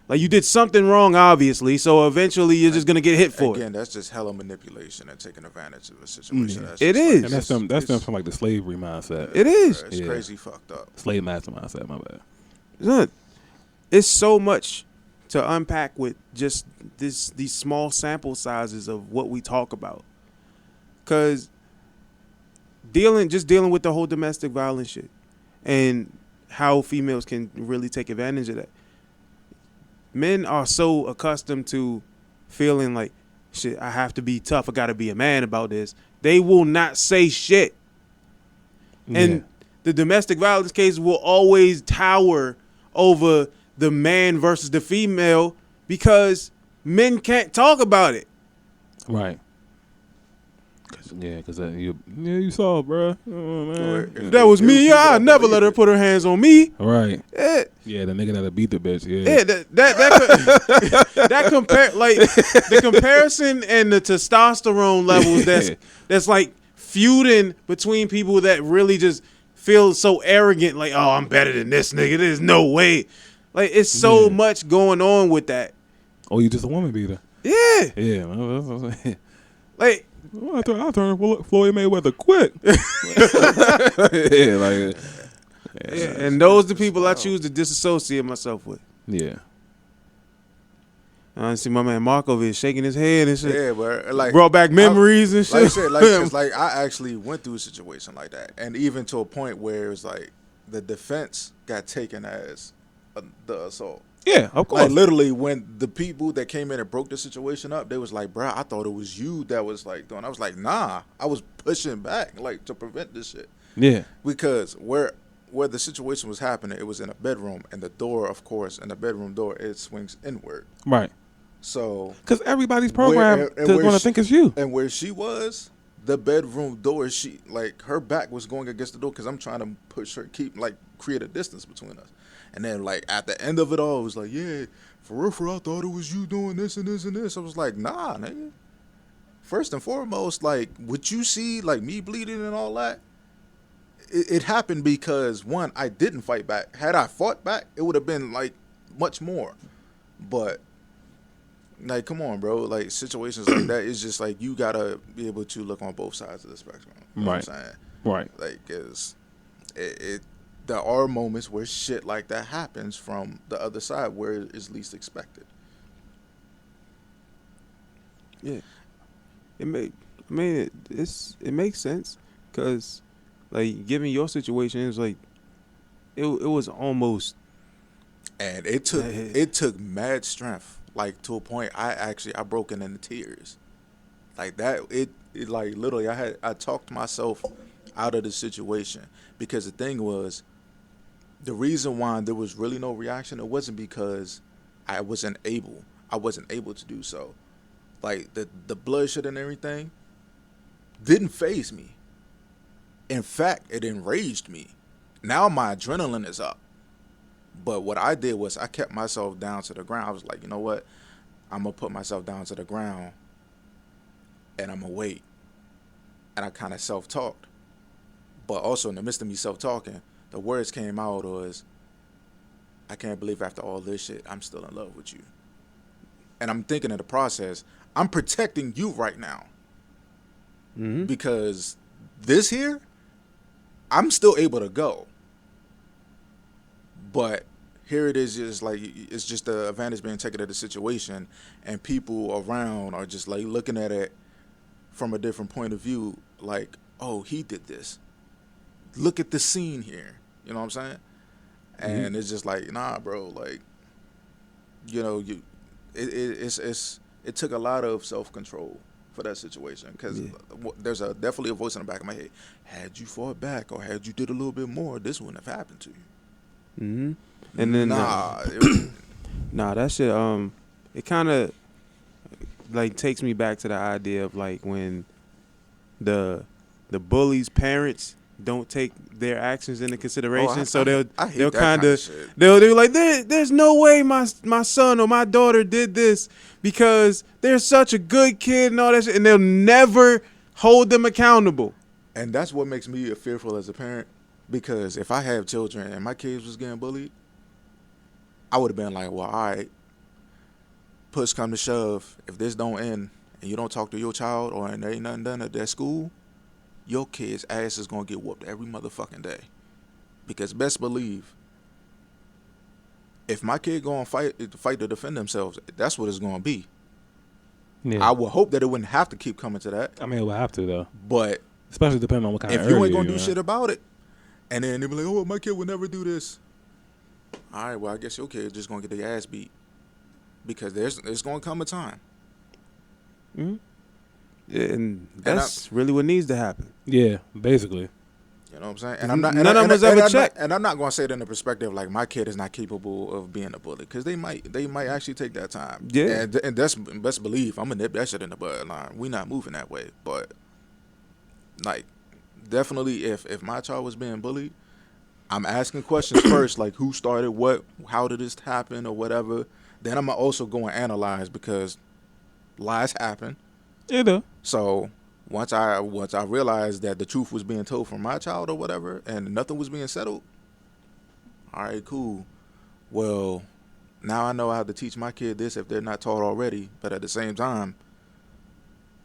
Like you did something wrong, obviously. So eventually you're just going to get hit for Again, it. that's just hella manipulation and taking advantage of a situation. That's It just is. And that's them from like the slavery mindset. It is. It's Yeah. crazy fucked up. Slave master mindset, my bad. Look, it's so much to unpack with just these small sample sizes of what we talk about. Because dealing with the whole domestic violence shit and how females can really take advantage of that. Men are so accustomed to feeling like, shit, I have to be tough. I got to be a man about this. They will not say shit. And the domestic violence case will always tower over the man versus the female because men can't talk about it. Right. Because you saw, bro. Oh, man. If that was me, I'd never let her put her hands on me. Right. Yeah, Yeah, the nigga that'll beat the bitch. Yeah. yeah. That compare like the comparison and the testosterone levels that's like feuding between people that really just feel so arrogant, like, oh, I'm better than this nigga. There's no way. Like it's so much going on with that. Oh, you just a woman beater. Yeah, Yeah. like. I'll turn Floyd Mayweather quick. Yeah, like. Yeah, and those the people I choose to disassociate myself with. Yeah. I see my man Mark over here shaking his head and shit. Yeah, but like Brought back memories and shit. Like I said, cause like I actually went through a situation like that, and even to a point where it was like the defense got taken as the assault. Yeah, of course. Like literally, when the people that came in and broke the situation up, they was like, "Bro, I thought it was you that was like doing." I was like, "Nah, I was pushing back like to prevent this shit." Yeah. Because where the situation was happening, it was in a bedroom, and the door, of course, and the bedroom door, it swings inward. Right. So Because everybody's programmed to want to think it's you. and where she was, the bedroom door, she like her back was going against the door because I'm trying to push her, create a distance between us. And then like at the end of it all, it was like, yeah, for real, I thought it was you doing this and this and this. I was like, nah, nigga. First and foremost, like, what you see, like me bleeding and all that, it happened because one, I didn't fight back. Had I fought back, it would have been like much more. But like, come on, bro. Like situations like that, it's just like you gotta be able to look on both sides of the spectrum. You know Right. what I'm saying? Right. Like, cause there are moments where shit like that happens from the other side where it is least expected. Yeah, it makes sense because, like, given your situation, it's like it was almost, And it took mad strength, like to a point I broke into tears, like that. It like literally I talked myself out of the situation because the thing was, the reason why there was really no reaction, it wasn't because I wasn't able to do so. Like the bloodshed and everything didn't faze me. In fact, it enraged me. Now my adrenaline is up. But what I did was I kept myself down to the ground. I was like, you know what? I'm going to put myself down to the ground and I'm going to wait. And I kind of self-talked. But also in the midst of me self-talking, the words came out was, I can't believe after all this shit, I'm still in love with you. And I'm thinking in the process, I'm protecting you right now. mm-hmm. Because this here, I'm still able to go. But here it is, just like it's just the advantage being taken of the situation, and people around are just like looking at it from a different point of view, like, oh, he did this. Look at the scene here. You know what I'm saying? And Mm-hmm. it's just like, nah, bro, like, you know, it took a lot of self-control for that situation because there's definitely a voice in the back of my head. Had you fought back or had you did a little bit more, this wouldn't have happened to you. Mm-hmm. And then that shit it kind of like takes me back to the idea of like when the bully's parents don't take their actions into consideration, so they'll kind of they'll like there's no way my son or my daughter did this because they're such a good kid and all that shit, and they'll never hold them accountable. And that's what makes me fearful as a parent, because if I have children and my kids was getting bullied, I would have been like, well, all right, push come to shove, if this don't end and you don't talk to your child or there ain't nothing done at that school, your kid's ass is going to get whooped every motherfucking day. Because best believe, if my kid go and fight to defend themselves, that's what it's going to be. Yeah. I would hope that it wouldn't have to keep coming to that. I mean, it would have to, though. But especially depending on what kind of if area you ain't going to you're do in. shit about it, and then they be like, oh, my kid would never do this. All right, well, I guess your kid just going to get their ass beat. Because there's going to come a time. Mm-hmm. Yeah, and that's really what needs to happen. Yeah, basically. You know what I'm saying? And I'm not. None of us ever check. And I'm not going to say it in the perspective like my kid is not capable of being a bully, because they might actually take that time. Yeah. And that's best believe I'm gonna nip that shit in the bud. Line. We not moving that way. But like, definitely, if my child was being bullied, I'm asking questions first, like who started what, how did this happen, or whatever. Then I'm also going to analyze, because lies happen. Yeah, though. So once I realized that the truth was being told from my child or whatever, and nothing was being settled, all right, cool. Well, now I know how to teach my kid this if they're not taught already. But at the same time,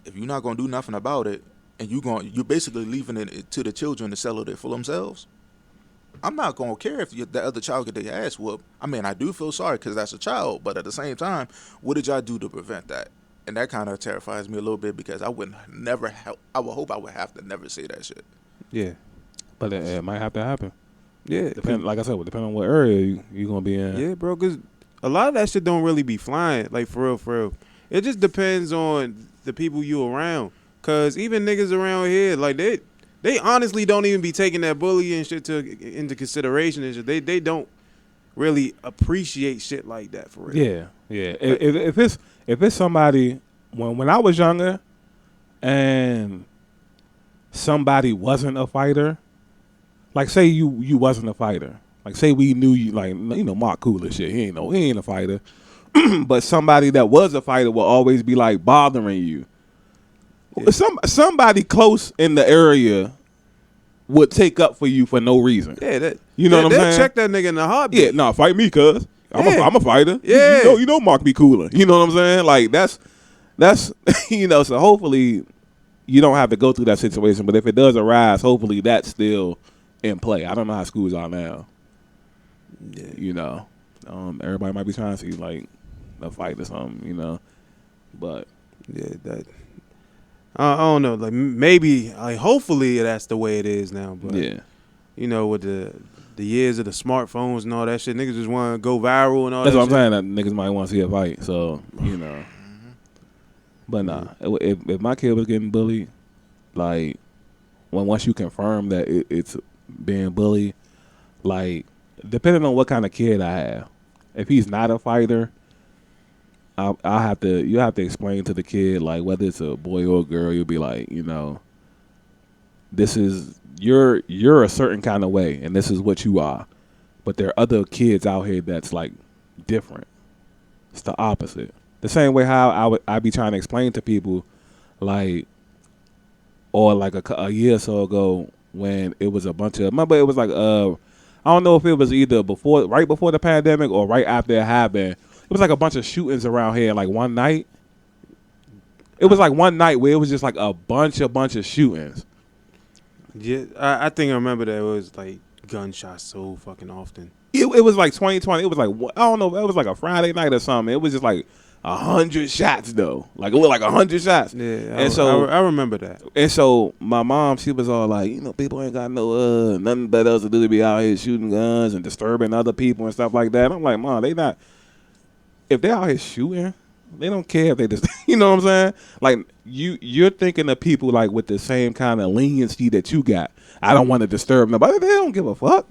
if you're not gonna do nothing about it, and you're basically leaving it to the children to settle it for themselves, I'm not gonna care if the other child get their ass whooped. I mean, I do feel sorry because that's a child, but at the same time, what did y'all do to prevent that? And that kind of terrifies me a little bit, because I would hope I would have to never say that shit. Yeah. But it might have to happen. Yeah. Like I said, depending on what area you're going to be in. Yeah, bro, because a lot of that shit don't really be flying. Like for real, for real. It just depends on the people you around. Cause even niggas around here, like they honestly don't even be taking that bullying shit into consideration and shit. They don't really appreciate shit like that for real. Yeah, yeah. If it's somebody when I was younger and somebody wasn't a fighter, like say you wasn't a fighter, like say we knew you, like Mark Cool shit. He ain't a fighter, but somebody that was a fighter will always be like bothering you. Yeah. Somebody close in the area would take up for you for no reason. Yeah, what I'm saying? Check that nigga in the heartbeat. Yeah, no, fight me, cuz. I'm a fighter. Yeah. You know Mark be cooler. You know what I'm saying? Like that's so hopefully you don't have to go through that situation, but if it does arise, hopefully that's still in play. I don't know how schools are now. Yeah. Everybody might be trying to see like a fight or something, but yeah, that I don't know. Like maybe, like hopefully that's the way it is now. But yeah, with the years of the smartphones and all that shit, niggas just want to go viral and all. That's that what shit. I'm saying. That niggas might want to see a fight. So But nah, if my kid was getting bullied, like once you confirm that it's being bullied, like depending on what kind of kid I have, if he's not a fighter, you have to explain to the kid, like whether it's a boy or a girl, you'll be like, this is you're a certain kind of way and this is what you are, but there are other kids out here that's like different. It's the opposite. The same way how I be trying to explain to people, like, or like a year or so ago when it was a bunch of, remember it was like I don't know if it was either right before the pandemic or right after it happened. It was like a bunch of shootings around here. Like one night, it was like one night where it was just like a bunch of shootings. Yeah, I think I remember that it was like gunshots so fucking often. It was like 2020. It was like, I don't know. It was like a Friday night or something. It was just like 100 shots though. Like it was like 100 shots. Yeah, and so I remember that. And so my mom, she was all like, people ain't got no nothing better else to do to be out here shooting guns and disturbing other people and stuff like that. I'm like, Mom, they not. If they're out here shooting, they don't care if they just, you know what I'm saying? Like you're thinking of people like with the same kind of leniency that you got. I don't want to disturb nobody. They don't give a fuck.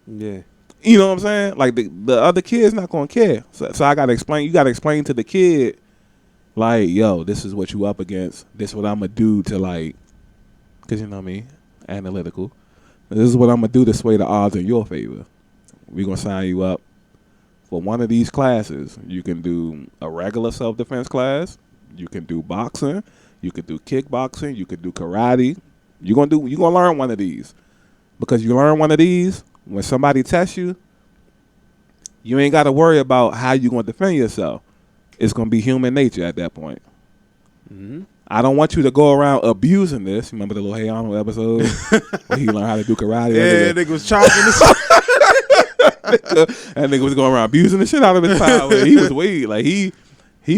Yeah. You know what I'm saying? Like the other kid's not gonna care. So I gotta explain. You gotta explain to the kid, like, yo, this is what you up against. This is what I'm gonna do to like, cause you know me, analytical. This is what I'm gonna do to sway the odds in your favor. We gonna sign you up for one of these classes. You can do a regular self-defense class. You can do boxing. You can do kickboxing. You can do karate. You gonna learn one of these, because you learn one of these. When somebody tests you, you ain't got to worry about how you going to defend yourself. It's going to be human nature at that point. Mm-hmm. I don't want you to go around abusing this. Remember the little Hey Arnold episode where he learned how to do karate? Yeah, nigga was chopping this. That nigga was going around abusing the shit out of his power. He was weird. Like he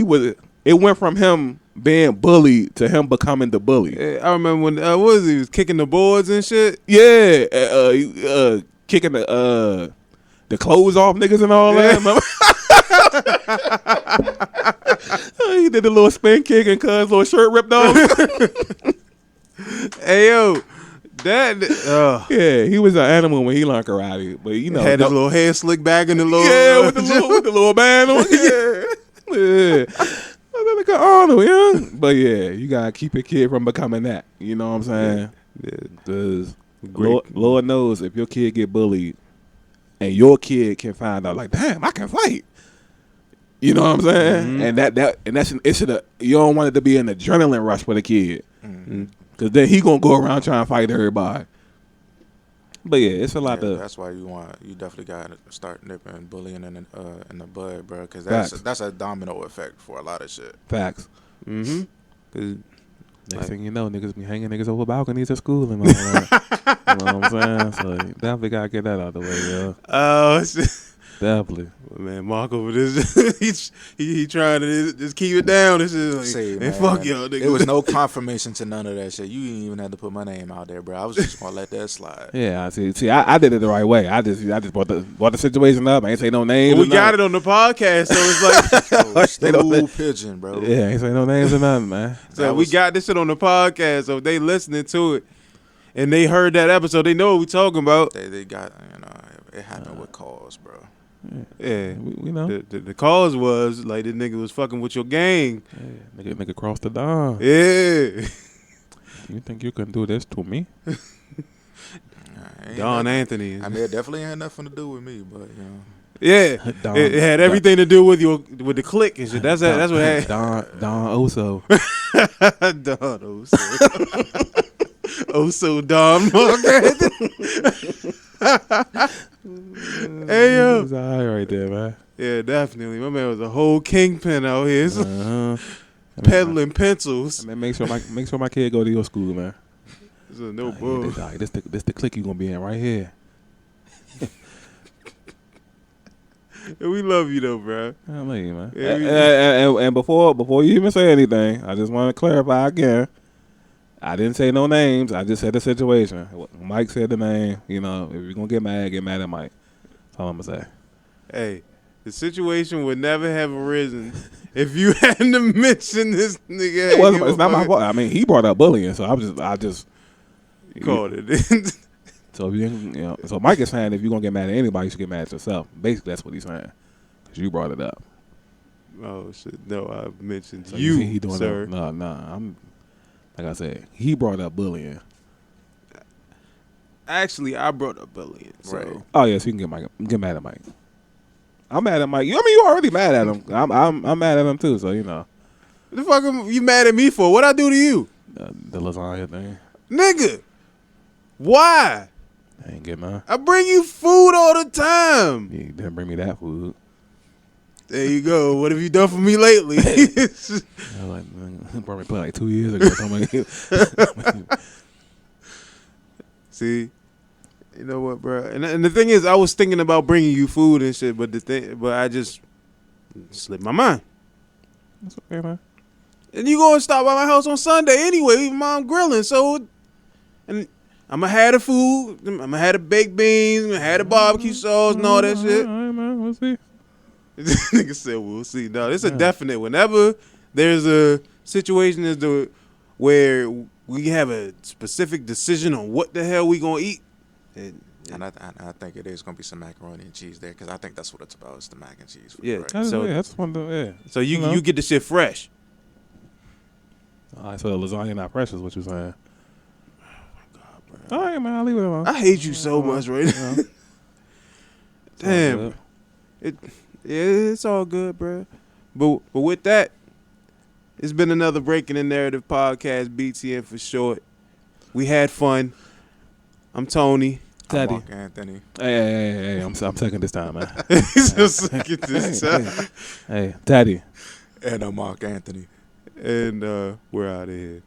was. It went from him being bullied to him becoming the bully. Yeah, I remember when what was he was kicking the boards and shit. Yeah, kicking the clothes off niggas and all that. He did the little spin kick and cuz little shirt ripped off. Hey yo, that yeah, he was an animal when he learned karate, but had his little hair slicked back in the little with the little band on. Yeah. Like Arnold, yeah. But yeah, you gotta keep your kid from becoming that. You know what I'm saying? Yeah. Because Lord knows if your kid get bullied and your kid can find out, like, damn, I can fight. You know what I'm saying? Mm-hmm. You don't want it to be an adrenaline rush for the kid, because then he gonna go around trying to fight everybody. But yeah, it's a lot of. That's why you definitely got to start nipping bullying in the bud, bro. Because that's a domino effect for a lot of shit. Facts. Mm-hmm. Cause next thing you know, niggas be hanging niggas over balconies at school and all that. You know what I'm saying? So definitely gotta get that out of the way, yo. Oh shit. definitely. Man, Mark over this, he trying to just keep it down. This is like, Say, man, man, fuck y'all niggas. There was no confirmation to none of that shit. You didn't even have to put my name out there, bro. I was just gonna let that slide. Yeah, I see. See, I did it the right way. I just brought the situation up. I ain't say no names. We got it on the podcast, so it's like, Stool pigeon, bro. Yeah, I ain't say no names or nothing, man. so we got this shit on the podcast. So if they listening to it and they heard that episode, they know what we talking about. They got, it happened with cause, bro. Yeah, we know. The cause was like the nigga was fucking with your gang. Yeah, nigga crossed the dawn. Yeah, You think you can do this to me? Don Anthony. I mean, it definitely had nothing to do with me, but Yeah, Don- it had everything to do with the click and shit. That's what it had. Don Oso. Don Oso. Oso Don Mark. Hey yo, He's all right there, man. yeah, definitely. My man was a whole kingpin out here, peddling pencils. Man, make sure my kid go to your school, man. This is no bull. This the clique you gonna be in right here. We love you though, bro. I love you, man. Yeah, And before you even say anything, I just want to clarify again. I didn't say no names. I just said the situation. Mike said the name. You know, if you're gonna get mad at Mike. That's all I'm gonna say. Hey, the situation would never have arisen if you hadn't mentioned this nigga. It's not my fault. I mean, he brought up bullying, so I just called it. So if so Mike is saying if you're gonna get mad at anybody, you should get mad at yourself. Basically, that's what he's saying, because you brought it up. Oh shit! No, I mentioned So you, he doing sir. No. I'm like I said, he brought up bullying. Actually, I brought up bullying. So. Right. Oh yeah, so you can get mad at Mike. I'm mad at Mike. You already mad at him. I'm mad at him too. So you know. What the fuck are you mad at me for? What I do to you, The lasagna thing. nigga? Why? I ain't get none. I bring you food all the time. You didn't bring me that food. There you go. What have you done for me lately? I was like, brought me play like 2 years ago. See, you know what, bro? And the thing is, I was thinking about bringing you food and shit, but I just slipped my mind. That's okay, man. And you gonna stop by my house on Sunday anyway? Mom grilling, so and I'ma have the food. I'ma have the baked beans. I'ma have the barbecue sauce and all that shit. All right, man. We'll see. This nigga said, "We'll see." No, it's a definite. Whenever there's a situation where we have a specific decision on what the hell we gonna eat, And I think it is gonna be some macaroni and cheese there, because I think that's what it's about. It's the mac and cheese. Yeah. Right. So- That's one. Yeah. so you get the shit fresh. All right, so the lasagna not fresh is what you're saying. All right, man. I'll leave it alone. I hate you so much right now. Damn. It's all good, bro. But with that, it's been another Breaking the Narrative podcast, BTN for short. We had fun. I'm Tony. I'm Daddy. Mark Anthony. Hey, I'm second this time, man. He's so sick at this time. Hey, Daddy. And I'm Mark Anthony. And we're out of here.